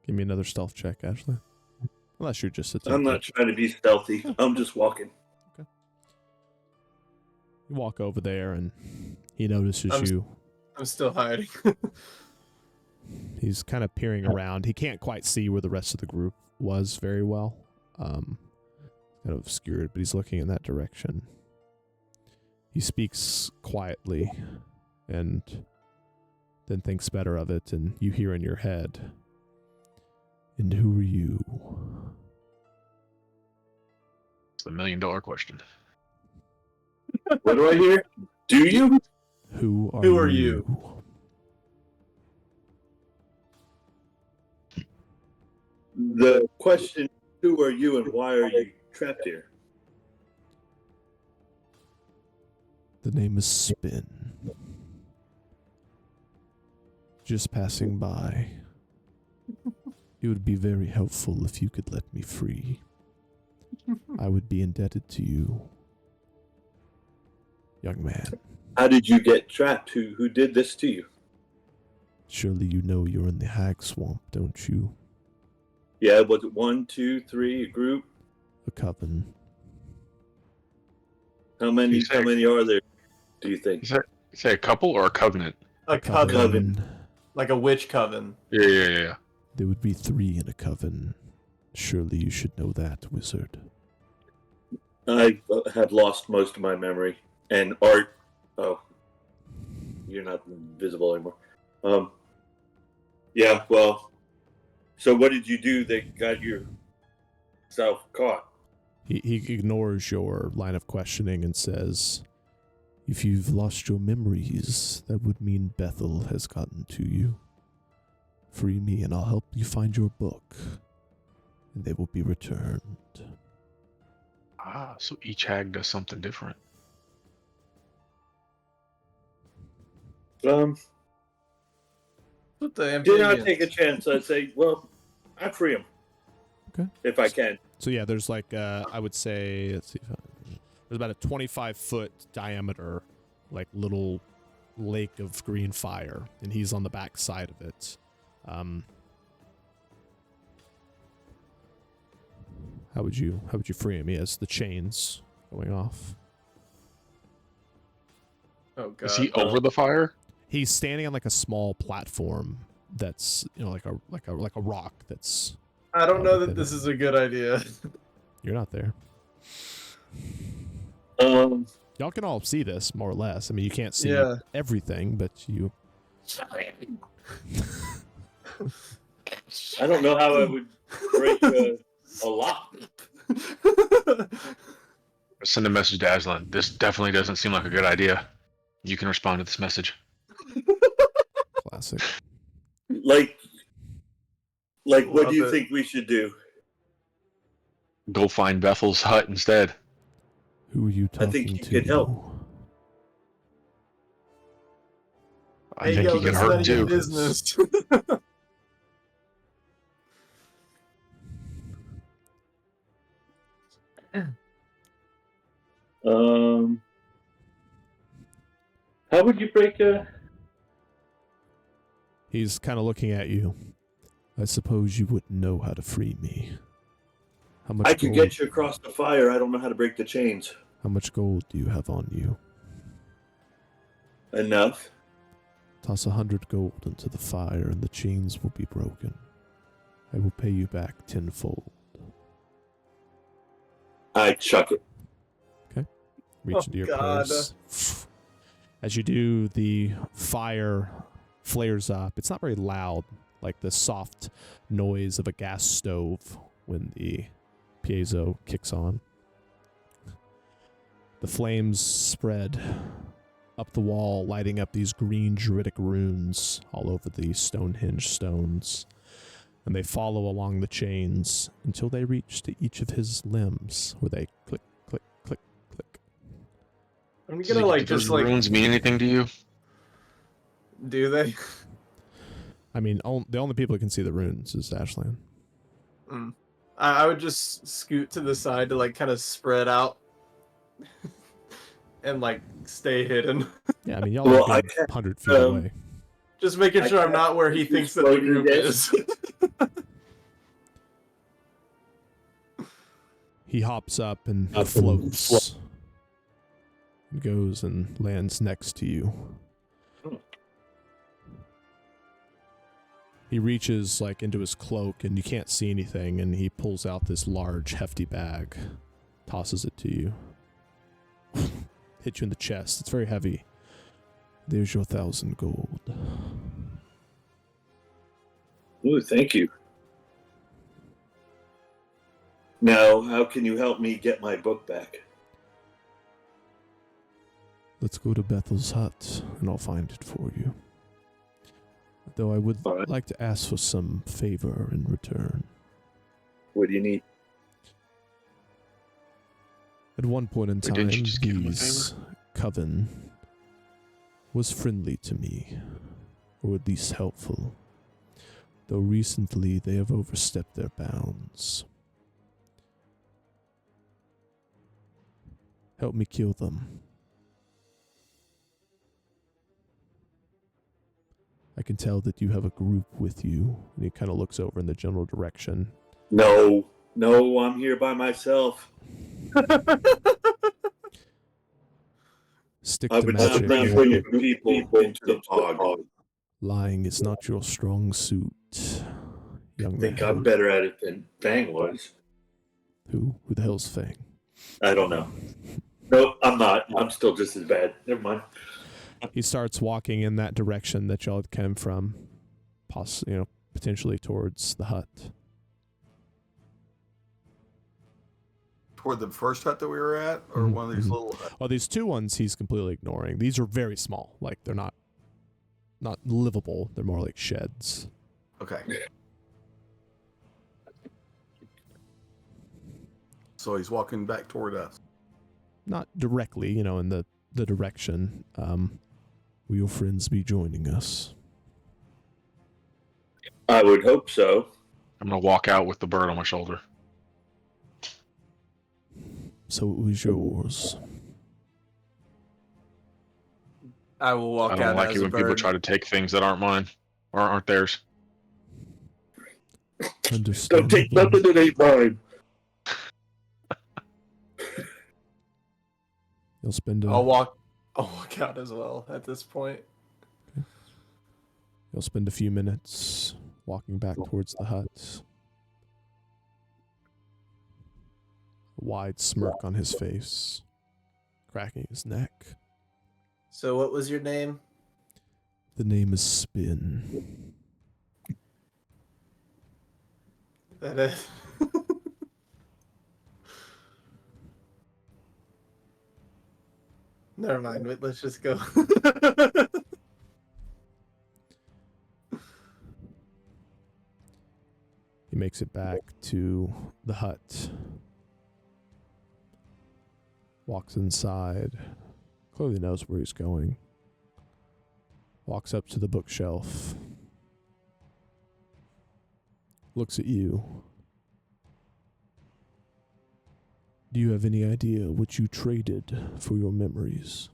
Give me another stealth check, Ashley. Unless you're just attempting. I'm not trying to be stealthy. I'm just walking. You walk over there and he notices you. I'm still hiding. He's kind of peering around. He can't quite see where the rest of the group was very well. Kind of obscured, but he's looking in that direction. He speaks quietly and then thinks better of it, and you hear in your head, "And who are you?" It's the $1 million question. What do I hear? Do you? Who are Who are you? The question, who are you and why are you trapped here? The name is Spin. Just passing by. It would be very helpful if you could let me free. I would be indebted to you, young man. How did you get trapped? Who did this to you? Surely you know you're in the Hag Swamp, don't you? Yeah, was it 1, 2, 3, a group? A coven. How many are there, do you think? You say a couple or a covenant? A coven. Like a witch coven. Yeah. There would be 3 in a coven. Surely you should know that, wizard. I have lost most of my memory. And Art, oh, you're not visible anymore. Yeah, well, so what did you do that got yourself caught? He ignores your line of questioning and says, "If you've lost your memories, that would mean Bethel has gotten to you. Free me and I'll help you find your book, and they will be returned." Ah, so each hag does something different. What the Did I amphibians? take a chance? I'd say, well, I'd free him. Okay. If I can. So yeah, there's like I would say, let's see, there's about a 25-foot diameter, like little lake of green fire, and he's on the back side of it. How would you free him? He has the chains going off. Oh God. Is he over the fire? He's standing on like a small platform that's like a rock that's. I don't know that within this it. is a good idea. You're not there. Y'all can all see this more or less. I mean, you can't see Yeah. everything, but you. I don't know how I would break a lock. Send a message to Azshalan. This definitely doesn't seem like a good idea. You can respond to this message. Classic. Like what Love do you it. think we should do? Go find Bethel's hut instead. Who are you I talking think you to? could help. I Hey, think yo, he get that's none hurt of your too. business. How would you break a? He's kind of looking at you. I suppose you wouldn't know how to free me. How much I could gold? get you across the fire. I don't know how to break the chains. How much gold do you have on you? Enough. Toss 100 gold into the fire, and the chains will be broken. I will pay you back tenfold. I chuck it. Reach Oh, into your God. purse. As you do, the fire flares up. It's not very loud, like the soft noise of a gas stove when the piezo kicks on. The flames spread up the wall, lighting up these green druidic runes all over the Stonehenge stones. And they follow along the chains until they reach to each of his limbs, where they click, click, click, click. I'm Do gonna like those just like. runes mean anything to you? Do they? I mean, the only people who can see the runes is Azshalan. I would just scoot to the side to like kind of spread out and like stay hidden. Yeah, I mean, y'all Well, are I a good can't, 100 feet um, away. Just making sure I'm not where he thinks that the group is. He hops up and floats. And goes and lands next to you. He reaches like into his cloak and you can't see anything, and he pulls out this large, hefty bag, tosses it to you. Hit you in the chest. It's very heavy. There's your 1,000 gold. Ooh, thank you. Now, how can you help me get my book back? Let's go to Bethel's hut, and I'll find it for you. Though I would Alright. like to ask for some favor in return. What do you need? At one point in Wait, time, didn't you just give him a these coven was friendly to me, or at least helpful. Though recently they have overstepped their bounds. Help me kill them. I can tell that you have a group with you, and he kind of looks over in the general direction. No, I'm here by myself. Stick I to would not bring magic. a group of people into the fog. Lying is not your strong suit, young I think man. I'm better at it than Fang was. Who? Who the hell's Fang? I don't know. Nope, I'm not. I'm still just as bad. Never mind. He starts walking in that direction that y'all had come from, potentially towards the hut. Toward the first hut that we were at, or Mhm, one of these mhm. little huts? Well, these two ones he's completely ignoring. These are very small. Like, they're not livable. They're more like sheds. Okay. So he's walking back toward us. Not directly, in the direction. Will your friends be joining us? I would hope so. I'm gonna walk out with the bird on my shoulder. So it was yours. I will walk I out don't like as it a when people bird. try to take things that aren't mine or aren't theirs. Don't take nothing that ain't mine. You'll spend a... I'll walk out as well at this point. You'll spend a few minutes walking back towards the hut. A wide smirk on his face, cracking his neck. So what was your name? The name is Spin. That is. Never mind. Wait, let's just go. He makes it back to the hut. Walks inside. Clearly knows where he's going. Walks up to the bookshelf. Looks at you. Do you have any idea what you traded for your memories?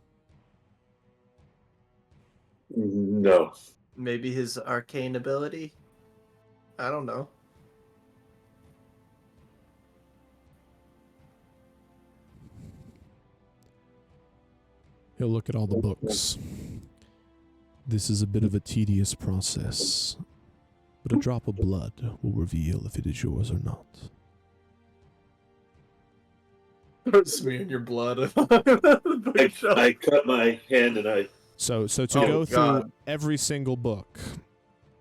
No. Maybe his arcane ability? I don't know. He'll look at all the books. This is a bit of a tedious process, but a drop of blood will reveal if it is yours or not. Start smearing your blood. I cut my hand and I. So to go through every single book,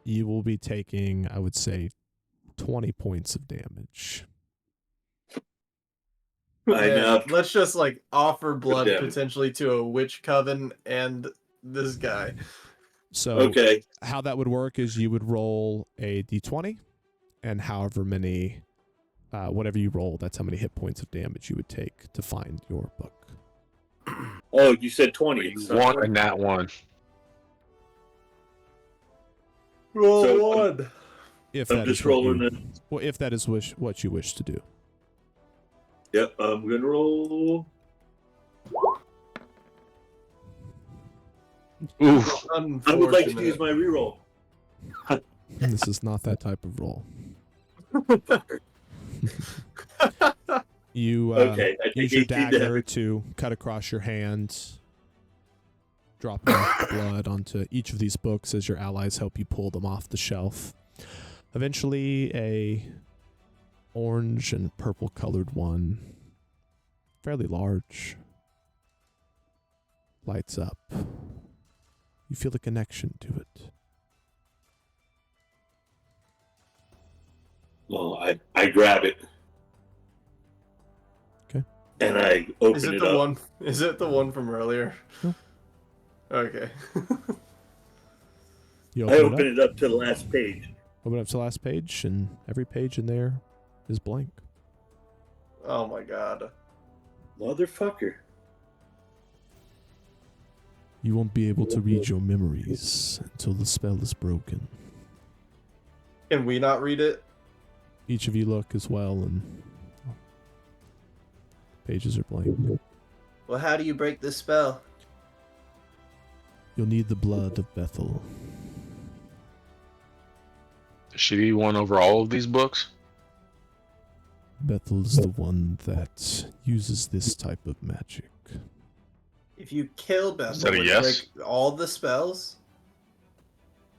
you will be taking, I would say, 20 points of damage. Let's just like offer blood Damn. potentially to a witch coven and this guy. So Okay. how that would work is you would roll a d20, and however many, whatever you roll, that's how many hit points of damage you would take to find your book. Oh, you said 20. It's not One 20. and that one. Roll So, one. If I'm that just is what rolling you, it. well, if that is what you wish to do. Yep, I'm gonna roll. Ooh. I would like to use my reroll. This is not that type of roll. You Okay, I use take your 18 dagger damage. to cut across your hand, dropping blood onto each of these books as your allies help you pull them off the shelf. Eventually, a orange and purple colored one, fairly large, lights up. You feel a connection to it. Well, I grab it. Okay. And I open Is it it the up. one? Is it the one from earlier? No. Okay. You I open open it it up to the last page. Open up to the last page, and every page in there is blank. Oh my god. Motherfucker. You won't be able to read your memories until the spell is broken. Can we not read it? Each of you look as well, and pages are blank. Well, how do you break this spell? You'll need the blood of Bethel. Should he one over all of these books? Bethel's the one that uses this type of magic. If you kill Bethel, that a would it yes? break all the spells?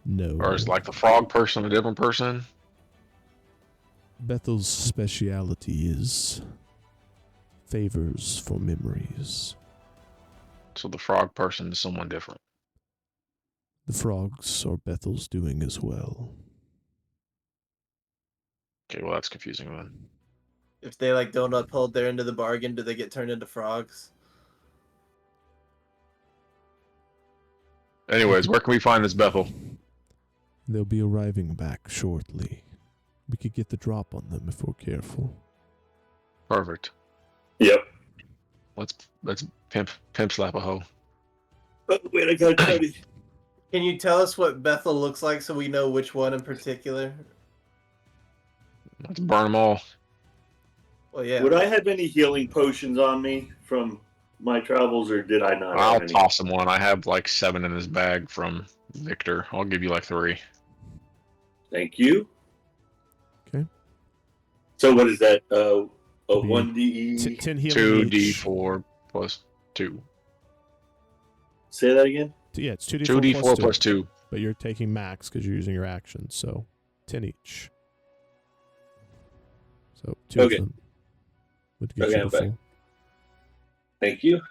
No. Or is like the frog person a different person? Bethel's speciality is favors for memories. So the frog person is someone different. The frogs are Bethel's doing as well. Okay, well that's confusing then. If they like don't uphold their end of the bargain, do they get turned into frogs? Anyways, where can we find this Bethel? They'll be arriving back shortly. We could get the drop on them if we're careful. Perfect. Yep. Let's pimp slap a hoe. Oh, wait, I got Cody. Can you tell us what Bethel looks like so we know which one in particular? Let's burn them all. Well, yeah. Would I have any healing potions on me from my travels, or did I not? I'll have any? toss him one. I have like 7 in his bag from Victor. I'll give you like 3. Thank you. Okay. So what is that? Be 1d. 10 healing each. 2d4 plus 2. Say that again. Yeah, it's 2d4 2d4 plus 2. But you're taking max because you're using your action, so 10 each. So 2 Okay. of them would get Okay, you I'm to back. full. Thank you.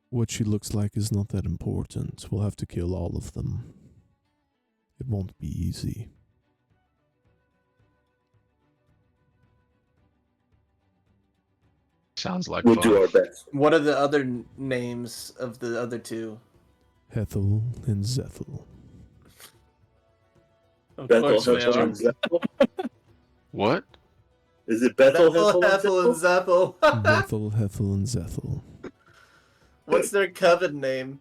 What she looks like is not that important. We'll have to kill all of them. It won't be easy. Sounds like We'll fun. do our best. What are the other names of the other two? Hethel and Zethel. Of Bethel, course they Hethel, are. and Zethel. What? Is it Bethel, Hethel, Hethel, and Zethel. Bethel, Hethel, and Zethel. What's their coven name?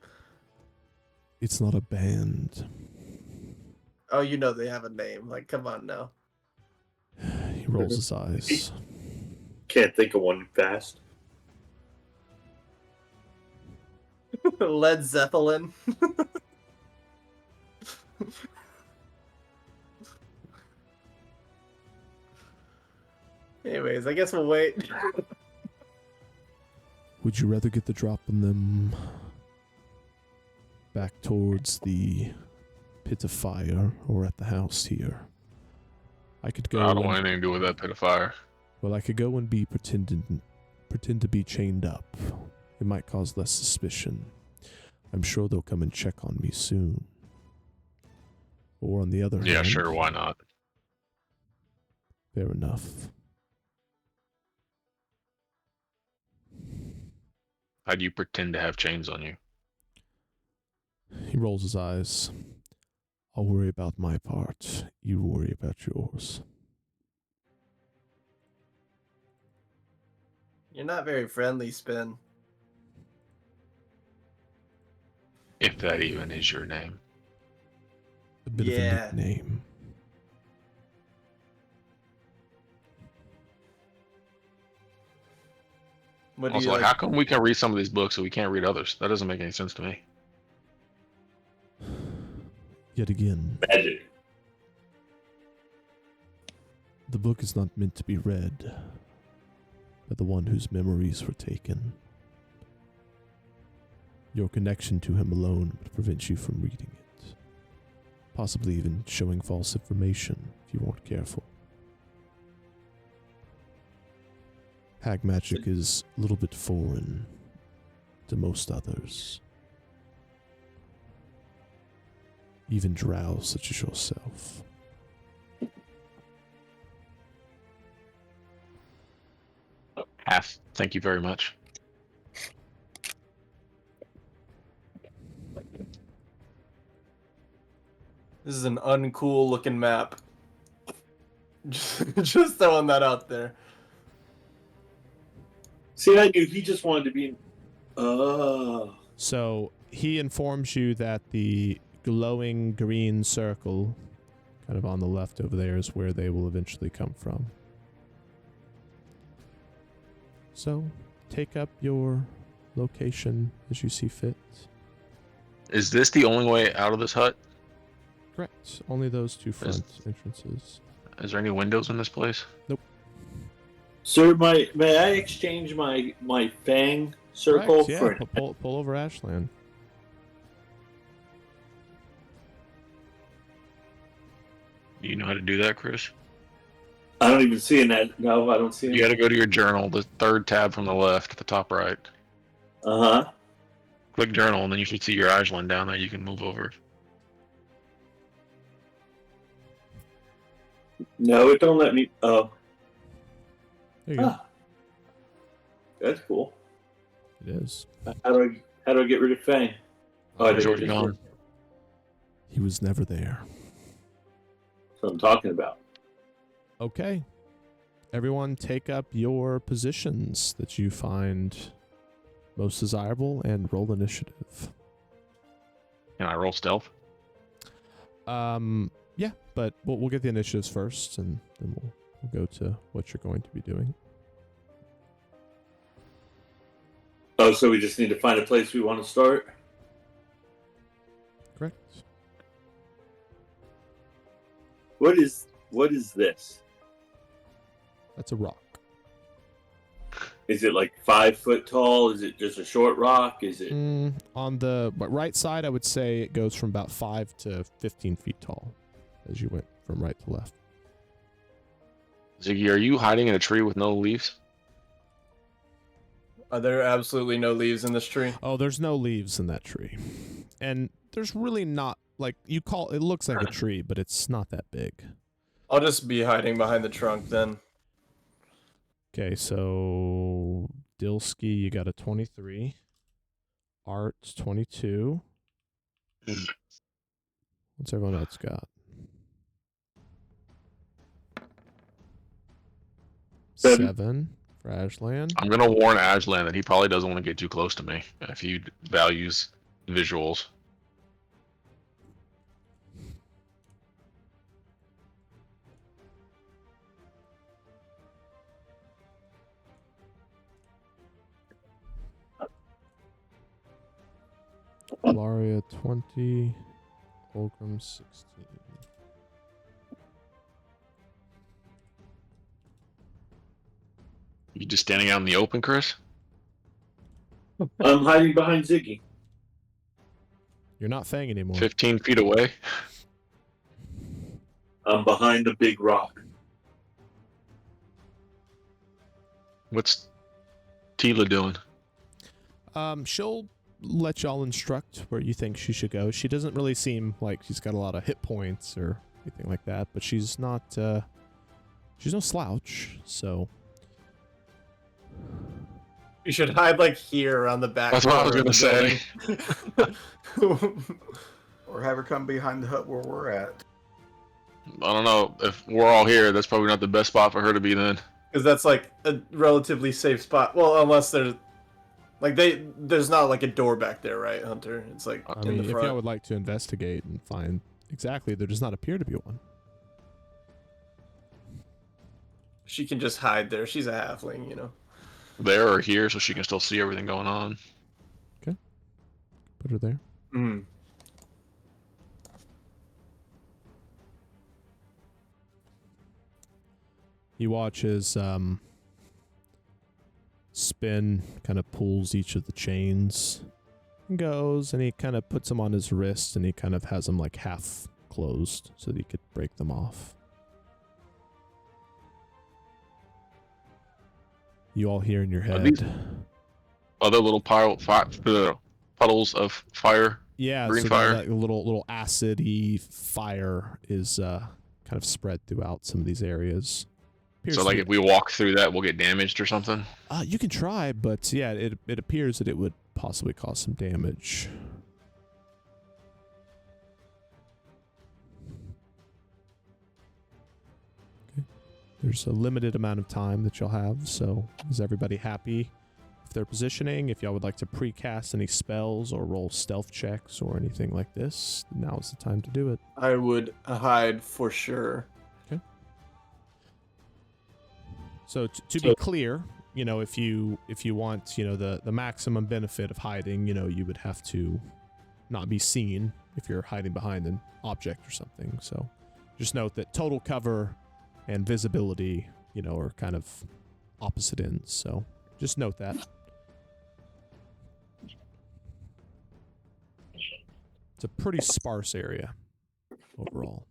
It's not a band. Oh, you know they have a name. Like, come on now. He rolls his eyes. Can't think of one fast. Led Zeppelin. Anyways, I guess we'll wait. Would you rather get the drop on them back towards the pit of fire or at the house here? I could go. I don't and- want anything to do with that pit of fire. Well, I could go and pretend to be chained up. It might cause less suspicion. I'm sure they'll come and check on me soon. Or on the other hand... Yeah, sure, why not? Fair enough. How do you pretend to have chains on you? He rolls his eyes. I'll worry about my part. You worry about yours. You're not very friendly, Spin. If that even is your name. A bit of a nickname. What do Also, you like, like? how come we can read some of these books and we can't read others? That doesn't make any sense to me. Yet again, Magic. the book is not meant to be read by the one whose memories were taken. Your connection to him alone would prevent you from reading it. Possibly even showing false information if you weren't careful. Hag magic is a little bit foreign to most others. Even drow such as yourself. Half. Thank you very much. This is an uncool looking map. Just throwing that out there. See, I knew he just wanted to be. Oh. So he informs you that the glowing green circle, kind of on the left over there, is where they will eventually come from. So take up your location as you see fit. Is this the only way out of this hut? Correct. Only those two front entrances. Is there any windows in this place? Sir, may I exchange my fang circle Correct, yeah. for Pull over Azshalan. Do you know how to do that, Chris? I don't even see that. No, I don't see it. You gotta go to your journal, the third tab from the left at the top right. Uh-huh. Click journal, and then you should see your Azshalan down there. You can move over. No, it don't let me. Oh, There you go. that's cool. It is. How do I get rid of fang? Oh, I He's think already it's gone. He was never there. That's what I'm talking about. Okay. Everyone take up your positions that you find most desirable and roll initiative. Can I roll stealth? Yeah, but we'll get the initiatives first, and then we'll go to what you're going to be doing. Oh, so we just need to find a place we want to start? Correct. What is this? That's a rock. Is it like 5 foot tall? Is it just a short rock? Is it? On the right side, I would say it goes from about 5 to 15 feet tall as you went from right to left. Ziggy, are you hiding in a tree with no leaves? Are there absolutely no leaves in this tree? Oh, there's no leaves in that tree. And there's really not, like, it looks like a tree, but it's not that big. I'll just be hiding behind the trunk then. Okay, so Dilsky, you got a 23. Art, 22. What's everyone else got? 7 for Azshalan. I'm gonna warn Azshalan that he probably doesn't want to get too close to me if he values visuals. Laria, 20. Fulcrum, 16. You just standing out in the open, Chris? I'm hiding behind Ziggy. You're not Fang anymore. 15 feet away. I'm behind the big rock. What's Tila doing? She'll let y'all instruct where you think she should go. She doesn't really seem like she's got a lot of hit points or anything like that, but she's not, she's no slouch, so. You should hide like here around the back. That's what I was corner gonna of the building. Or have her come behind the hut where we're at. I don't know. If we're all here, that's probably not the best spot for her to be then. Because that's like a relatively safe spot. Well, unless there's like there's not like a door back there, right, Hunter? It's like I in mean, the if front. y'all would like to investigate and find exactly, there does not appear to be one. She can just hide there. She's a halfling, you know. There or here, so she can still see everything going on. Put her there. Mm. You watch as Spin kind of pulls each of the chains and goes, and he kind of puts them on his wrist, and he kind of has them like half closed so that he could break them off. You all hear in your Are these- head. Other little puddles of fire. Yeah, green so fire. that little acidy fire is kind of spread throughout some of these areas. Appears So, to like, be- if we walk through that, we'll get damaged or something. you can try, but yeah, it appears that it would possibly cause some damage. Okay. There's a limited amount of time that you'll have, so is everybody happy with their positioning? If y'all would like to precast any spells or roll stealth checks or anything like this, now is the time to do it. I would hide for sure. So to be clear, you know, if you want, you know, the maximum benefit of hiding, you know, you would have to not be seen if you're hiding behind an object or something. So just note that total cover and visibility, you know, are kind of opposite ends. So just note that. It's a pretty sparse area overall.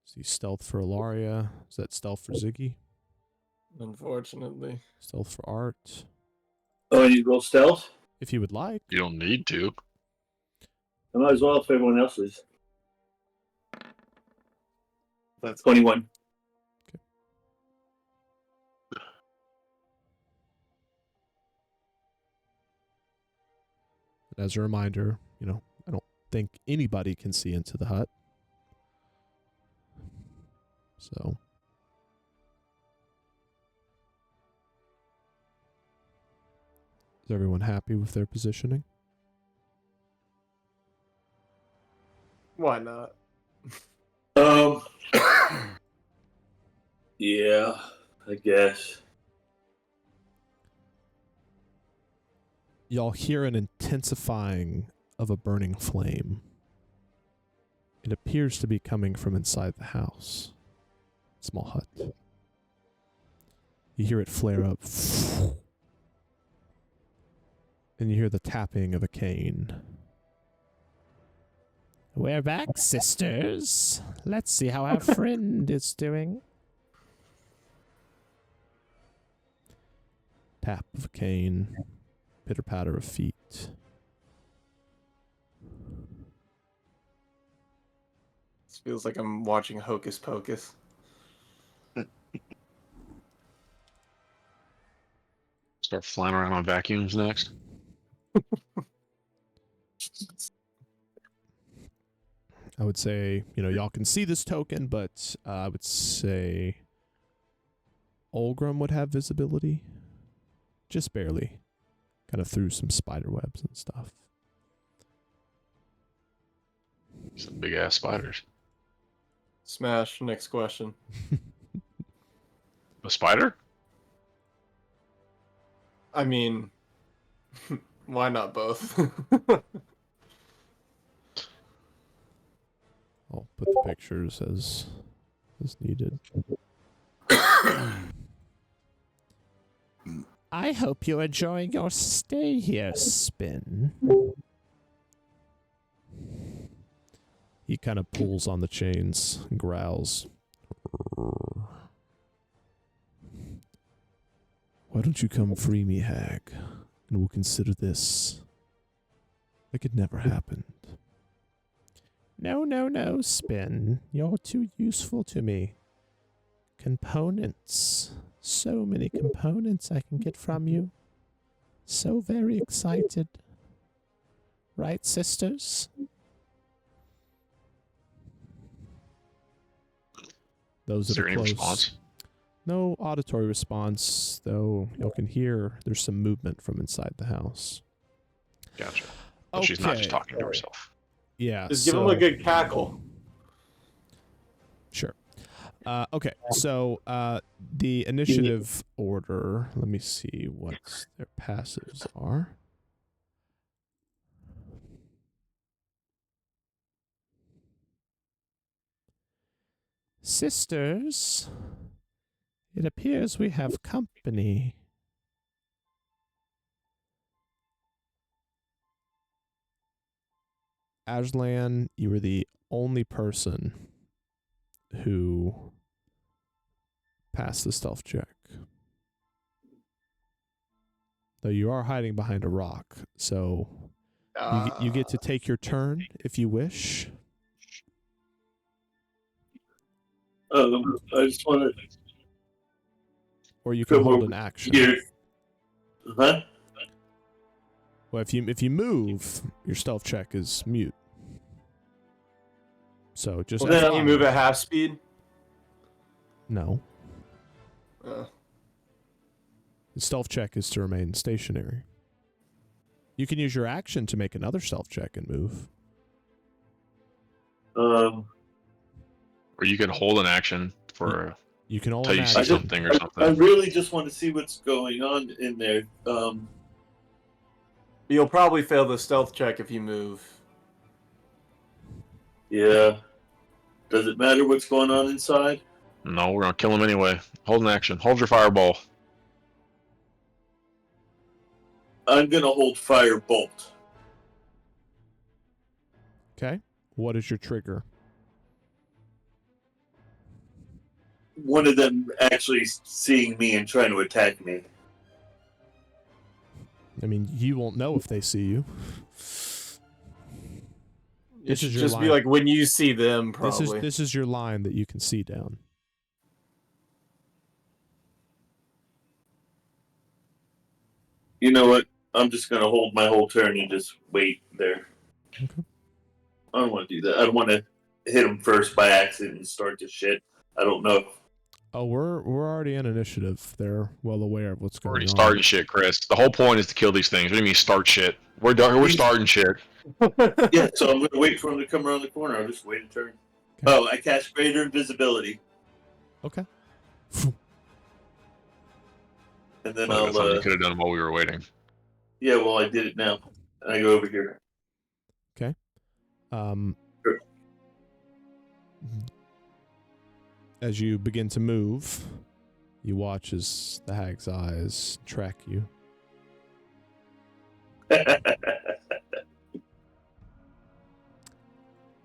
See stealth for Ilaria. Is that stealth for Ziggy? Unfortunately. Stealth for Art. Oh, you roll stealth? If you would like. You don't need to. I might as well if everyone else is. That's 21. As a reminder, you know, I don't think anybody can see into the hut. So. Is everyone happy with their positioning? Why not? Yeah, I guess. y'all hear an intensifying of a burning flame. It appears to be coming from inside the house. Small hut. You hear it flare up. And you hear the tapping of a cane. We're back, sisters. Let's see how our friend is doing. Tap of a cane. Pitter patter of feet. This feels like I'm watching Hocus Pocus. Start flying around on vacuums next. I would say, y'all can see this token, but I would say Olgrim would have visibility. Just barely. Kind of through some spider webs and stuff. Some big ass spiders. Smash. Next question. A spider? I mean, why not both? I'll put the pictures as needed. I hope you're enjoying your stay here, Spin. He kind of pulls on the chains and growls. Why don't you come free me, Hag, and we'll consider this like it never happened. No, Spin. You're too useful to me. Components. So many components I can get from you. So very excited. Right, sisters? Those Is that there are any close. response? No auditory response, though y'all can hear there's some movement from inside the house. Gotcha. But she's not just talking to herself. Yeah. Just give him a good cackle. Sure. Okay, so the initiative order, let me see what their passives are. Sisters, it appears we have company. Azshalan, you were the only person who passed the stealth check. Though you are hiding behind a rock, so you get to take your turn if you wish. I just want to. Or you can hold an action. Here. Huh? Well, if you move, your stealth check is mute. So just Well, then you move at half speed. No. The stealth check is to remain stationary. You can use your action to make another stealth check and move. Or you can hold an action for you can hold until an you see action. something or something. I really just want to see what's going on in there. You'll probably fail the stealth check if you move. Yeah. Does it matter what's going on inside? No, we're gonna kill him anyway. Hold an action. Hold your fireball. I'm gonna hold firebolt. Okay. What is your trigger? One of them actually seeing me and trying to attack me. I mean, you won't know if they see you. It should is your just be line. like when you see them, probably. This is your line that you can see down. You know what? I'm just gonna hold my whole turn and just wait there. Okay. I don't want to do that. I don't want to hit him first by accident and start the shit. I don't know. Oh, we're already in initiative. They're well aware of what's We're going already on. starting shit, Chris. The whole point is to kill these things. What do you mean start shit? We're starting shit. Yeah, so I'm gonna wait for him to come around the corner. I'll just wait a turn. Okay. Oh, I cast greater invisibility, Okay. and then Well, that's something you I'll. could have done while we were waiting. Yeah, well, I did it now. And I go over here. Okay. Sure. As you begin to move, you watch as the hag's eyes track you.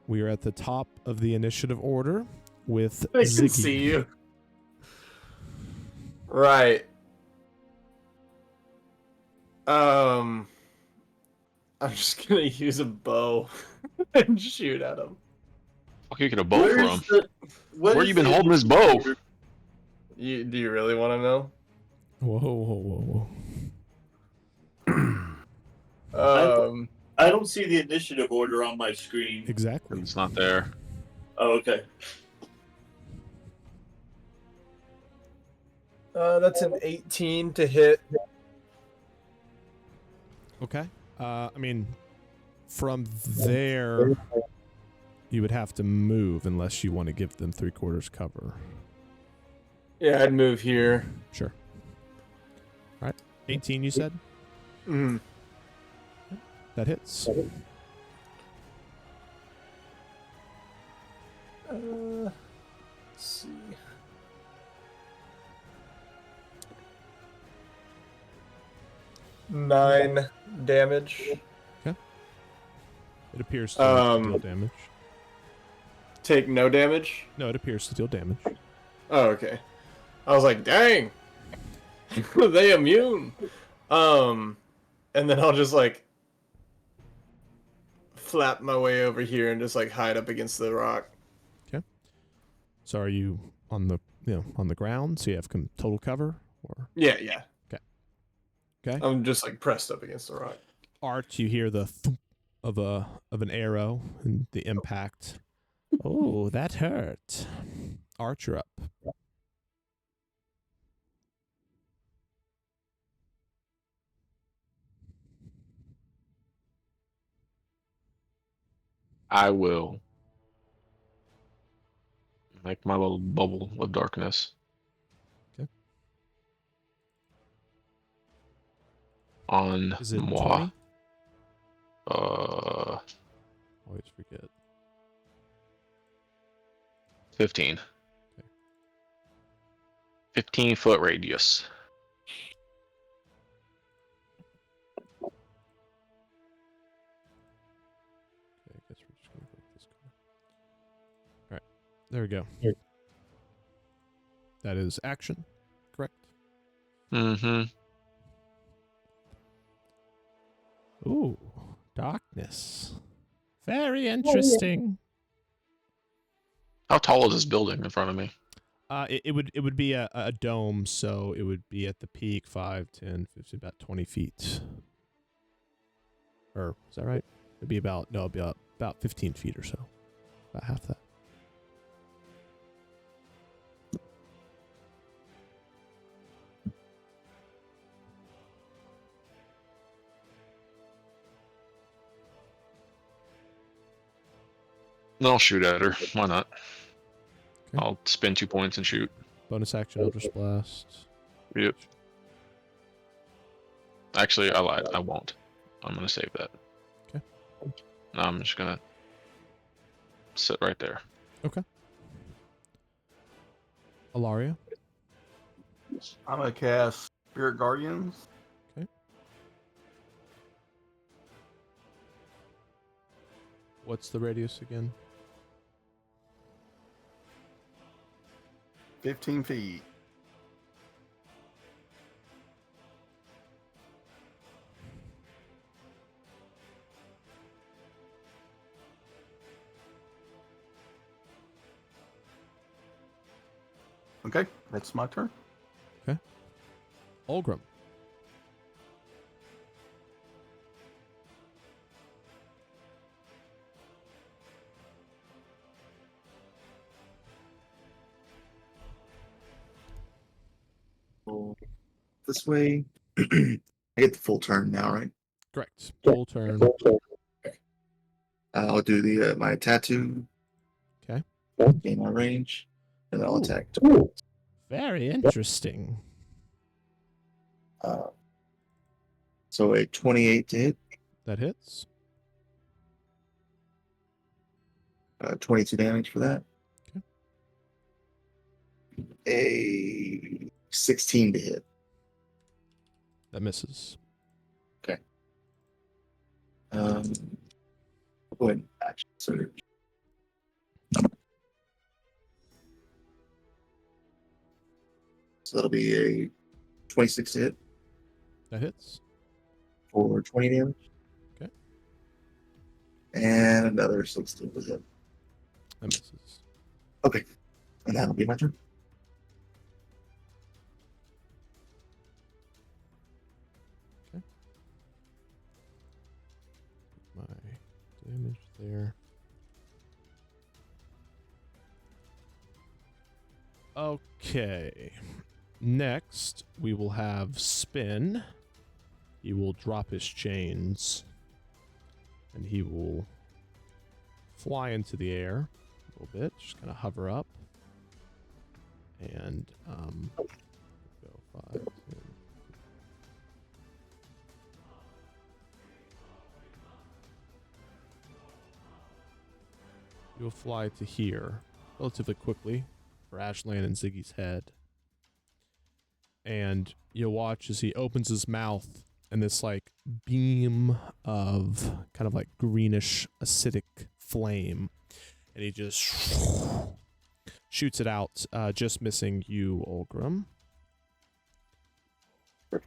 We are at the top of the initiative order with I can Ziggy. see you. Right. I'm just gonna use a bow and shoot at him. Fuck, you get a bow from? Where Where you been holding this bow? Do you really want to know? Whoa, whoa. I don't see the initiative order on my screen. Exactly. It's not there. Oh, okay. That's an 18 to hit. Okay. I mean, from there, you would have to move unless you want to give them 3/4 cover. Yeah, I'd move here. Sure. All right. 18, you said? Mm. That hits. Let's see. Nine damage. Okay. It appears to deal damage. Take no damage? No, it appears to deal damage. Oh, okay. I was like, dang. Are they immune? And then I'll just like flap my way over here and just like hide up against the rock. Okay. So are you on the on the ground? So you have total cover, or Yeah. okay? I'm just like pressed up against the rock. Art, you hear the thump of an arrow and the impact. Oh, that hurt. Art, you're up. I will make my little bubble of darkness. Okay. On Is it moi. 20? Always forget. 15. Okay. 15-foot radius. Okay, I guess we're just gonna go with this color. All right, there we go. That is action, correct? Mm-hmm. Ooh, darkness. Very interesting. How tall is this building in front of me? It would be a dome, so it would be at the peak 5, 10, 15, about 20 feet. Or is that right? It'd be about 15 feet or so. About half that. No, I'll shoot at her. Why not? Okay. I'll spend 2 points and shoot. Bonus action, Eldritch Blast. Yep. Actually, I lied. I won't. I'm gonna save that. Okay. No, I'm just gonna sit right there. Okay. Alaria. I'm gonna cast Spirit Guardians. Okay. What's the radius again? 15 feet. Okay, that's my turn. Olgrim. This way. I get the full turn now, right? Correct. Full turn. I'll do the my tattoo. Okay. Gain my range, and I'll Ooh. attack. Very interesting. So a 28 to hit, That hits. 22 damage for that. Okay. A 16 to hit. That misses. I'll go ahead and action surge. So that'll be a 26 to hit That hits. for 20 damage. Okay. And another 16 to hit. That misses. Okay. And that'll be my turn. My damage there. Okay. Next, we will have Spin. He will drop his chains. And he will fly into the air a little bit. Just kind of hover up. And go 5, 10. You'll fly to here relatively quickly for Azshalan and Ziggy's head. And you'll watch as he opens his mouth and this like beam of kind of like greenish acidic flame. And he just shoots it out, just missing you, Olgrim. Okay.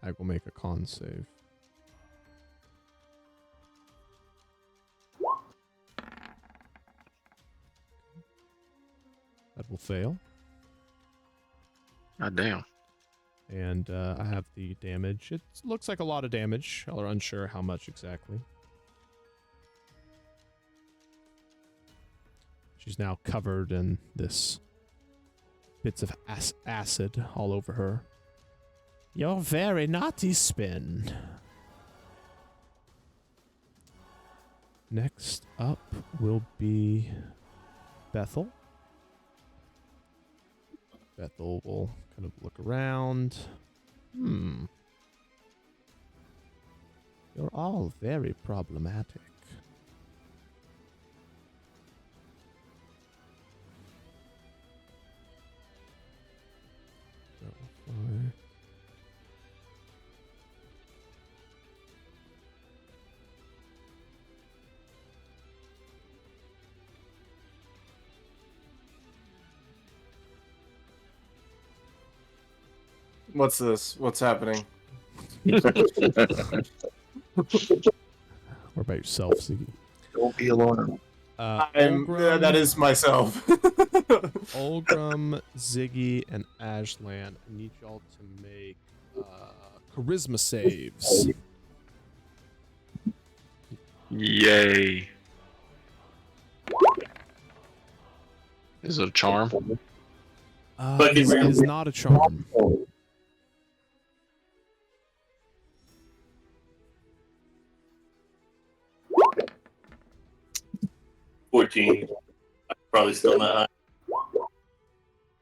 I will make a con save. That will fail. God damn. And I have the damage. It looks like a lot of damage. Y'all are unsure how much exactly. She's now covered in this bits of acid all over her. You're very naughty, Spin. Next up will be Bethel. Bethel will kind of look around. You're all very problematic. So, 5. What's this? What's happening? What about yourself, Ziggy? Don't be alarmed. Olgrim, that is myself. Olgrim, Ziggy, and Azshalan. I need y'all to make charisma saves. Yay. Is it a charm? But It is not a charm. 14. Probably still not high.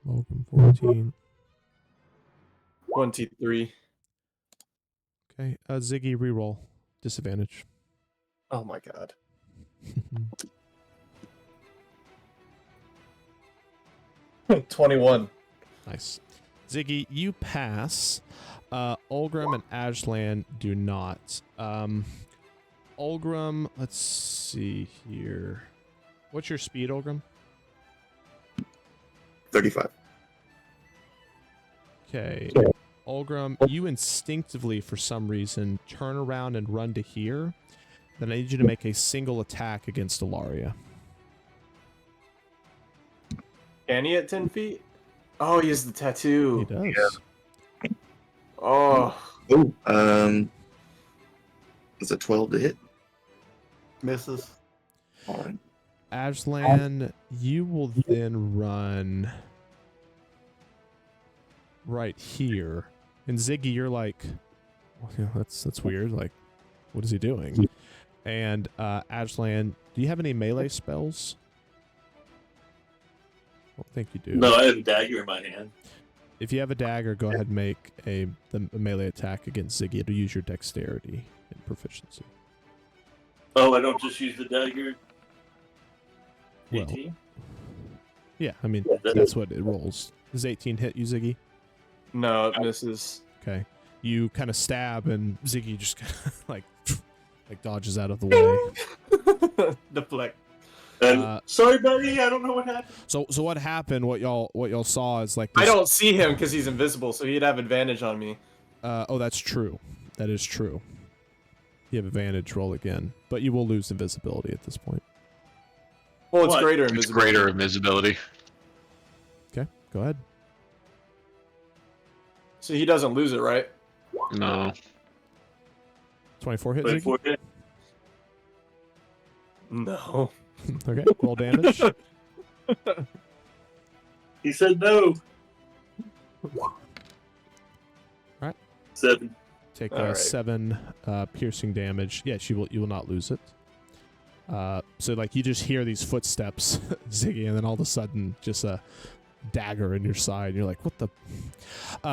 Olgrim, 14. 23. Okay, Ziggy, reroll. Disadvantage. Oh my god. 21. Nice. Ziggy, you pass. Olgrim and Azshalan do not. Olgrim, let's see here. What's your speed, Olgrim? 35. Okay. Olgrim, you instinctively, for some reason, turn around and run to here. Then I need you to make a single attack against Ilaria. Can he at 10 feet? Oh, he has the tattoo. He does. Oh. Oh, is it 12 to hit? Misses. All right. Azshalan, you will then run right here. And Ziggy, you're like, well, yeah, that's weird. Like, what is he doing? And Azshalan, do you have any melee spells? don't think you do. No, I have a dagger in my hand. If you have a dagger, go ahead and make a melee attack against Ziggy. It'll use your dexterity and proficiency. Oh, I don't just use the dagger? Well, 18? yeah, I mean, Yeah, that's what it rolls. Does 18 hit you, Ziggy? No, it misses. Okay. You kind of stab, and Ziggy just kind of like dodges out of the way. Deflect. Sorry, buddy. I don't know what happened. So what happened? What y'all saw is like I this, don't see him because he's invisible, so he'd have advantage on me. oh, that's true. That is true. You have advantage. Roll again, but you will lose invisibility at this point. Well, it's What? greater It's invisibility. greater invisibility. Okay, go ahead. So he doesn't lose it, right? No. 24 hit, Ziggy? 24 hit. No. Okay, roll damage. He said no. Alright. 7. Take All right. 7 piercing damage. Yes, you will not lose it. So like you just hear these footsteps, Ziggy, and then all of a sudden just a dagger in your side. And you're like, what the?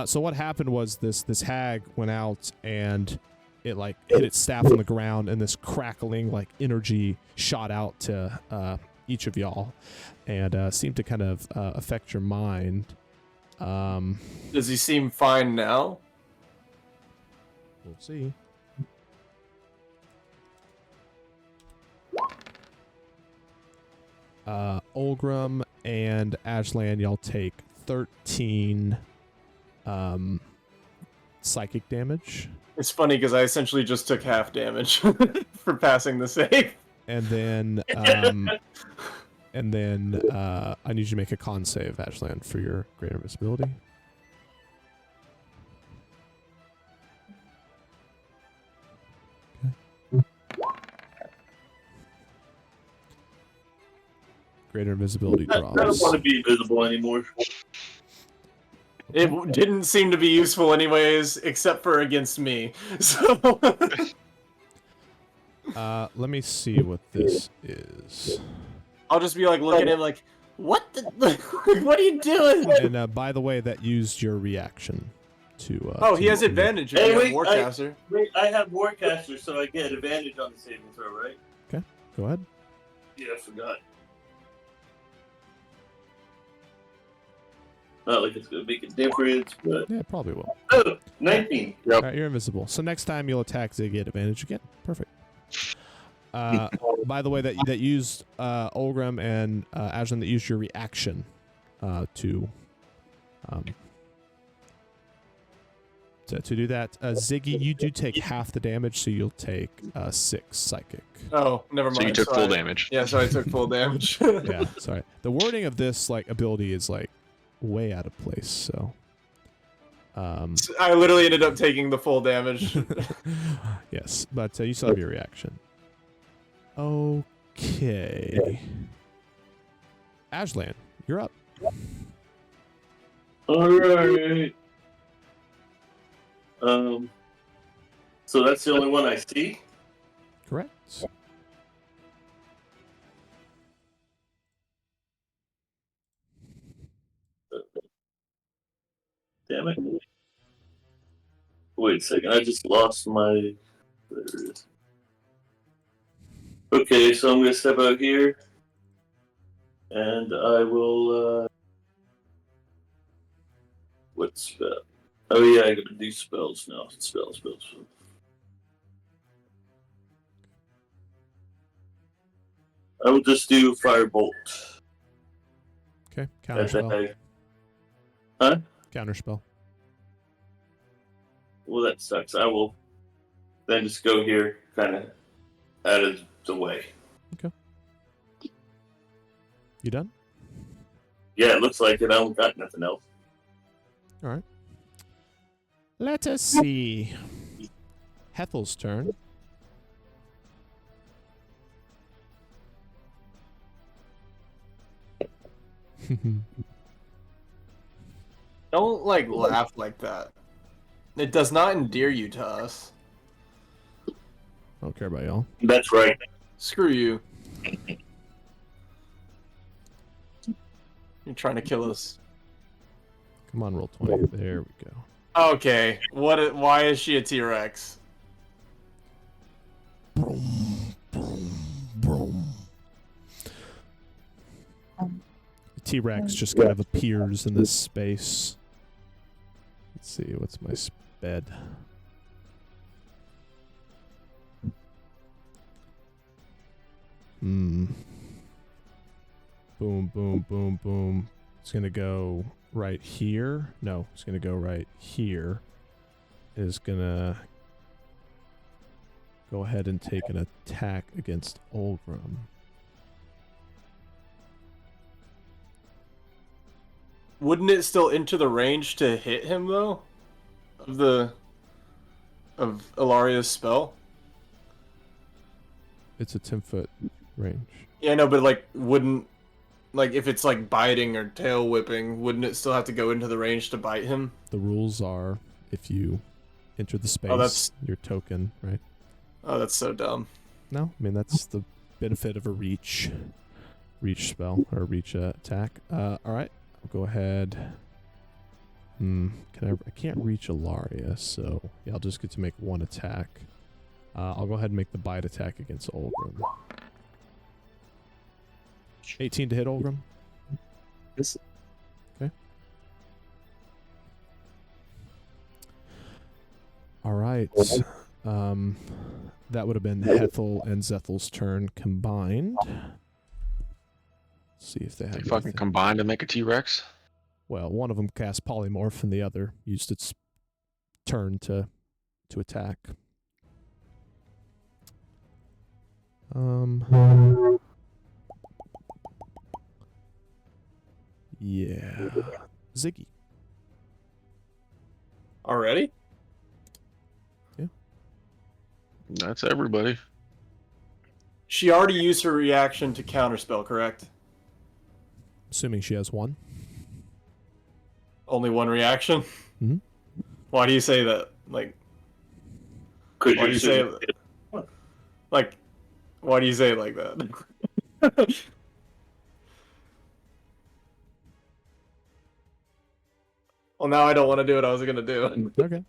So what happened was this hag went out and it like hit its staff on the ground, and this crackling like energy shot out to each of y'all, and seemed to kind of affect your mind. Does he seem fine now? We'll see. Olgrim and Azshalan, y'all take 13 psychic damage. It's funny because I essentially just took half damage for passing the save. And then I need you to make a con save, Azshalan, for your greater invisibility. Greater invisibility I don't drops. want to be invisible anymore. It didn't seem to be useful anyways, except for against me. So Let me see what this is. I'll just be like, look at him like, what the? What are you doing? And by the way, that used your reaction to. Oh, to he has your- advantage if Hey, you have wait, Warcaster. Wait, I have Warcaster, so I get advantage on the saving throw, right? Go ahead. Yeah, I forgot. Not like it's going to make a difference, but... Yeah, it probably will. Oh, 19. All right, you're invisible. So next time you'll attack Ziggy at advantage again. Perfect. By the way, that used Olgrim and Azshalan, that used your reaction to do that. Ziggy, you do take half the damage, so you'll take 6 psychic. Oh, never mind. So you took So full I- damage. Yeah, so I took full damage. Yeah, sorry. The wording of this like ability is like way out of place. So, I literally ended up taking the full damage. yes, but you still have your reaction. Okay. Azshalan, you're up. Alright. So that's the only one I see? Correct. Damn it. Wait a second, I just lost my... There it is. Okay, so I'm going to step out here. And I will, what spell? Oh yeah, I gotta do spells now. Spells. I will just do Firebolt. Okay. As Counterspell. Huh? Counterspell. Well, that sucks. I will then just go here, kind of out of the way. You done? Yeah, it looks like it. I don't got nothing else. All right. Let us see. Hethel's turn. Don't like laugh like that. It does not endear you to us. I don't care about y'all. That's right. Screw you. You're trying to kill us. Come on, roll 20. There we go. Okay. Why is she a T-Rex? Boom, boom, boom. The T-Rex just kind of appears in this space. Let's see, what's my sped? Boom, boom, boom, boom. It's gonna go right here. No, it's gonna go right here. Is gonna go ahead and take an attack against Olgrim. Wouldn't it still enter the range to hit him though? Of Ilaria's spell? It's a 10-foot range. Yeah, no, but like wouldn't like if it's like biting or tail whipping, wouldn't it still have to go into the range to bite him? The rules are if you enter the space, that's- your token, right? Oh, that's so dumb. No, I mean that's the benefit of a reach spell or reach attack. All right, I'll go ahead. I can't reach Ilaria, so yeah, I'll just get to make one attack. I'll go ahead and make the bite attack against Olgrim. 18 to hit Olgrim. This Okay. All right. That would have been Hethel and Zethel's turn combined. Let's see if they have They fucking anything. combined to make a T-Rex. Well, one of them cast polymorph, and the other used its turn to attack. Yeah. Ziggy. Already? That's everybody. She already used her reaction to counterspell, correct? Assuming she has one. Only one reaction? Mhm. Why do you say that? Like, Could why do you say like? Why do you say it like that? Well, now I don't want to do what I was gonna do. Okay.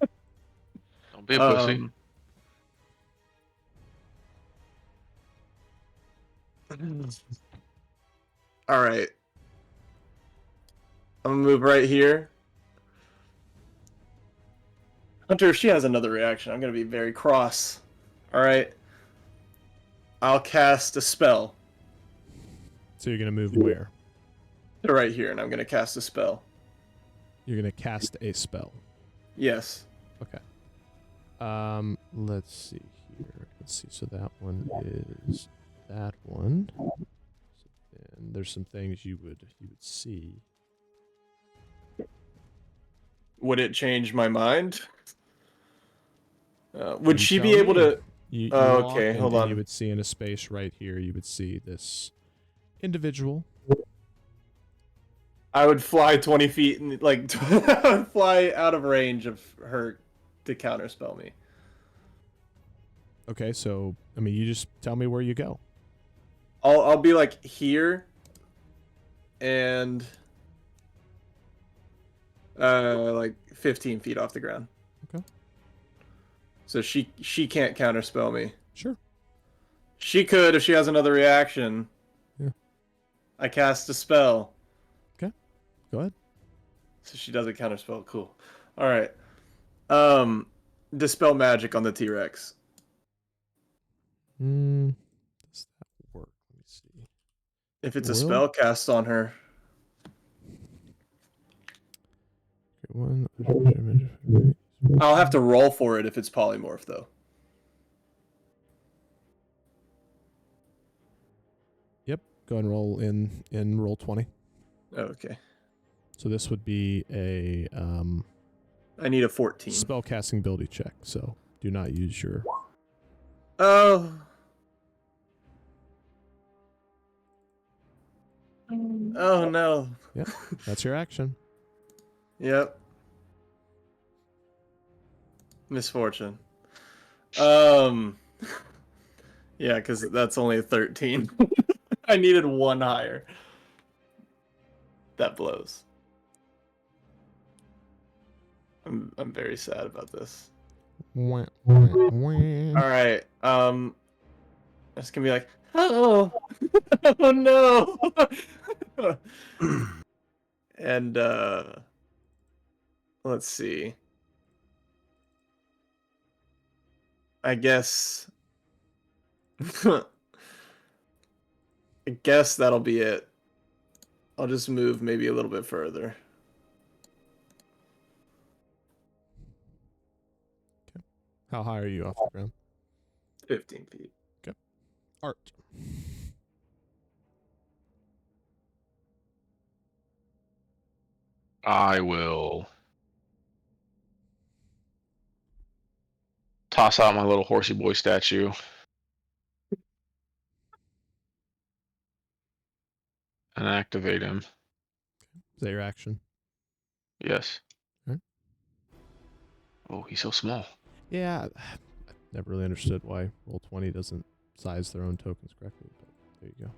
Don't be a pussy. All right. I'm gonna move right here. Hunter, if she has another reaction, I'm gonna be very cross. All right. I'll cast a spell. So you're going to move where? To right here, and I'm gonna cast a spell. You're going to cast a spell. Yes. Okay. Let's see here. Let's see. So that one is that one. And there's some things you would see. Would it change my mind? You Would she be tell able me. to? You Oh, walk, okay, and hold then on. You would see in a space right here. You would see this individual. I would fly 20 feet and like I would fly out of range of her to counterspell me. Okay, so I mean, you just tell me where you go. I'll be like here, and like 15 feet off the ground. Okay. So she can't counterspell me. Sure. She could if she has another reaction. Yeah. I cast a spell. Go ahead. So she doesn't counterspell. Cool. All right. Dispel magic on the T-Rex. Does that work? Let me see. If it's a Will? spell cast on her. Okay, one. I'll have to roll for it if it's polymorph, though. Yep. Go ahead and roll in roll 20. Okay. So this would be a I need a 14. spell casting ability check. So do not use your. Oh. Oh no. Yep. That's your action. Yep. Misfortune. Yeah, because that's only a 13. I needed one higher. that blows. I'm very sad about this. Wah, wah, wah. All right. It's gonna be like, oh, oh no. And let's see. I guess. I guess that'll be it. I'll just move maybe a little bit further. How high are you off the ground? 15 feet. Art. I will toss out my little horsey boy statue. And activate him. Is that your action? Yes. Alright. Oh, he's so small. Yeah, I never really understood why Roll20 doesn't size their own tokens correctly, but there you go.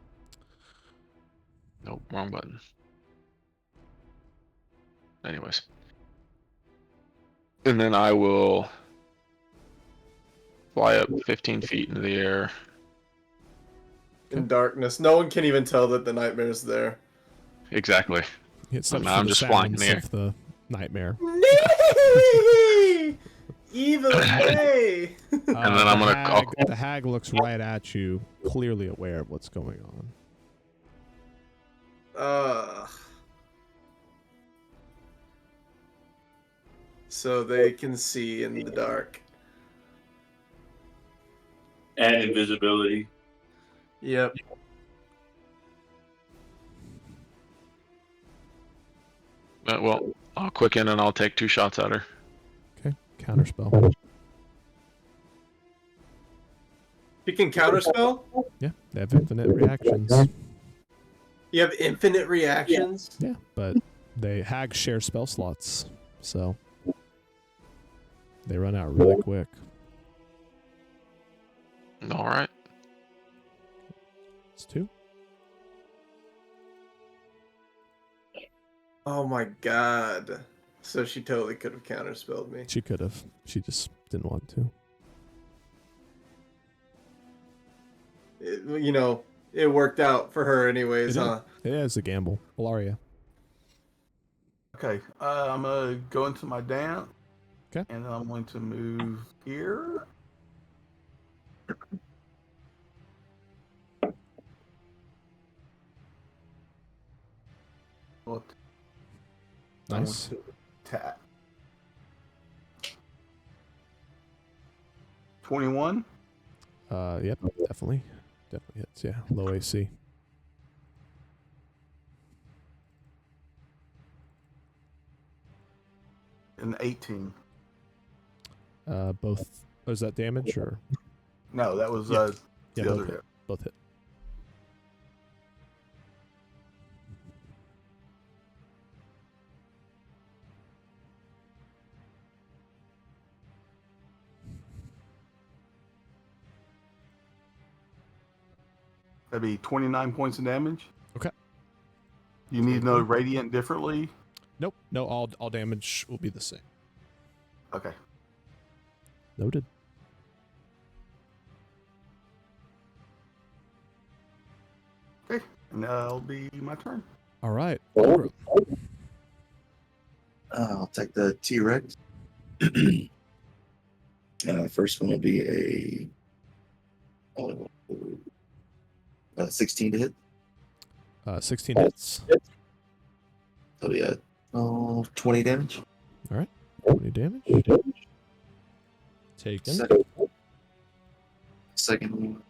Nope, wrong button. Anyways. And then I will fly up 15 feet into the air. In darkness. No one can even tell that the nightmare's there. Exactly. It's now I'm just flying in the air. of the nightmare. Evil way. And then I'm gonna. The hag looks right at you, clearly aware of what's going on. So they can see in the dark. And invisibility. Yep. Well, I'll quicken and I'll take 2 shots at her. Okay, counterspell. You can counterspell? Yeah, they have infinite reactions. You have infinite reactions? Yeah, but hags share spell slots, so they run out really quick. All right. It's 2. Oh my god. So she totally could have counterspelled me. She could have. She just didn't want to. It worked out for her anyways, It huh? It is a gamble. Ilaria. Okay, I'm gonna go into my dance. Okay. And I'm going to move here. What? Nice. Tap. 21. Yep, definitely hits. Yeah, low AC. And 18. Both. Oh, is that damage or? No, that was Yeah, the both other hit. hit. Both hit. That'd be 29 points of damage. Okay. You need no radiant differently. Nope. No, all damage will be the same. Okay. Noted. Okay. And that'll be my turn. All right. I'll take the T-Rex. First one will be a 16 to hit. 16 hits. That'll be 20 damage. 20 damage. Taken. Second one,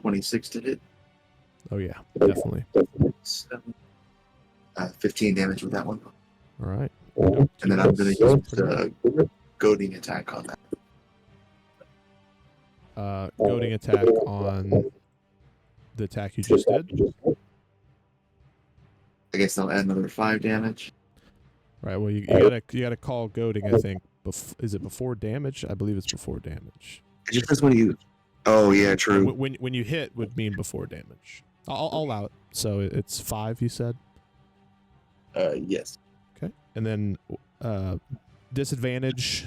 26 to hit. Oh yeah, definitely. 15 damage with that one. All right. And then I'm going to use the goading attack on that. Goading attack on the attack you just did. I guess I'll add another 5 damage. Right. Well, you gotta call goading. I think. Is it before damage? I believe it's before damage. It just says when you. Oh yeah, true. When you hit would mean before damage. I'll allow it. So it's 5, you said? Yes. Okay. And then disadvantage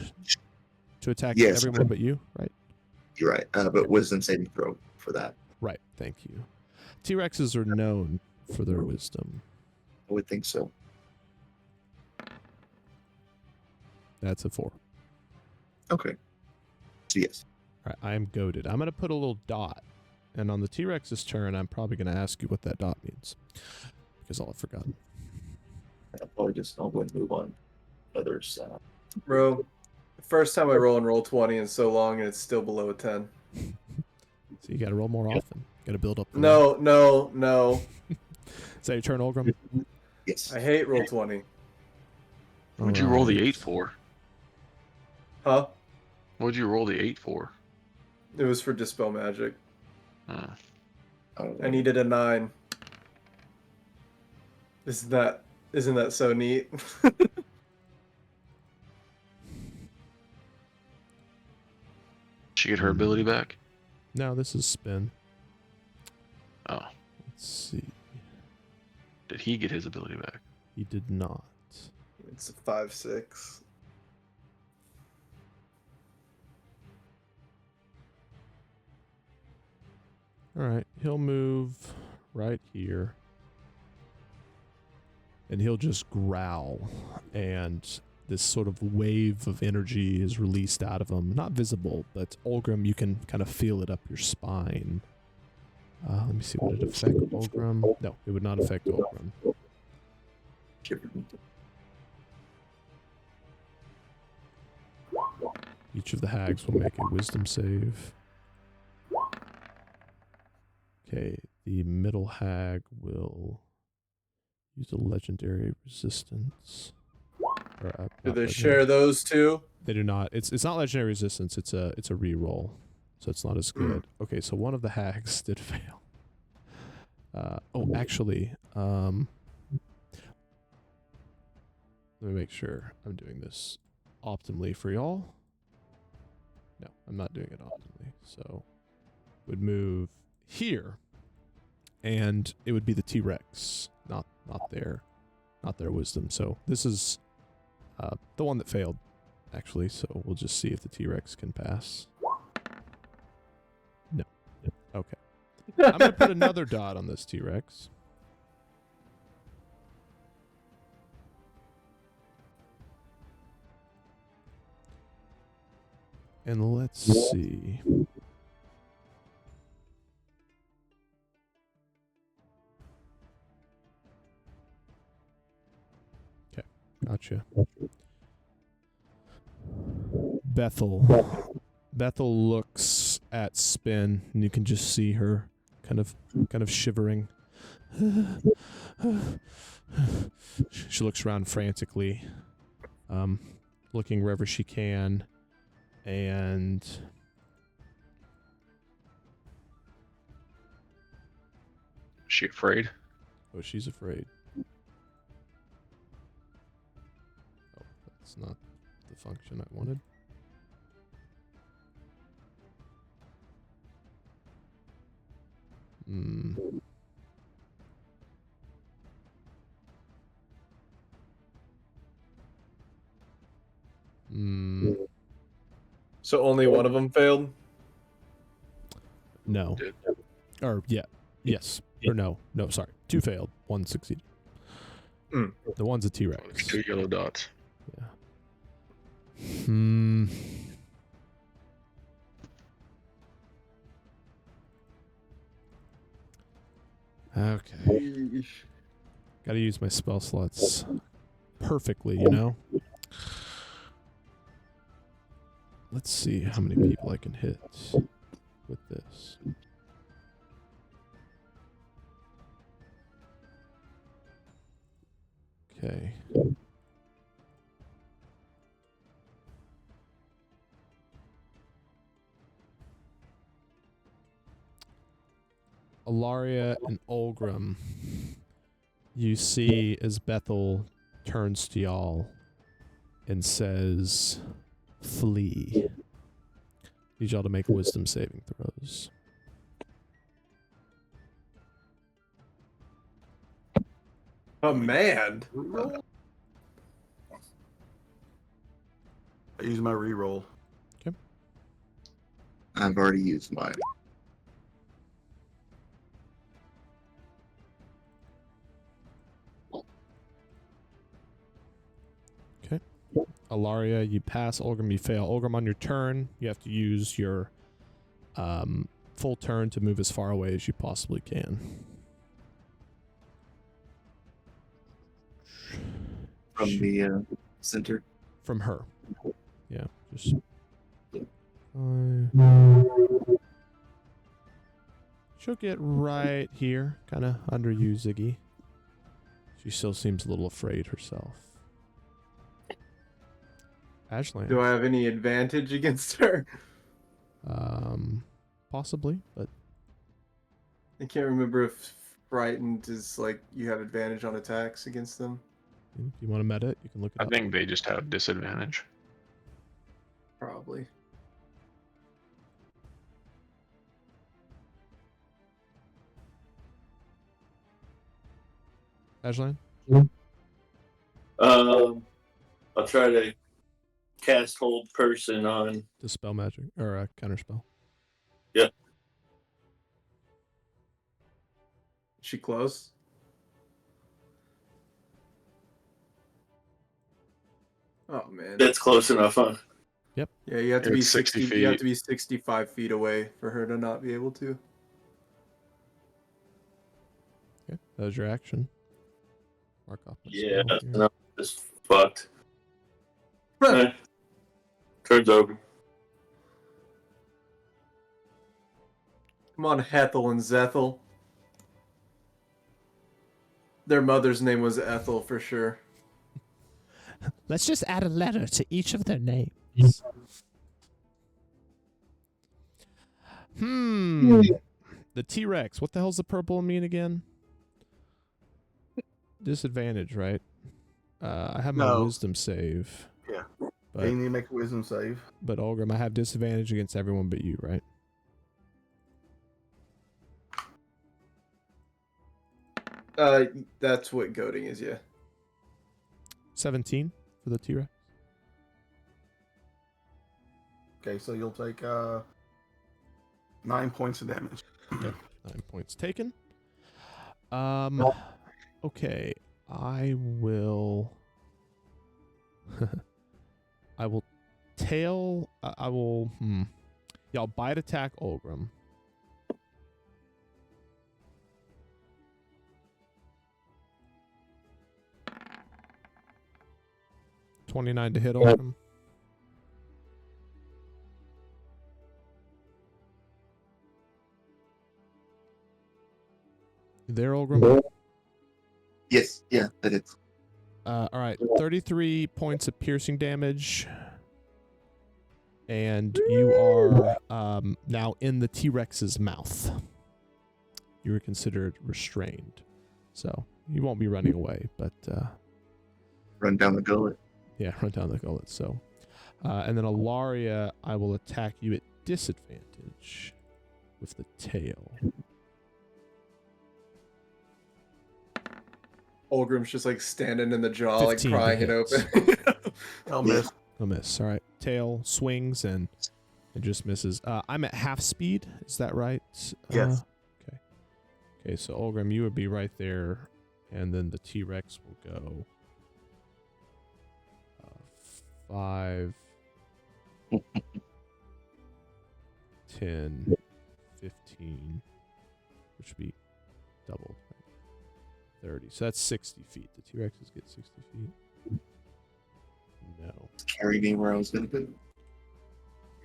to attack Yes. everyone but you, right? You're right. But wisdom saving throw for that. Right. Thank you. T-Rexes are known for their wisdom. I would think so. That's a 4. Okay. So yes. All right. I am goaded. I'm going to put a little dot. And on the T-Rex's turn, I'm probably going to ask you what that dot means. Because I'll have forgotten. I'll probably I'll go and move on. Others. Bro, first time I roll in roll 20 in so long, and it's still below a 10. So you got to roll more often. Got to build up. The No. Is that your turn, Olgrim? Yes. I hate roll 20. What'd you roll the Alright. 8 for? Huh? What'd you roll the 8 for? It was for Dispel Magic. Uh, I needed a 9. Isn't that so neat? she get her ability back? No, this is spin. Oh. Let's see. Did he get his ability back? He did not. It's a 5/6. All right, he'll move right here. And he'll just growl. And this sort of wave of energy is released out of him. Not visible, but Olgrim, you can kind of feel it up your spine. Let me see, would it affect Olgrim? No, it would not affect Olgrim. Each of the hags will make a wisdom save. Okay, the middle hag will use a legendary resistance. Or, Do not they legendary. share those two? They do not. It's not legendary resistance. It's a reroll, so it's not as good. Okay, so one of the hags did fail. Actually, let me make sure I'm doing this optimally for y'all. No, I'm not doing it optimally. So, would move here, and it would be the T-Rex, not their wisdom. So this is the one that failed, actually. So we'll just see if the T-Rex can pass. No. Okay. I'm gonna put another dot on this T-Rex. And let's see. Okay, gotcha. Bethel looks at Spin, and you can just see her kind of shivering. She looks around frantically, looking wherever she can, and Is she afraid? oh, she's afraid. Oh, that's not the function I wanted. So only one of them failed? No. Did. Or yeah. Yes. Or no. No, sorry. 2 failed. 1 succeeded. The one's a T-Rex. 2 yellow dots. Yeah. Okay. Gotta use my spell slots perfectly, you know? Let's see how many people I can hit with this. Okay. Alaria and Olgrim, you see as Bethel turns to y'all and says, "Flee." Need y'all to make wisdom saving throws. Command. Reroll? I use my reroll. I've already used mine. Alaria, you pass. Olgrim, you fail. Olgrim, on your turn, you have to use your full turn to move as far away as you possibly can. From the center. From her. Yeah, just... she'll get right here, kind of under you, Ziggy. She still seems a little afraid herself. Azshalan. Do I have any advantage against her? Possibly, but I can't remember if frightened is like you have advantage on attacks against them. if you want to meta it, you can look it I up. think they just have disadvantage. Probably. Azshalan? I'll try to cast hold person on. Dispel magic, or counter spell. Yeah. Is she close? Oh man. That's close enough, huh? Yeah, you have to be It's 60 60 You have feet. to be 65 feet away for her to not be able to. Okay, that was your action. Mark off my Yeah, spell here. and I'm just fucked. Eh, Turns over. Come on, Hethel and Zethel. Their mother's name was Ethel for sure. Let's just add a letter to each of their names. The T-Rex. What the hell's the purple mean again? Disadvantage, right? I have my No. wisdom save. Yeah. But, You need to make a wisdom save. but Olgrim, I have disadvantage against everyone but you, right? That's what goading is, yeah. 17 for the T-Rex. Okay, so you'll take 9 points of damage. 9 points taken. Okay, I will. I will tail. I will. Yeah, I'll bite attack Olgrim. $29 to hit Olgrim. You there, Olgrim? Yes, yeah, that is. All right, 33 points of piercing damage. And you are now in the T-Rex's mouth. You were considered restrained. So you won't be running away, but... Run down the gullet. yeah, run down the gullet. So, and then Alaria, I will attack you at disadvantage with the tail. Olgrim's just like standing in the jaw, like 15 to prying it hit. open. I'll miss. A miss. All right. Tail swings and it just misses. I'm at half speed. Is that right? Yes. Okay. Okay, so Olgrim, you would be right there, and then the T-Rex will go 5, 10, 15, which would be doubled. 30. So that's 60 feet. The T-Rexes get 60 feet. No. Carry me where I was going to put.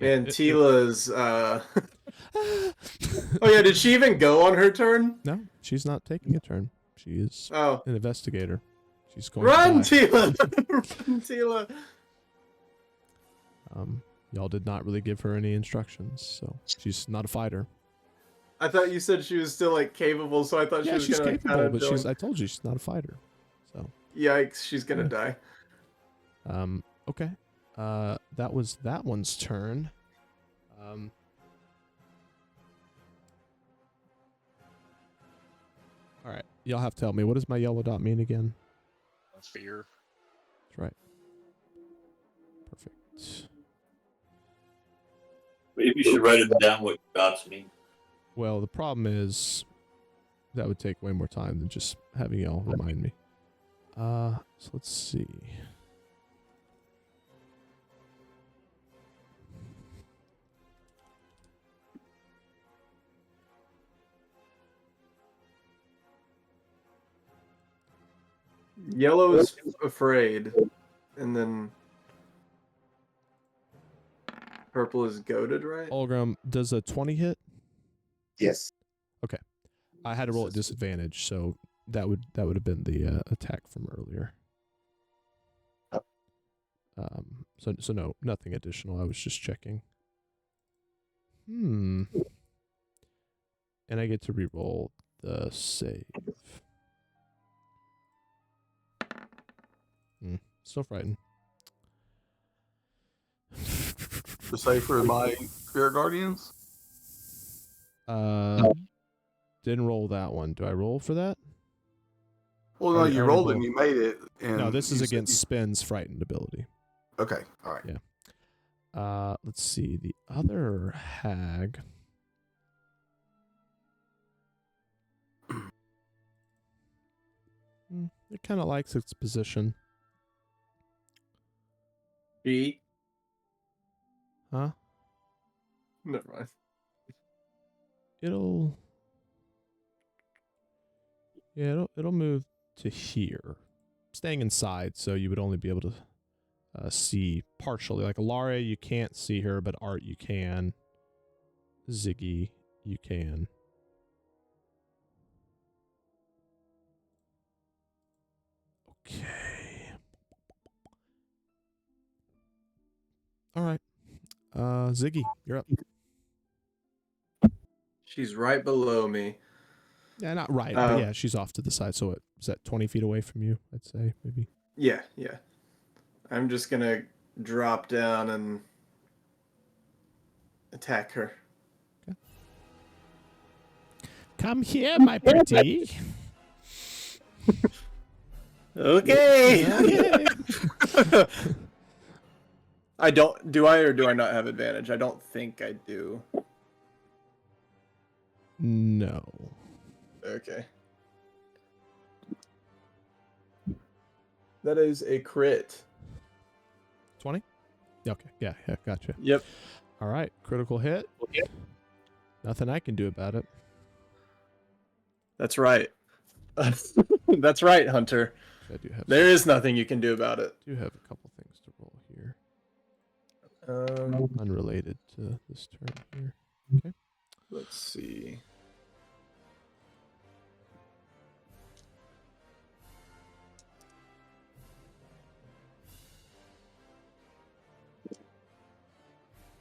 And Tila's oh yeah, did she even go on her turn? No, she's not taking a turn. She is Oh. an investigator. She's going Run, to die. Tila! Run, Tila! Y'all did not really give her any instructions, so she's not a fighter. I thought you said she was still like capable, so I thought she Yeah, was she's gonna capable, like, but I told you she's not a fighter. So Yikes, she's gonna die. okay. That was that one's turn. All right. Y'all have to tell me. What does my yellow dot mean again? Fear. That's right. Perfect. Maybe you should write it down what dots mean. Well, the problem is that would take way more time than just having y'all remind me. So let's see. Yellow is afraid, and then purple is goaded, right? Olgram, does a 20 hit? Yes. I had to roll at disadvantage, so that would have been the attack from earlier. So no, nothing additional. I was just checking. And I get to reroll the save. Still frightened. The save for my Spirit Guardians? Didn't roll that one. Do I roll for that? Well, no, Already- you already rolled it and rolled. you made it. And No, this is you said against Spin's frightened ability. Okay, all right. Yeah. Let's see. The other hag. It kind of likes its position. B. Huh? Never mind. It'll move to here, staying inside, so you would only be able to see partially. Like Alaria, you can't see her, but Art, you can. Ziggy, you can. Okay. All right. Ziggy, you're up. She's right below me. Yeah, not right, but yeah, she's off to the side. So is that 20 feet away from you? I'd say maybe. Yeah. I'm just gonna drop down and attack her. Come here, my pretty. Okay. Do I or do I not have advantage? I don't think I do. No. Okay. That is a crit. 20? Yeah, okay. Yeah, gotcha. Yep. All right, critical hit. Nothing I can do about it. That's right. That's right, Hunter. I do have There is nothing you can do about it. do have a couple things to roll here. Um, Unrelated to this turn here. Okay. let's see.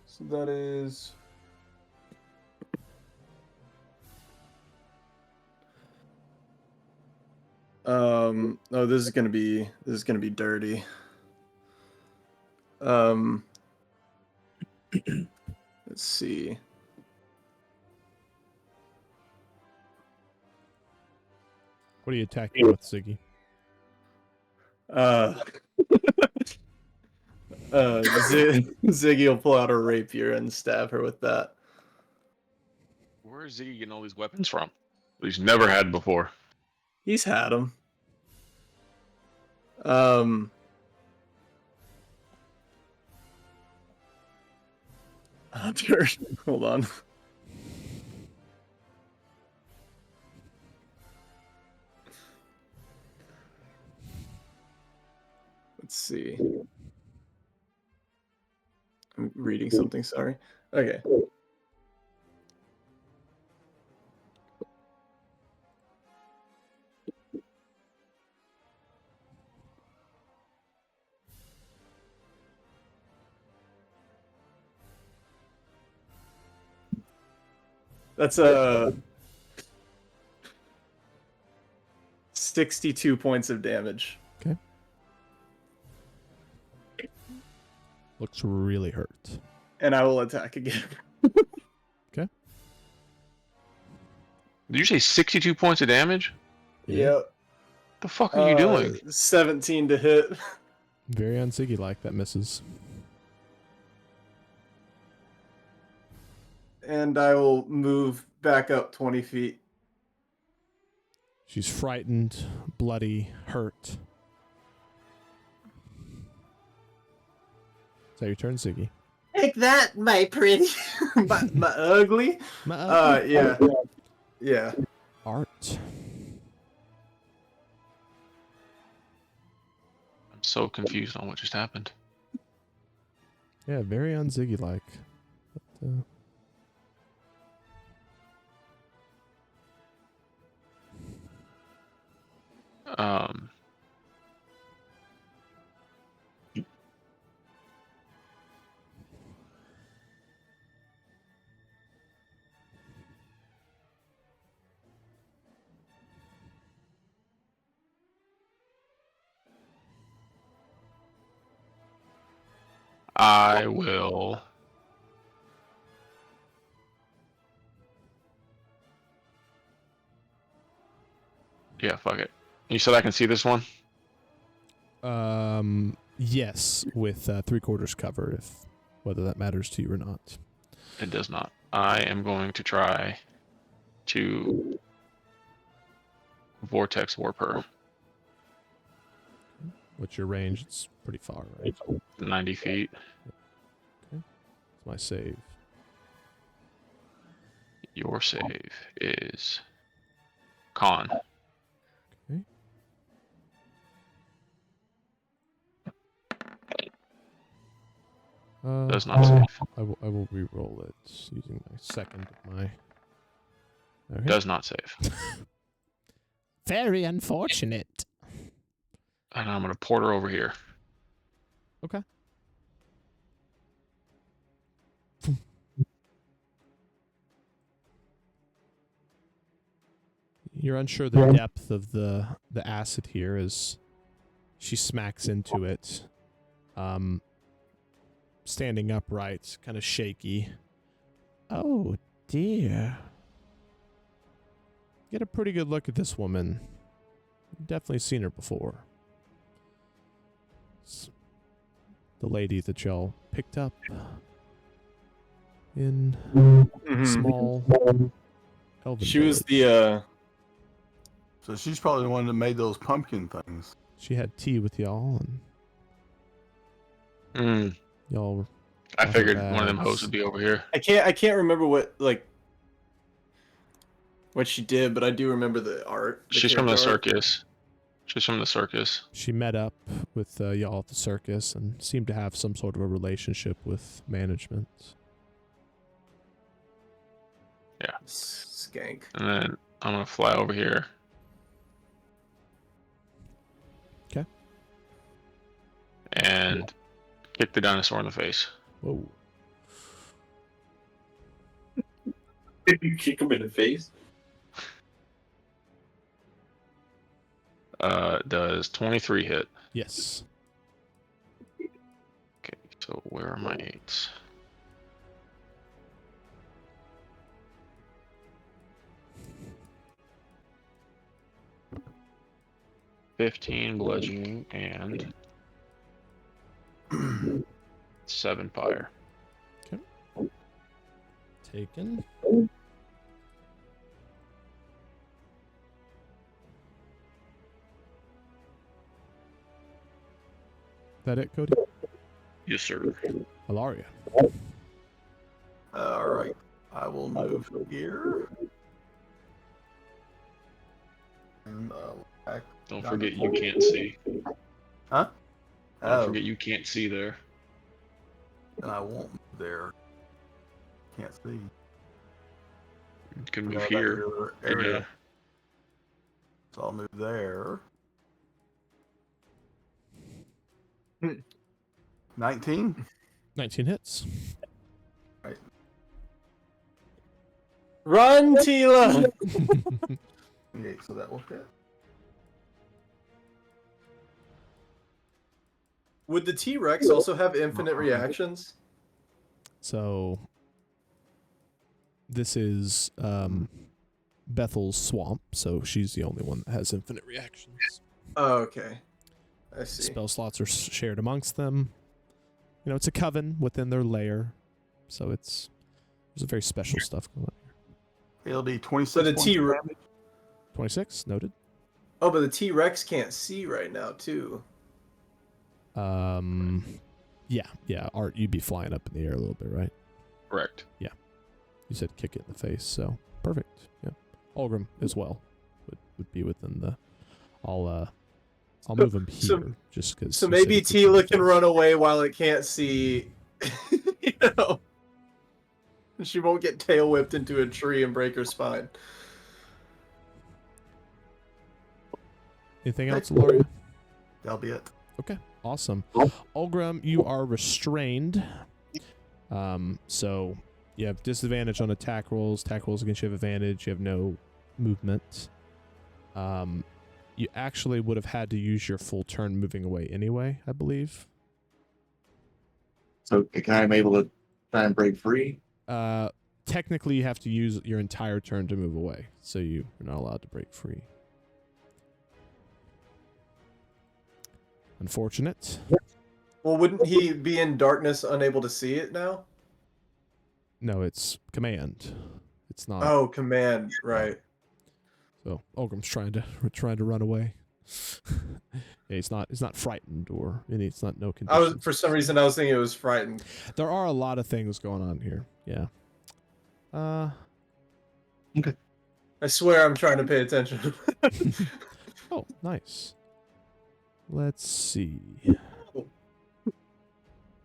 So that is oh, this is gonna be dirty. Let's see. What are you attacking with, Ziggy? Ziggy will pull out a rapier and stab her with that. Where is Ziggy getting all these weapons from? He's never had before. He's had them. Hunter, hold on. Let's see. I'm reading something, sorry. Okay. That's 62 points of damage. Okay. Looks really hurt. And I will attack again. Did you say 62 points of damage? Yep. The fuck are you doing? 17 to hit. Very unsiggy like that misses. And I will move back up 20 feet. She's frightened, bloody, hurt. Is that your turn, Ziggy? Take that, my pretty. My ugly? Yeah. Yeah. Art. I'm so confused on what just happened. Yeah, very unziggy like. But, Um, I will. Yeah, fuck it. You said I can see this one? yes, with 3/4 cover, if whether that matters to you or not. It does not. I am going to try to Vortex Warp her. What's your range? It's pretty far, right? 90 feet. It's my save. Your save is con. Okay. Does not save. I will re-roll it using my second of my. Okay. Does not save. Very unfortunate. And I'm going to port her over here. Okay. You're unsure the depth of the acid here as she smacks into it. Standing upright, kind of shaky. Oh dear. Get a pretty good look at this woman. You've definitely seen her before. It's the lady that y'all picked up in small elven She was village. So she's probably the one that made those pumpkin things. She had tea with y'all, and y'all were. I figured one of them Hags. hoes would be over here. I can't remember what she did, but I do remember the art. She's from the character art. circus. She's from the circus. She met up with y'all at the circus and seemed to have some sort of a relationship with management. Yeah. Skank. And then I'm going to fly over here. Okay. And kick the dinosaur in the face. Whoa. You kick him in the face. Does 23 hit? Yes. Okay, so where are my 8s? $15 bludgeoning and 7 fire. Taken. That it, Cody? Yes, sir. Alaria. All right. I will move here. And, back. Don't forget you can't see. Huh? Don't forget you can't see there. And I won't move there. Can't see. You can move Go back here. to the other area. Yeah. So I'll move there. 19? 19 hits. Run, Tila! 28, so that will fit. Would the T-Rex also have infinite reactions? So this is Bethel's swamp, so she's the only one that has infinite reactions. Oh, okay. I see. Spell slots are shared amongst them. You know, it's a coven within their lair, so there's a very special stuff going on here. It'll be 26 But the points T. of damage. 26, noted. Oh, but the T-Rex can't see right now too. Yeah. Art, you'd be flying up in the air a little bit, right? Correct. You said kick it in the face, so perfect. Yeah. Ulgrim as well would be within the. I'll move him so- here just because. So maybe Tila can run away while it can't see. You know, she won't get tail whipped into a tree and break her spine. Anything else, Loria? That'll be it. Okay, awesome. Ulgrim, you are restrained. So you have disadvantage on attack rolls. Attack rolls against you have advantage. You have no movement. You actually would have had to use your full turn moving away anyway, I believe. So I'm able to try and break free. Technically, you have to use your entire turn to move away, so you're not allowed to break free. Unfortunate. Well, wouldn't he be in darkness, unable to see it now? No, it's command. It's not. Oh, command, right? So Ulgrim's trying to run away. Yeah, he's not frightened or it's not no conditions. For some reason I was thinking it was frightened. There are a lot of things going on here. Yeah. Okay. I swear I'm trying to pay attention. Oh, nice. Let's see.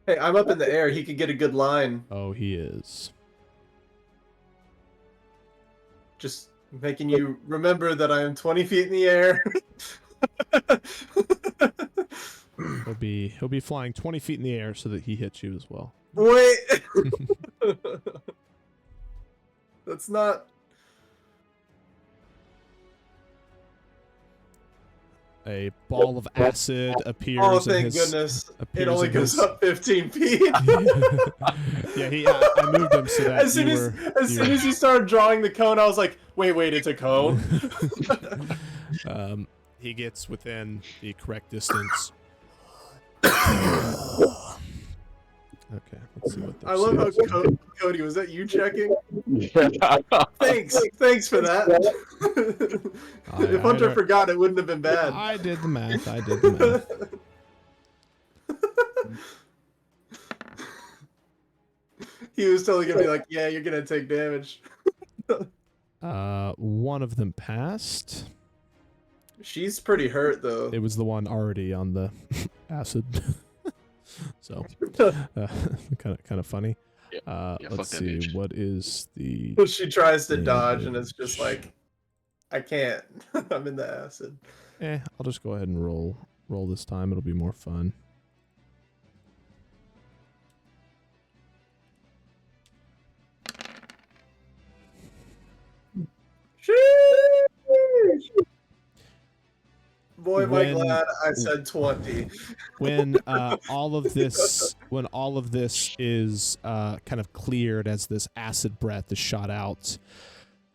Hey, I'm up in the air. He could get a good line. Oh, he is. Just making you remember that I am 20 feet in the air. He'll be flying 20 feet in the air so that he hits you as well. Wait. That's not. A ball of acid appears. Oh, in thank his, goodness. It appears only in goes his- up 15 feet. Yeah, I moved him so that As soon you as were. soon as you started drawing the cone, I was like, wait, it's a cone? He gets within the correct distance. Okay, let's see what I love how Cody, was that you checking? Yeah. Thanks for that. If Hunter forgot, it wouldn't have been bad. I did the math. He was totally gonna be like, yeah, you're gonna take damage. One of them passed. She's pretty hurt though. It was the one already on the acid. So, kind of funny. Yeah, fuck Let's that see. bitch. What is the? She tries to dodge, and it's just like, I can't. I'm in the acid. I'll just go ahead and roll this time. It'll be more fun. Boy, am I When- glad I said 20. When all of this is kind of cleared as this acid breath is shot out,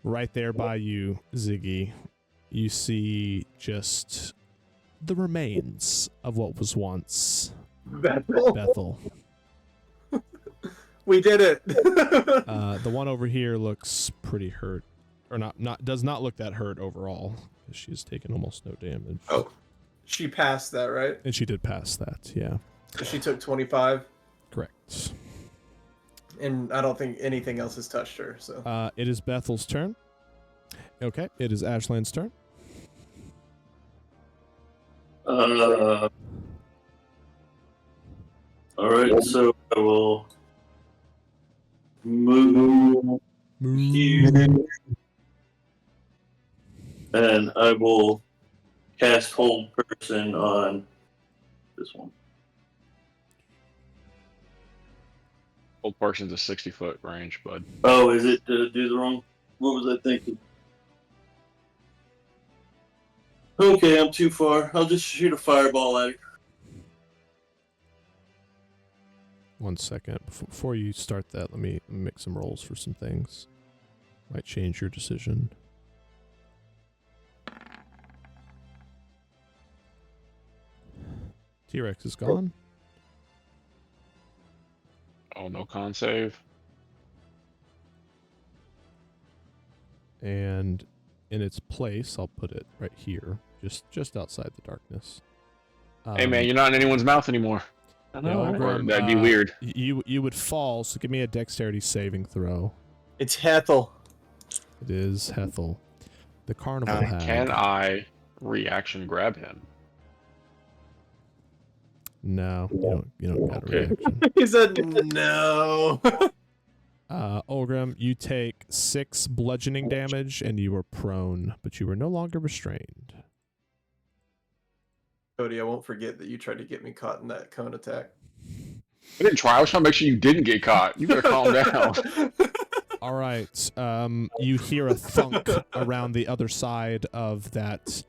right there by you, Ziggy, you see just the remains of what was once Bethel. We did it. The one over here looks pretty hurt, or does not look that hurt overall. She's taken almost no damage. Oh, she passed that, right? And she did pass that, yeah. So she took 25, Correct. and I don't think anything else has touched her. So It is Bethel's turn. Okay, it is Azshalan's turn. All right, so I will move here, and I will cast Hold Person on this one. Old person's a 60-foot range, bud. Oh, is it to do the wrong? What was I thinking? Okay, I'm too far. I'll just shoot a fireball at her. 1 second. Before you start that, let me make some rolls for some things. Might change your decision. T-Rex is gone. Oh, no con save. And in its place, I'll put it right here, just outside the darkness. Hey man, you're not in anyone's mouth anymore. Yeah, Or Olgrim, that'd be weird. You would fall, so give me a dexterity saving throw. It's Hethel. It is Hethel. The carnival hag. Can I reaction grab him? No, you don't got a Okay. reaction. He said no. Olgrim, you take 6 bludgeoning damage and you are prone, but you are no longer restrained. Cody, I won't forget that you tried to get me caught in that cone attack. I didn't try. I was trying to make sure you didn't get caught. You better calm down. All right. You hear a thunk around the other side of that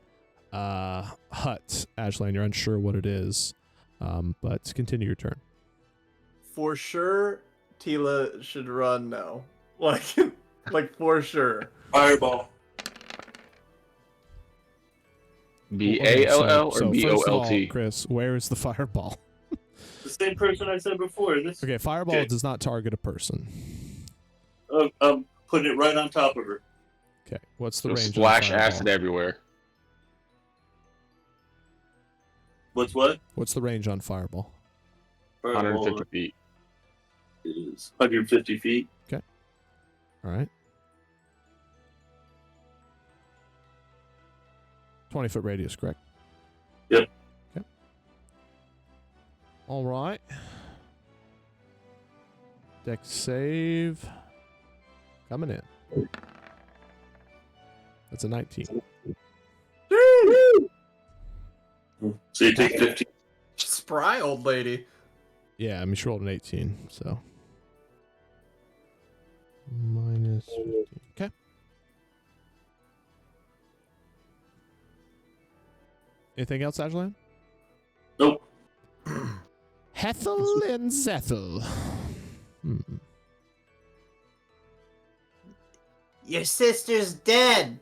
hut, Azshalan. You're unsure what it is, but continue your turn. For sure, Tila should run now. Like for sure. Fireball. B-A-L-L or So first of all, B-O-L-T? Chris, where is the fireball? The same person I said before. This. Okay, fireball Okay. does not target a person. I'm putting it right on top of her. Okay, what's the So range? splash on fireball? acid everywhere. What's what? What's the range on fireball? 150 feet. Is 150 feet. All right. 20-foot radius, correct? Yep. Okay. All right. Dex save. Coming in. That's a 19. So you take 15. Spry old lady. Yeah, I mean, she rolled an 18, so. Minus 15. Okay. Anything else, Azshalan? Nope. Hethel and Zethel. Your sister's dead.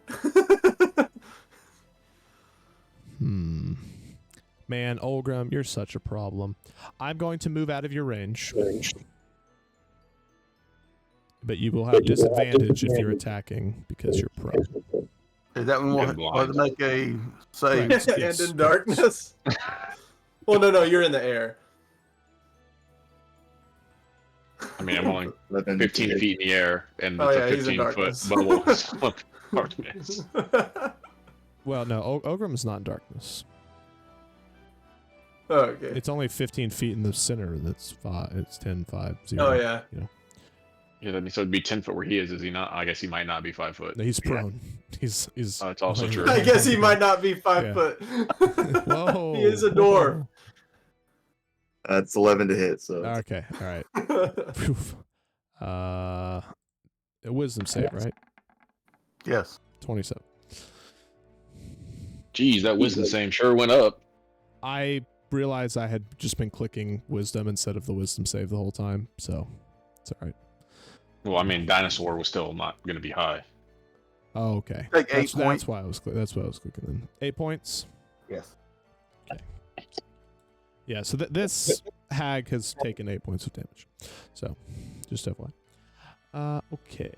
Man, Olgrim, you're such a problem. I'm going to move out of your range. But you will have disadvantage if you're attacking because you're prone. Is that one And will have to make a save? Correct. And Yes, in darkness. Well, no, you're in the air. I mean, I'm only 11 15 feet in the air, and Oh, it's yeah, a he's in 15-foot darkness. bubble. So darkness. Well, no, Ogrim's not in darkness. Okay. It's only 15 feet in the center. That's 5. It's 10, 5, 0. Oh yeah. You know, Yeah, so it'd be 10 foot where he is he not? I guess he might not be 5 foot. no, he's prone. He's. Oh, it's also laying true. around. I guess he might not be 5 Yeah. foot. Whoa. He is a dwarf. That's 11 to hit. So Okay, all right. Poof. A wisdom save, right? Yes. 27. Geez, that wisdom same sure went up. I realized I had just been clicking wisdom instead of the wisdom save the whole time, so it's all right. Well, I mean, dinosaur was still not going to be high. Oh, okay. Take 8 That's points. why I was. That's why I was clicking then. 8 points. Yes. Yeah. So this hag has taken 8 points of damage. So, just FYI. Okay.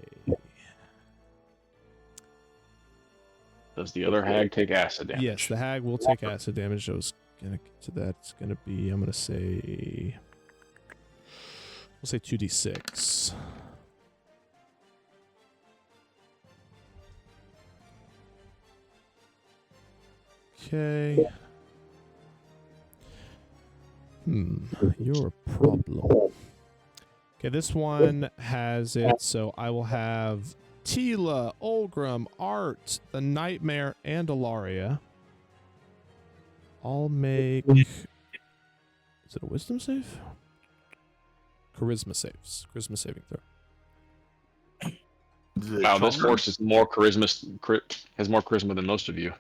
Does the other hag take acid damage? Yes, the hag will take acid damage. I was gonna get to that. It's gonna be. I'm gonna say. We'll say 2d6. Okay. You're a problem. Okay, this one has it, so I will have Tila, Olgrim, Art, the Nightmare, and Ilaria. I'll make. Is it a wisdom save? Charisma saves. Charisma saving throw. Wow, this horse is more has more charisma than most of you.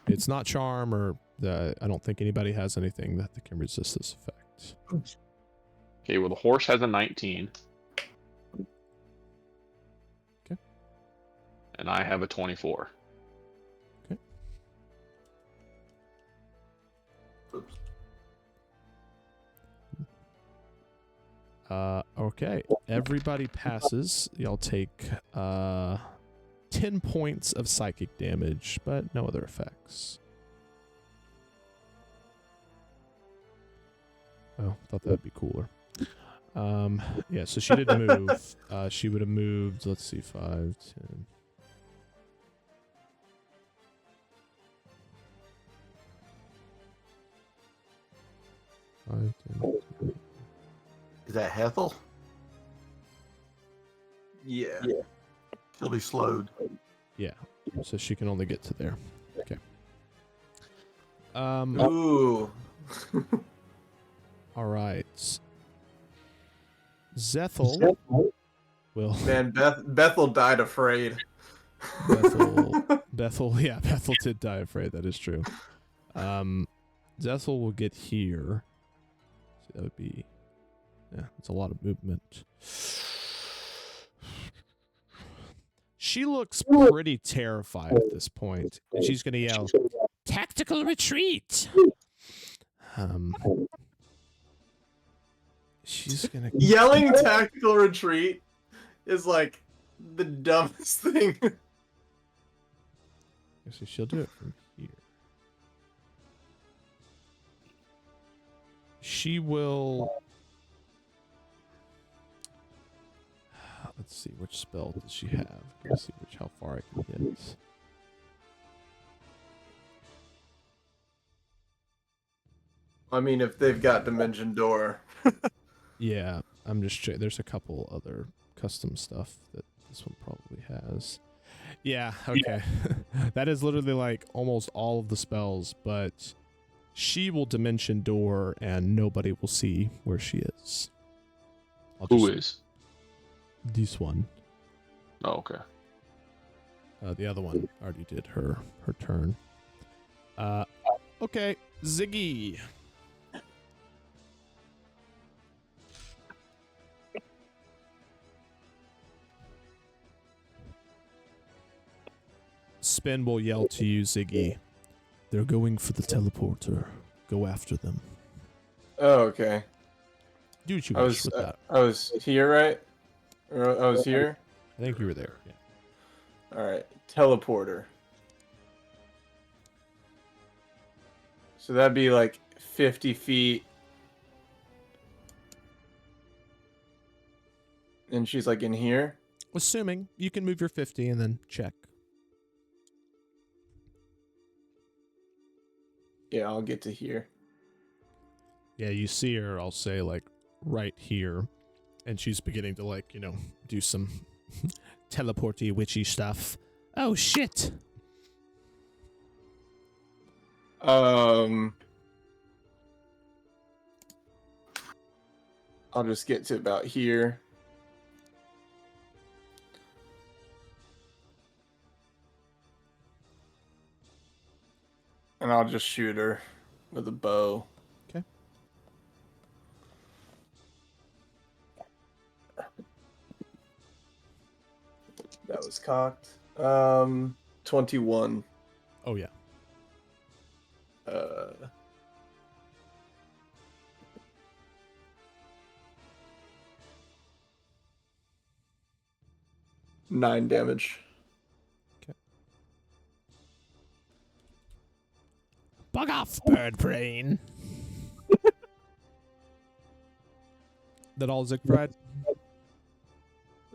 It's not charm or I don't think anybody has anything that can resist this effect. Okay, well, the horse has a 19. Okay. And I have a 24. Okay. Okay. Everybody passes. Y'all take 10 points of psychic damage, but no other effects. Oh, thought that'd be cooler. Yeah, so she didn't move. She would have moved, let's see, 5, 10. Is that Hethel? Yeah. She'll be slowed. Yeah, so she can only get to there. Okay. Ooh. All right. Zethel will. Man, Bethel died afraid. Bethel, yeah, Bethel did die afraid. That is true. Zethel will get here. So that would be, yeah, it's a lot of movement. She looks pretty terrified at this point. And she's gonna yell, "Tactical retreat!" She's gonna Yelling tactical retreat is like the dumbest thing. So she'll do it from here. She will. Let's see, which spell does she have? Let's see how far I can get. I mean, if they've got Dimension Door. Yeah, I'm just checking. There's a couple other custom stuff that this one probably has. Yeah, okay. That is literally like almost all of the spells, but she will Dimension Door and nobody will see where she is. Who is? This one. Oh, okay. The other one already did her turn. Okay, Ziggy. Spin will yell to you, Ziggy. They're going for the teleporter. Go after them. Oh, okay. Do what you wish with that. I was here, right? Or I was here? I think you were there. Yeah. Alright. Teleporter. So that'd be like 50 feet. And she's like in here? Assuming you can move your 50 and then check. Yeah, I'll get to here. Yeah, you see her, I'll say, like, right here. And she's beginning to, like, do some teleporty witchy stuff. Oh, shit! I'll just get to about here. And I'll just shoot her with a bow. Okay. That was cocked. 21. Oh, yeah. 9 damage. Okay. Bug off, bird brain. That all, Zigfried?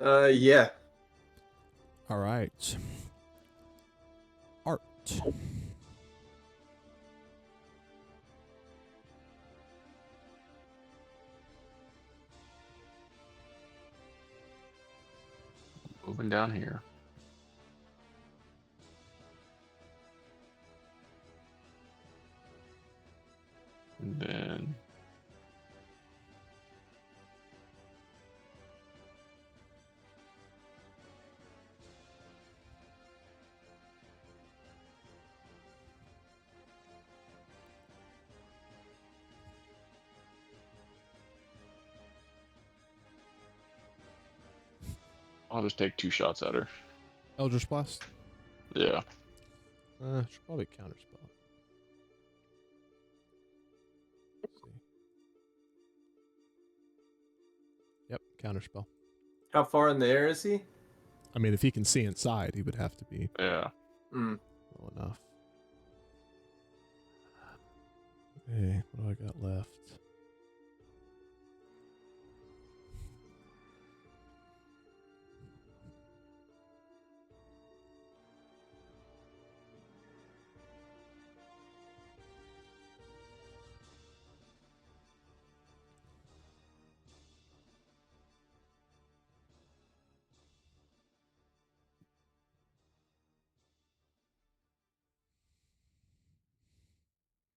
Yeah. All right. Art. Moving down here. And then I'll just take 2 shots at her. Eldritch Blast. Yeah. Should probably counterspell. Let's see. counterspell. How far in the air is he? I mean, if he can see inside, he would have to be Yeah. Mm. low enough. Okay, what do I got left?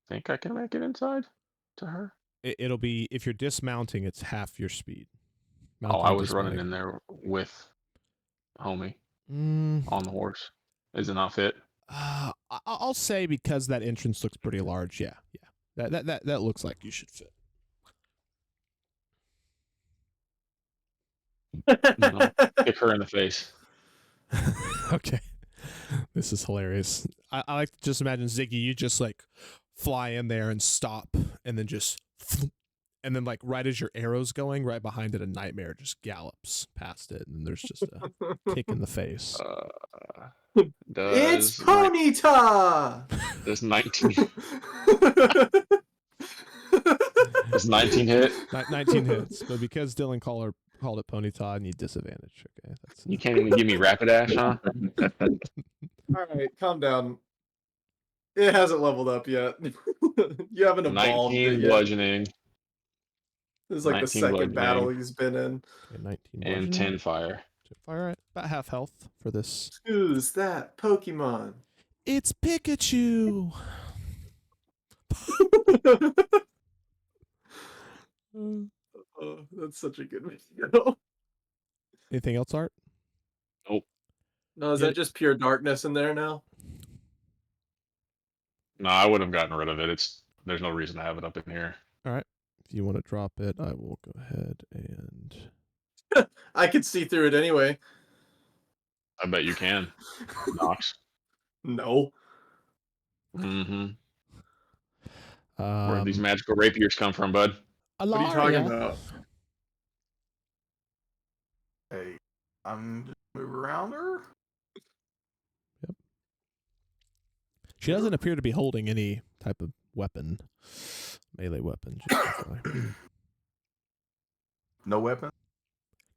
Think I can make it inside to her? It'll be, if you're dismounting, it's half your speed. Oh, I Mounting, was running dismounting. in there with homie Mm, on the horse. Is it not fit? I'll say because that entrance looks pretty large. Yeah. That looks like you should fit. No. Kick her in the face. Okay. This is hilarious. I like to just imagine Ziggy, you just like fly in there and stop and then just and then like right as your arrow's going, right behind it a nightmare just gallops past it and there's just a kick in the face. It's Does Ponyta! does 19 does 19 hit? 19 hits, but because Dylan called it Ponyta, I need disadvantage. Okay, that's You can't even give me rapid dash, huh? All right, calm down. It hasn't leveled up yet. You haven't evolved 19 it yet. bludgeoning This is like the 19 second battle bludgeoning. he's been in. okay, 19 and bludgeoning. 10 fire. All right, about half health for this. Who's that Pokemon? It's Pikachu. Oh, that's such a good video. Anything else, Art? No, is that just pure darkness in there now? No, I would have gotten rid of it. There's no reason to have it up in here. All right. If you want to drop it, I will go ahead and. I could see through it anyway. I bet you can. Knox. No. Mm-hmm. Where these magical rapiers come from, bud? What are you talking about? Hey, I'm just move around her. Yep. She doesn't appear to be holding any type of weapon, melee weapon. Just No weapon.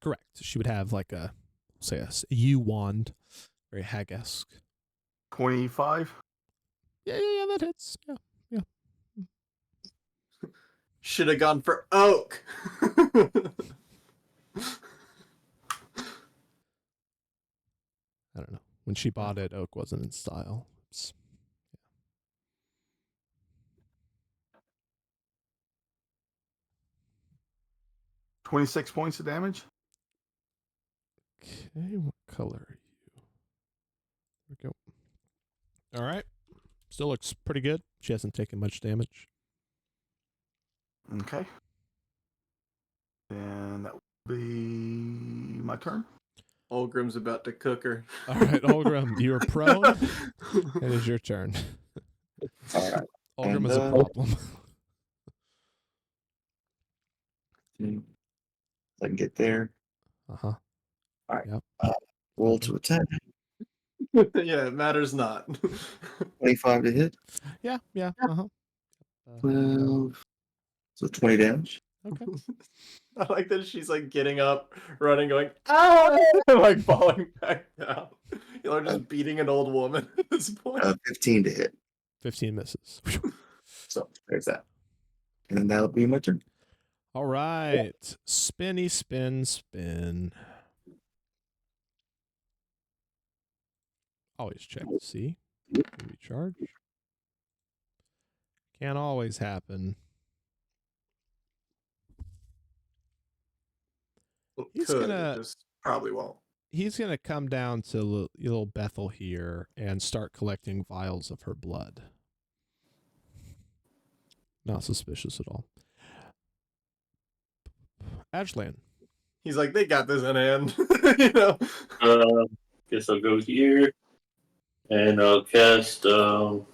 correct. She would have like a, say, a yew wand, very hag-esque. 25. Yeah, that hits. Yeah. Should have gone for oak. I don't know. When she bought it, oak wasn't in style. It's, 26 points of damage. okay, what color are you? There we go. All right. Still looks pretty good. She hasn't taken much damage. Okay. And that will be my turn. Olgrim's about to cook her. All right, Olgrim, you are prone. It is your turn. All right. Olgrim And, is a problem. See if I can get there. Uh-huh. All right. Yep. Roll to attack. Yeah, it matters not. 25 to hit. Yeah. Uh-huh. 12. So 20 damage. Okay. I like that she's like getting up, running, going, ah, like falling back down. You know, just beating an old woman at this point. 15 to hit. 15 misses. So there's that. And then that'll be my turn. All right. Spinny, spin. Always check to see. Recharge. Can't always happen. He's Could, gonna- just probably won't. He's going to come down to little Bethel here and start collecting vials of her blood. Not suspicious at all. Azshalan. He's like, they got this in hand. You know. Guess I'll go here, and I'll cast Firebolt.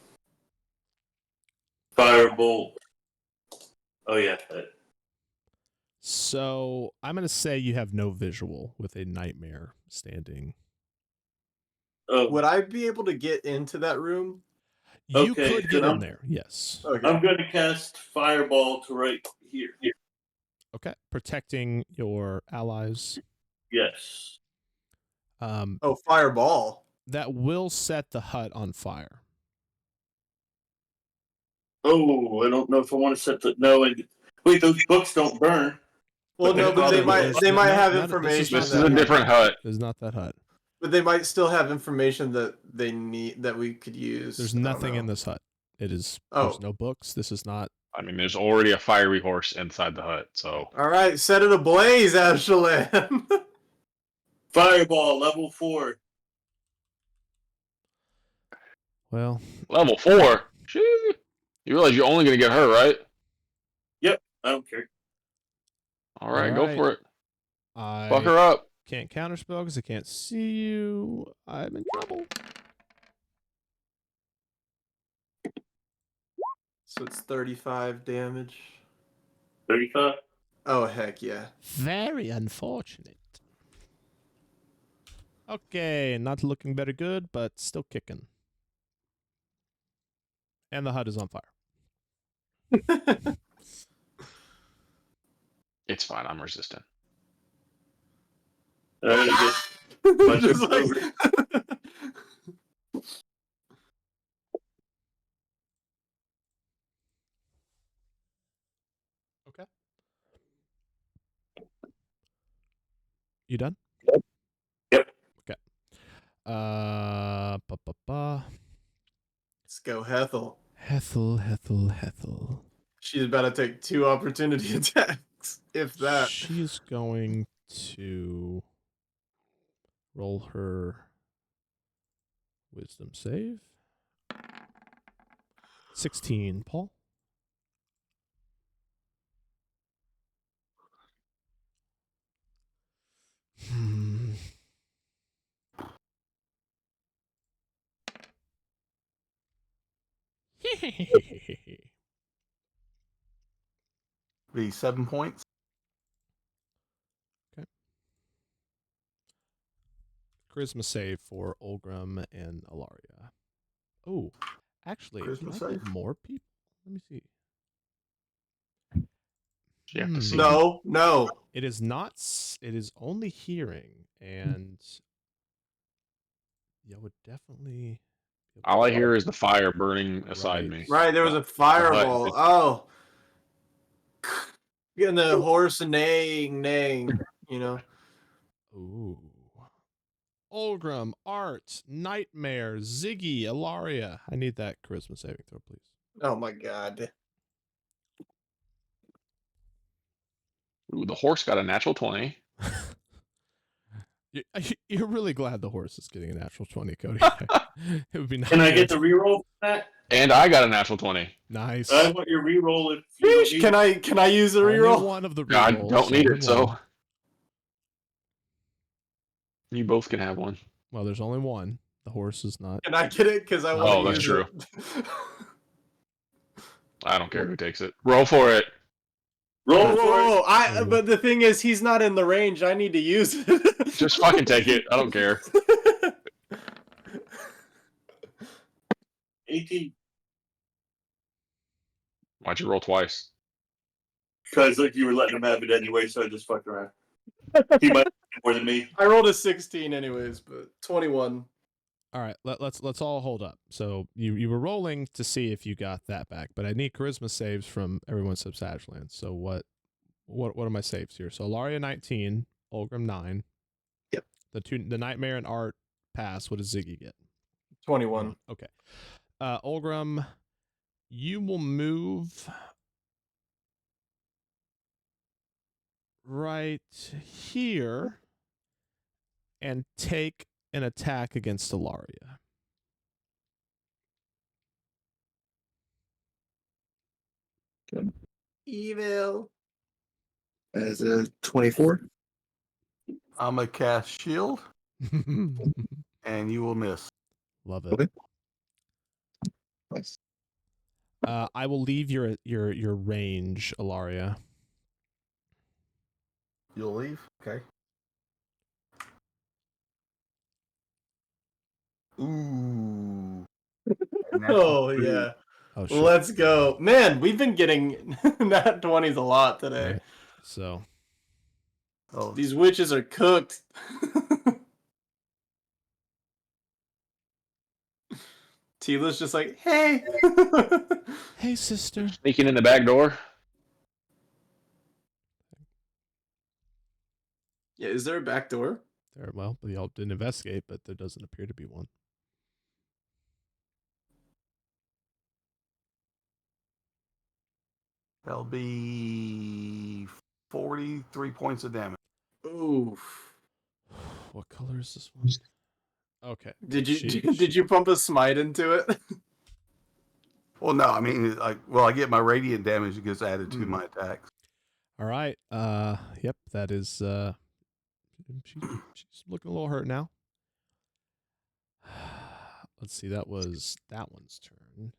Oh yeah, So I'm going to say you have no visual with a nightmare standing. Would I be able to get into that room? You Okay, could get then in there, yes. Okay. I'm going to cast Fireball to right here. Okay, protecting your allies. Yes. Oh, fireball. That will set the hut on fire. Oh, I don't know if I want to set the no. Wait, those books don't burn. Well, no, but they might have information. This is a different hut. It's not that hut. But they might still have information that they need that we could use. There's nothing in this hut. It is. Oh. There's no books. This is not. I mean, there's already a fiery horse inside the hut, so. All right, set it ablaze, Azshalan. Fireball level 4. Well, Level 4? Gee. You realize you're only going to get her, right? Yep, I don't care. All right, All go right. for it. I Fuck her up. can't counterspell because I can't see you. I'm in trouble. So it's 35 damage. 35? Oh, heck yeah. Very unfortunate. Okay, not looking very good, but still kicking. And the hut is on fire. It's fine. I'm resistant. Just like... Okay. You done? Yep. Okay. Let's go, Hethel. Hethel. She's about to take 2 opportunity attacks, if that. She's going to roll her wisdom save. 16, Paul. Be 7 points. Charisma save for Olgrim and Alaria. Oh, actually, Charisma can I give save? more people? Let me see. You have to see. No. It is not. It is only hearing, and yeah, would definitely. All I hear is the fire burning aside Right. me. Right, there was a fireball. Oh. Getting the horse neighing, you know. Ooh. Olgrim, Art, Nightmare, Ziggy, Alaria. I need that charisma saving throw, please. Oh my god. Ooh, the horse got a natural 20. You're really glad the horse is getting a natural 20, Cody. It would be nice. Can I get the reroll for that? And I got a natural 20. Nice. I want your reroll if you don't need Can I use the Only reroll? one of the I rerolls. don't need only it, so. one. You both can have one. Well, there's only one. The horse is not. Can I get it? Because I want to Oh, that's use true. it. I don't care who takes it. Roll for it. Roll for it. But the thing is, he's not in the range. I need to use it. Just fucking take it. I don't care. 18. Why'd you roll twice? Because like you were letting him have it anyway, so I just fucked around. He might have more than me. I rolled a 16 anyways, but 21. All right, let's all hold up. So you were rolling to see if you got that back, but I need charisma saves from everyone except Azshalan. So what are my saves here? So Alaria 19, Olgrim 9. Yep. The Nightmare and Art pass. What does Ziggy get? 21. Okay. Olgrim, you will move right here and take an attack against Alaria. Evil. As a 24. I'm going to cast shield, and you will miss. Love it. Okay. Nice. I will leave your range, Alaria. You'll leave? Okay. Ooh. Oh yeah. Oh shit! Let's go. Man, we've been getting nat 20s a lot today. Right. So Oh, These witches are cooked. Tila's just like, hey. Hey, sister. Sneaking in the back door. Yeah, is there a back door? there. Well, y'all didn't investigate, but there doesn't appear to be one. that'll be 43 points of damage. Oof. What color is this one? Okay. Did you She- did you pump a smite into it? Well, no, I mean, like, well, I get my radiant damage that gets added to my attacks. All right. Yep. That is. She's looking a little hurt now. Let's see. That was that one's turn.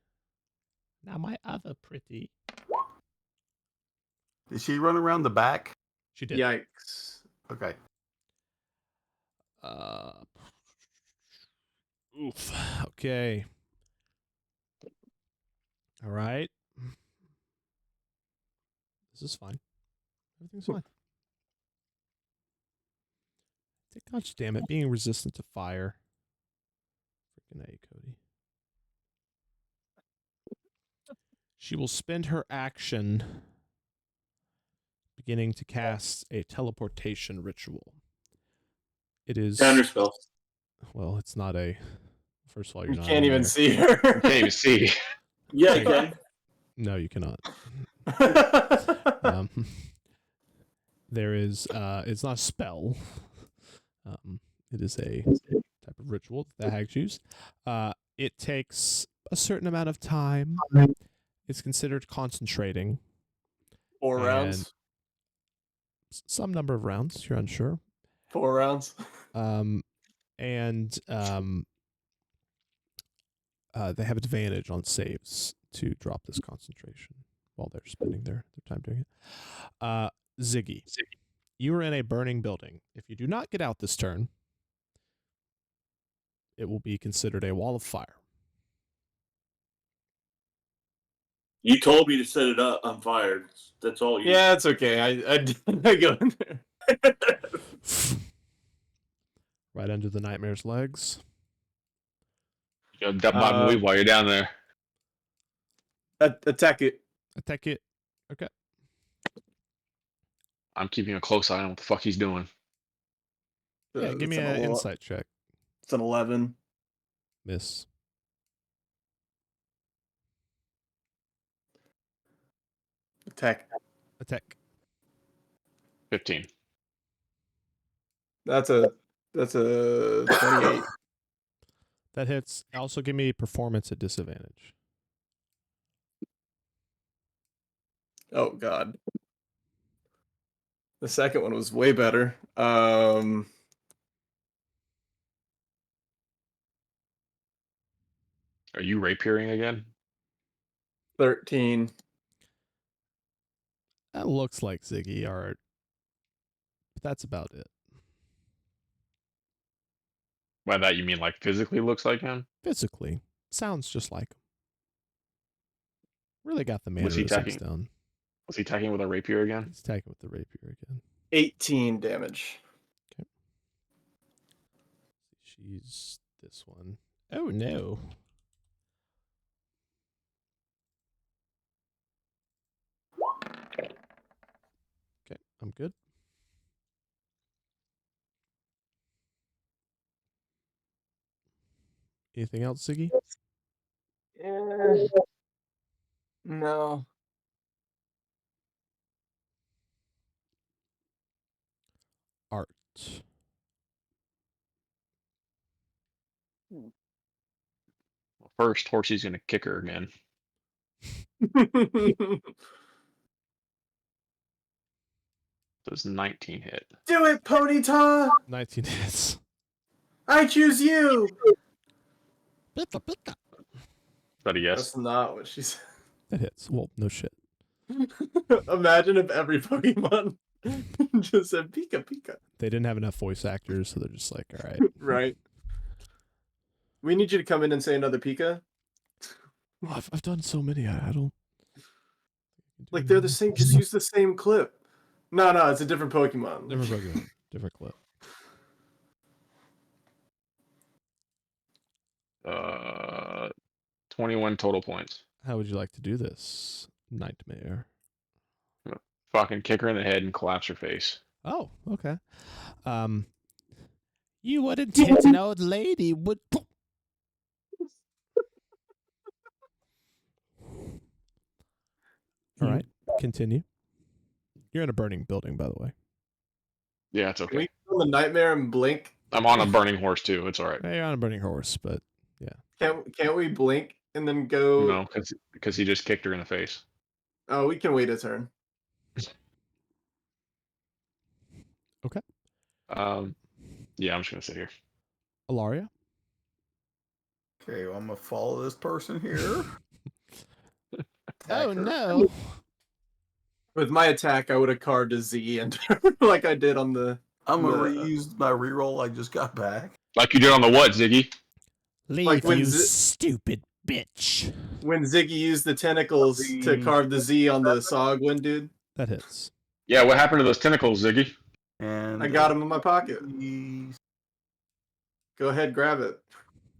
Now my other pretty. Did she run around the back? She did. Yikes. Okay. Oof. Okay. All right. This is fine. Everything's fine. Gosh damn it. Being resistant to fire. Freaking A, Cody. She will spend her action beginning to cast a teleportation ritual. It is. Counterspell. Well, it's not a. First of all, you're You not. can't in even there. see her. Can't even see. Yeah, you can. No, you cannot. There is. It's not a spell. It is a type of ritual that the hags use. It takes a certain amount of time. It's considered concentrating. 4 And rounds. Some number of rounds. You're unsure. 4 rounds. They have advantage on saves to drop this concentration while they're spending their time doing it. Ziggy, you are in a burning building. If you do not get out this turn, it will be considered a wall of fire. You told me to set it up. I'm fired. That's all you. Yeah, it's okay. I go in there. Right under the nightmare's legs. You know, dump bottom weave while you're down there. Attack it. Attack it. Okay. I'm keeping a close eye on what the fuck he's doing. Yeah, give me an insight check. It's an 11. Miss. Attack. Attack. 15. That's a 28. That hits. Also give me performance at disadvantage. Oh god. The second one was way better. Are you rapiering again? 13. That looks like Ziggy art. But that's about it. By that you mean like physically looks like him? Physically. Sounds just like him. Really got the Was he mannerisms attacking? down. Was he attacking with a rapier again? He's attacking with the rapier again. 18 damage. Okay. She's this one. Oh no. Okay, I'm good. Anything else, Ziggy? No. Art. Well, first, Horsey's gonna kick her again. Does 19 hit? Do it, Ponyta! 19 hits. I choose you! Pika, pika. Is that a yes? That's not what she said. That hits. Well, no shit. Imagine if every Pokemon Just said Pika Pika. They didn't have enough voice actors, so they're just like, all right. Right. We need you to come in and say another Pika. Oh, I've done so many. I don't. Like they're the same. Just use the same clip. No, it's a different Pokemon. Different Pokemon. Different clip. 21 total points. How would you like to do this, Nightmare? Fucking kick her in the head and collapse her face. Oh, okay. You wouldn't hit an old lady, would. All right, continue. You're in a burning building, by the way. Yeah, it's Can okay. we go on the Nightmare and blink? I'm on a burning horse too. It's all right. Hey, you're on a burning horse, but Can't we blink and then go? No, because he just kicked her in the face. Oh, we can wait a turn. Yeah, I'm just gonna sit here. Alaria? Okay, well, I'm gonna follow this person here. Oh, Attack her. no. With my attack, I would have carved a Z and like I did on the. I'm gonna the- reuse my reroll I just got back. Like you did on the what, Ziggy? Leave, Like when you Z- stupid bitch. When Ziggy used the tentacles to carve the Z on the Sogwin dude. That hits. Yeah, what happened to those tentacles, Ziggy? And I got him in my pocket. these- Go ahead, grab it.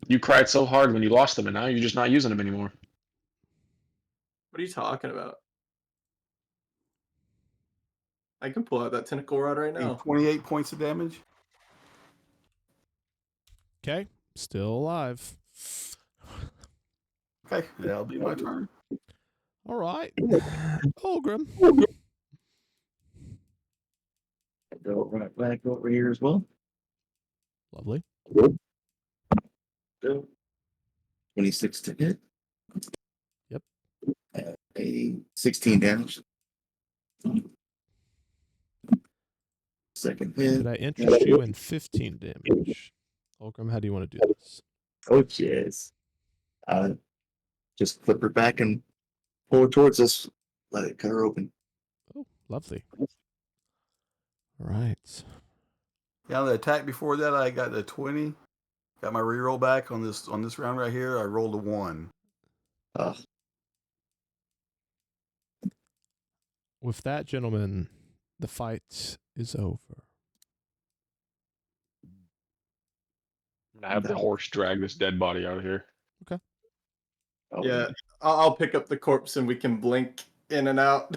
You cried so hard when you lost them, and now you're just not using them anymore. What are you talking about? I can pull out that tentacle rod right now. 28 points of damage. Okay, still alive. Okay, that'll be my turn. All right. Ogrim. Go right back over here as well. Lovely. Go. 26 to hit. Yep. A 16 damage. Second hit. Did I interest you in 15 damage? Ogrim, how do you want to do this? Oh, yes. Just flip her back and pull her towards us. Let it cut her open. Oh, lovely. All right. Yeah, on the attack before that, I got the 20. Got my reroll back on this round right here. I rolled a 1. With that, gentlemen, the fight is over. I have the horse drag this dead body out of here. Oh, Yeah, I'll pick up the corpse and we can blink in and out.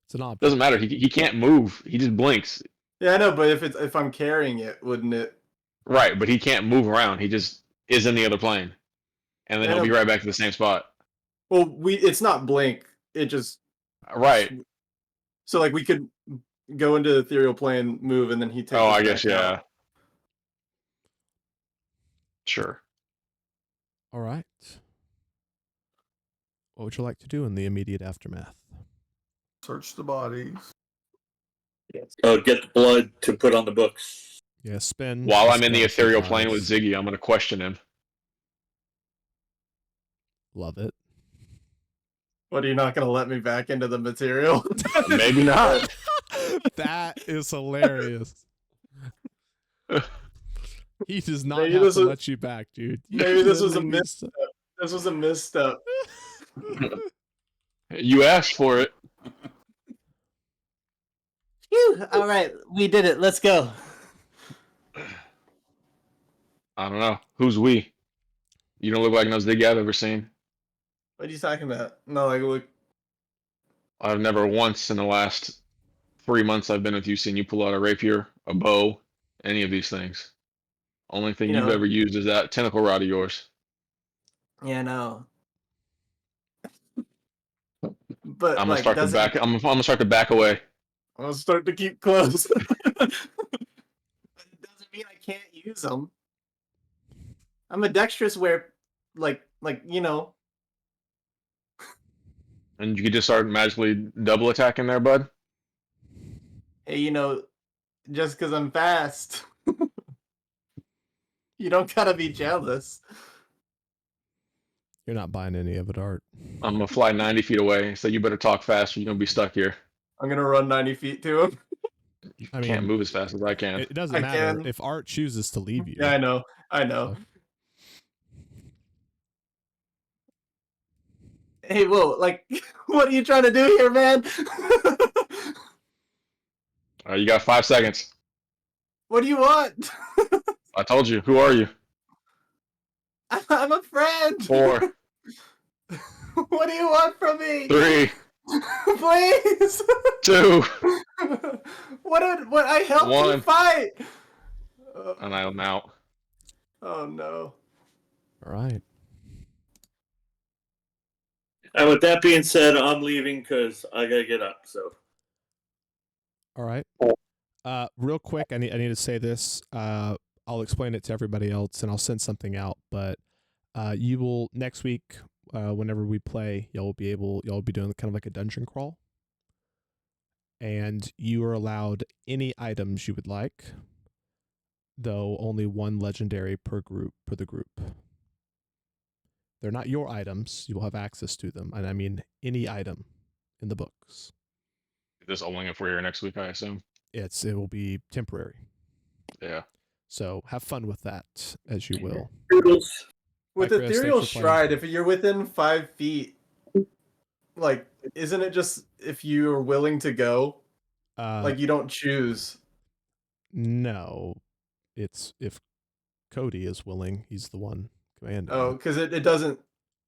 It's an option. Doesn't matter. He can't move. He just blinks. Yeah, I know, but if I'm carrying it, wouldn't it? Right, but he can't move around. He just is in the other plane, and then I he'll be know. right back to the same spot. Well, it's not blink. It just Right. so like we could go into the ethereal plane, move, and then he takes. Oh, us I guess back yeah. out. Sure. All right. What would you like to do in the immediate aftermath? Search the bodies. yes. Oh, get the blood to put on the books. Yeah, spin. While I'm in the discretion ethereal plane with eyes. Ziggy, I'm going to question him. Love it. What, are you not gonna let me back into the material? Maybe not. That is hilarious. He does not Maybe have this to was- let you back, dude. You maybe this was a literally misstep. This was a misstep. You asked for it. Phew, all right, we did it. Let's go. I don't know. Who's we? You don't look like no Ziggy I've ever seen. What are you talking about? No, like look. I've never once in the last 3 months I've been with you seen you pull out a rapier, a bow, any of these things. Only thing You you've know- ever used is that tentacle rod of yours. Yeah, no. But I'm gonna like, start to doesn't- back. I'm gonna start to back away. I'm gonna start to keep close. But it doesn't mean I can't use them. I'm a dexterous like you know. And you could just start magically double attacking there, bud. Hey, you know, just because I'm fast, you don't gotta be jealous. You're not buying any of it, Art. I'm gonna fly 90 feet away. So you better talk fast, or you're gonna be stuck here. I'm gonna run 90 feet to him. You I can't mean, move as fast as I can. it doesn't I matter can. if Art chooses to leave you. Yeah, I know. I know. So, Hey, whoa! Like, what are you trying to do here, man? You got 5 seconds. What do you want? I told you. Who are you? I'm a friend. 4, What do you want from me? 3, Please. 2, What I helped you 1. fight. And I'm out. Oh no. all right. And with that being said, I'm leaving because I gotta get up. So All right. Real quick, I need to say this. I'll explain it to everybody else, and I'll send something out. But you will next week, whenever we play, y'all will be doing kind of like a dungeon crawl, and you are allowed any items you would like, though only one legendary per the group. They're not your items. You will have access to them, and I mean any item in the books. This only if we're here next week, I assume. It will be temporary. Yeah. So have fun with that as you will. With Hi, Chris, Ethereal thanks for playing. Stride, if you're within 5 feet, like, isn't it just if you are willing to go? Like, you don't choose. No, it's if Cody is willing, he's the one commanding. Oh, because it doesn't.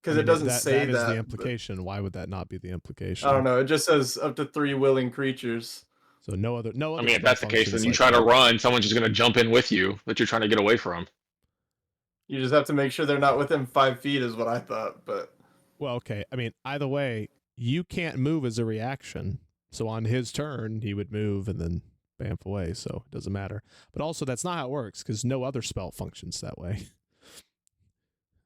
Because it doesn't say that is the but- implication. Why would that not be the implication? I don't know. It just says up to 3 willing creatures. So no other. I mean, if spell that's the case, then functions you like try to that. run, someone's just going to jump in with you that you're trying to get away from. You just have to make sure they're not within 5 feet, is what I thought. But Well, okay. I mean, either way, you can't move as a reaction. So on his turn, he would move and then bamf away. So it doesn't matter. But also, that's not how it works because no other spell functions that way.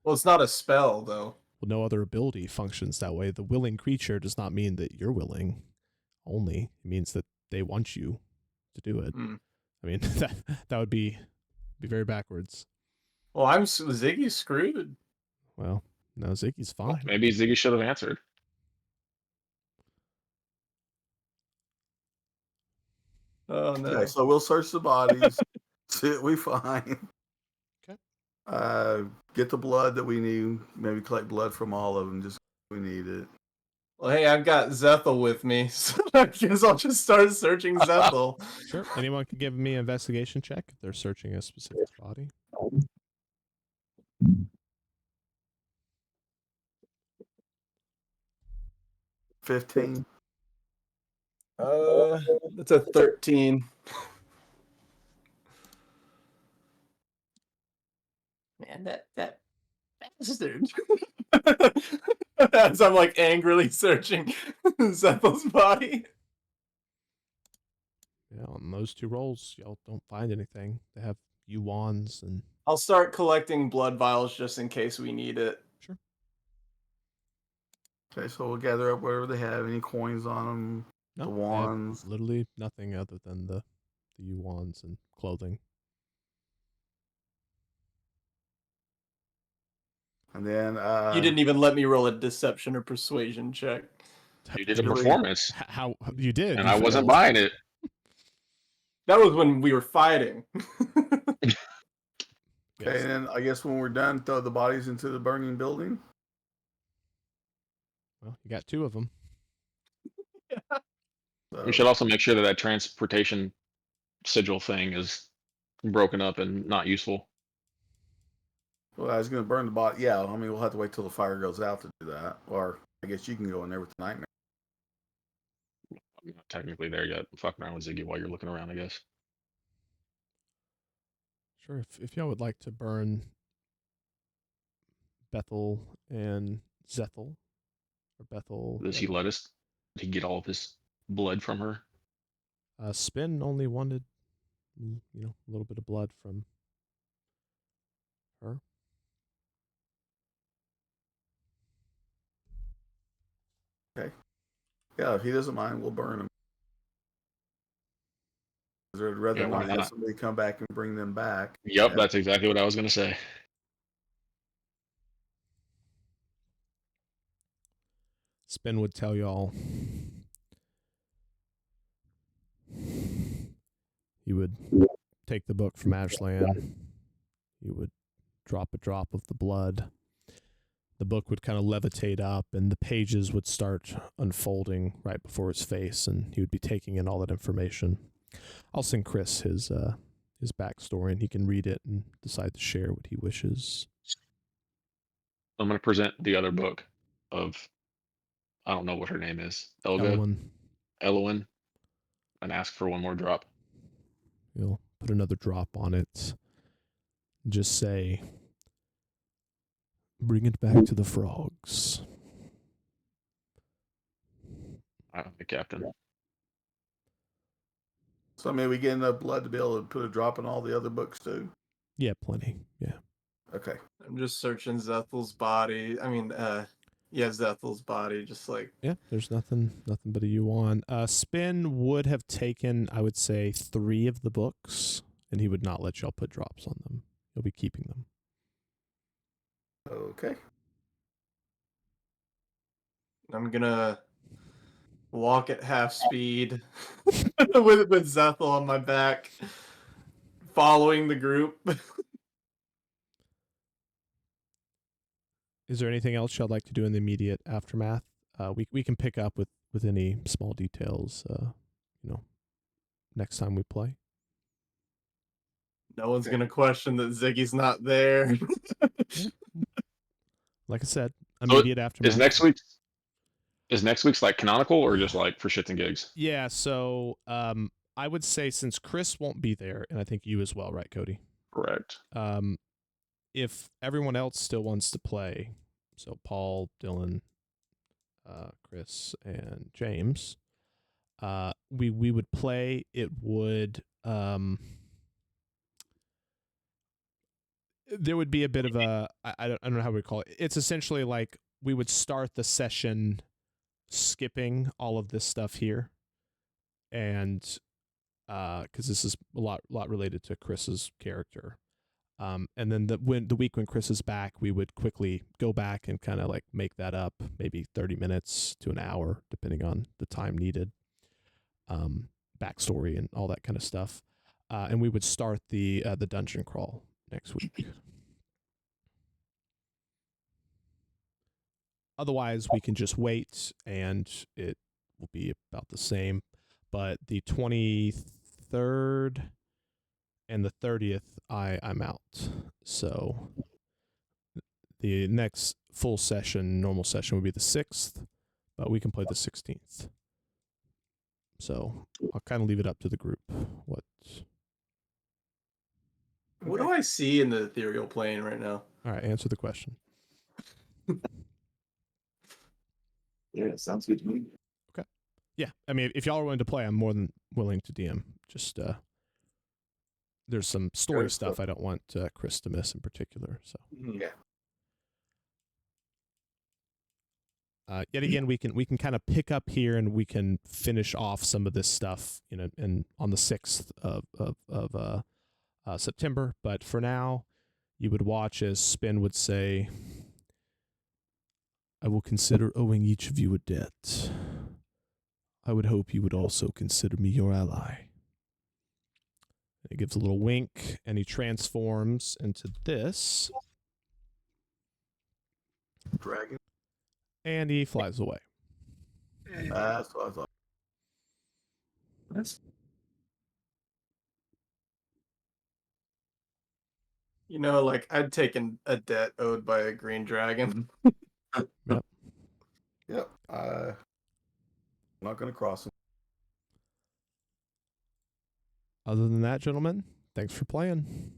well, it's not a spell though. Well, no other ability functions that way. The willing creature does not mean that you're willing. Only it means that they want you to do it. Hmm. I mean, that would be very backwards. Well, Ziggy's screwed. Well, no, Ziggy's fine. Maybe Ziggy should have answered. Oh no. Okay, so we'll search the bodies, see what we find. Okay. Get the blood that we need. Maybe collect blood from all of them, just if we need it. Well, hey, I've got Zethel with me, so I guess I'll just start searching Zethel. Sure. Anyone can give me an investigation check if they're searching a specific body. $15. That's a 13. Man, that bastard. As I'm like angrily searching Zethel's body. Yeah, on those two rolls, y'all don't find anything. They have wands and I'll start collecting blood vials just in case we need it. sure. Okay, so we'll gather up whatever they have, any coins on them, No, the they have wands. literally nothing other than the wands and clothing. And then You didn't even let me roll a deception or persuasion check. You did a Really? performance, How you did? and You I wasn't failed. buying it. That was when we were fighting. Okay, Yes. and then I guess when we're done, throw the bodies into the burning building. Well, you got two of them. So, We should also make sure that that transportation sigil thing is broken up and not useful. well, I was going to burn the body. Yeah, I mean, we'll have to wait till the fire goes out to do that. Or I guess you can go in there with the nightmare. I'm not technically there yet. I'm fucking around with Ziggy while you're looking around, I guess. Sure. If y'all would like to burn Bethel and Zethel, or Bethel. Does he let us? Did he get all of his blood from her? Spin only wanted, a little bit of blood from her. Yeah, if he doesn't mind, we'll burn them. I'd rather Yeah, why not have not? somebody come back and bring them back. Yep, Yeah. that's exactly what I was going to say. Spin would tell y'all You would take the book from Azshalan. You would drop a drop of the blood. The book would kind of levitate up, and the pages would start unfolding right before his face, and he would be taking in all that information. I'll send Chris his backstory, and he can read it and decide to share what he wishes. I'm going to present the other book of, I don't know what her name is, Elwyn, Elwyn, and ask for one more drop. you'll put another drop on it. Just say, bring it back to the frogs. I'm the captain. So maybe we get enough blood to be able to put a drop in all the other books too. Yeah, plenty. Yeah. Okay. I'm just searching Zethel's body. Zethel's body, just like Yeah, there's nothing but a U on. Spin would have taken, I would say, 3 of the books, and he would not let y'all put drops on them. He'll be keeping them. Okay. I'm gonna walk at half speed with Zethel on my back, following the group. Is there anything else y'all like to do in the immediate aftermath? We can pick up with any small details, next time we play. No one's gonna question that Ziggy's not there. Like I said, immediate aftermath. Is next week's like canonical or just like for shits and gigs? Yeah, so I would say since Chris won't be there, and I think you as well, right, Cody? Correct. If everyone else still wants to play, so Paul, Dylan, Chris, and James, we would play. It would there would be a bit of a I don't know how we call it. It's essentially like we would start the session skipping all of this stuff here, and because this is a lot related to Chris's character. And then the week when Chris is back, we would quickly go back and kind of like make that up, maybe 30 minutes to an hour, depending on the time needed, backstory and all that kind of stuff. And we would start the dungeon crawl next week. Otherwise, we can just wait, and it will be about the same. But the 23rd and the 30th, I'm out. So the next full session, normal session, would be the 6th, but we can play the 16th. So I'll kind of leave it up to the group. What do I see in the ethereal plane right now? All right, answer the question. Yeah, sounds good to me. Okay. Yeah, I mean, if y'all are willing to play, I'm more than willing to DM. Just there's some story stuff I don't want Chris to miss in particular. So Yeah. yet again, we can kind of pick up here, and we can finish off some of this stuff, and on the 6th of September. But for now, you would watch as Spin would say, I will consider owing each of you a debt. I would hope you would also consider me your ally. He gives a little wink, and he transforms into this. Dragon. And he flies away. That's what I thought. That's Like I'd taken a debt owed by a green dragon. Yep. I'm not going to cross it. Other than that, gentlemen, thanks for playing.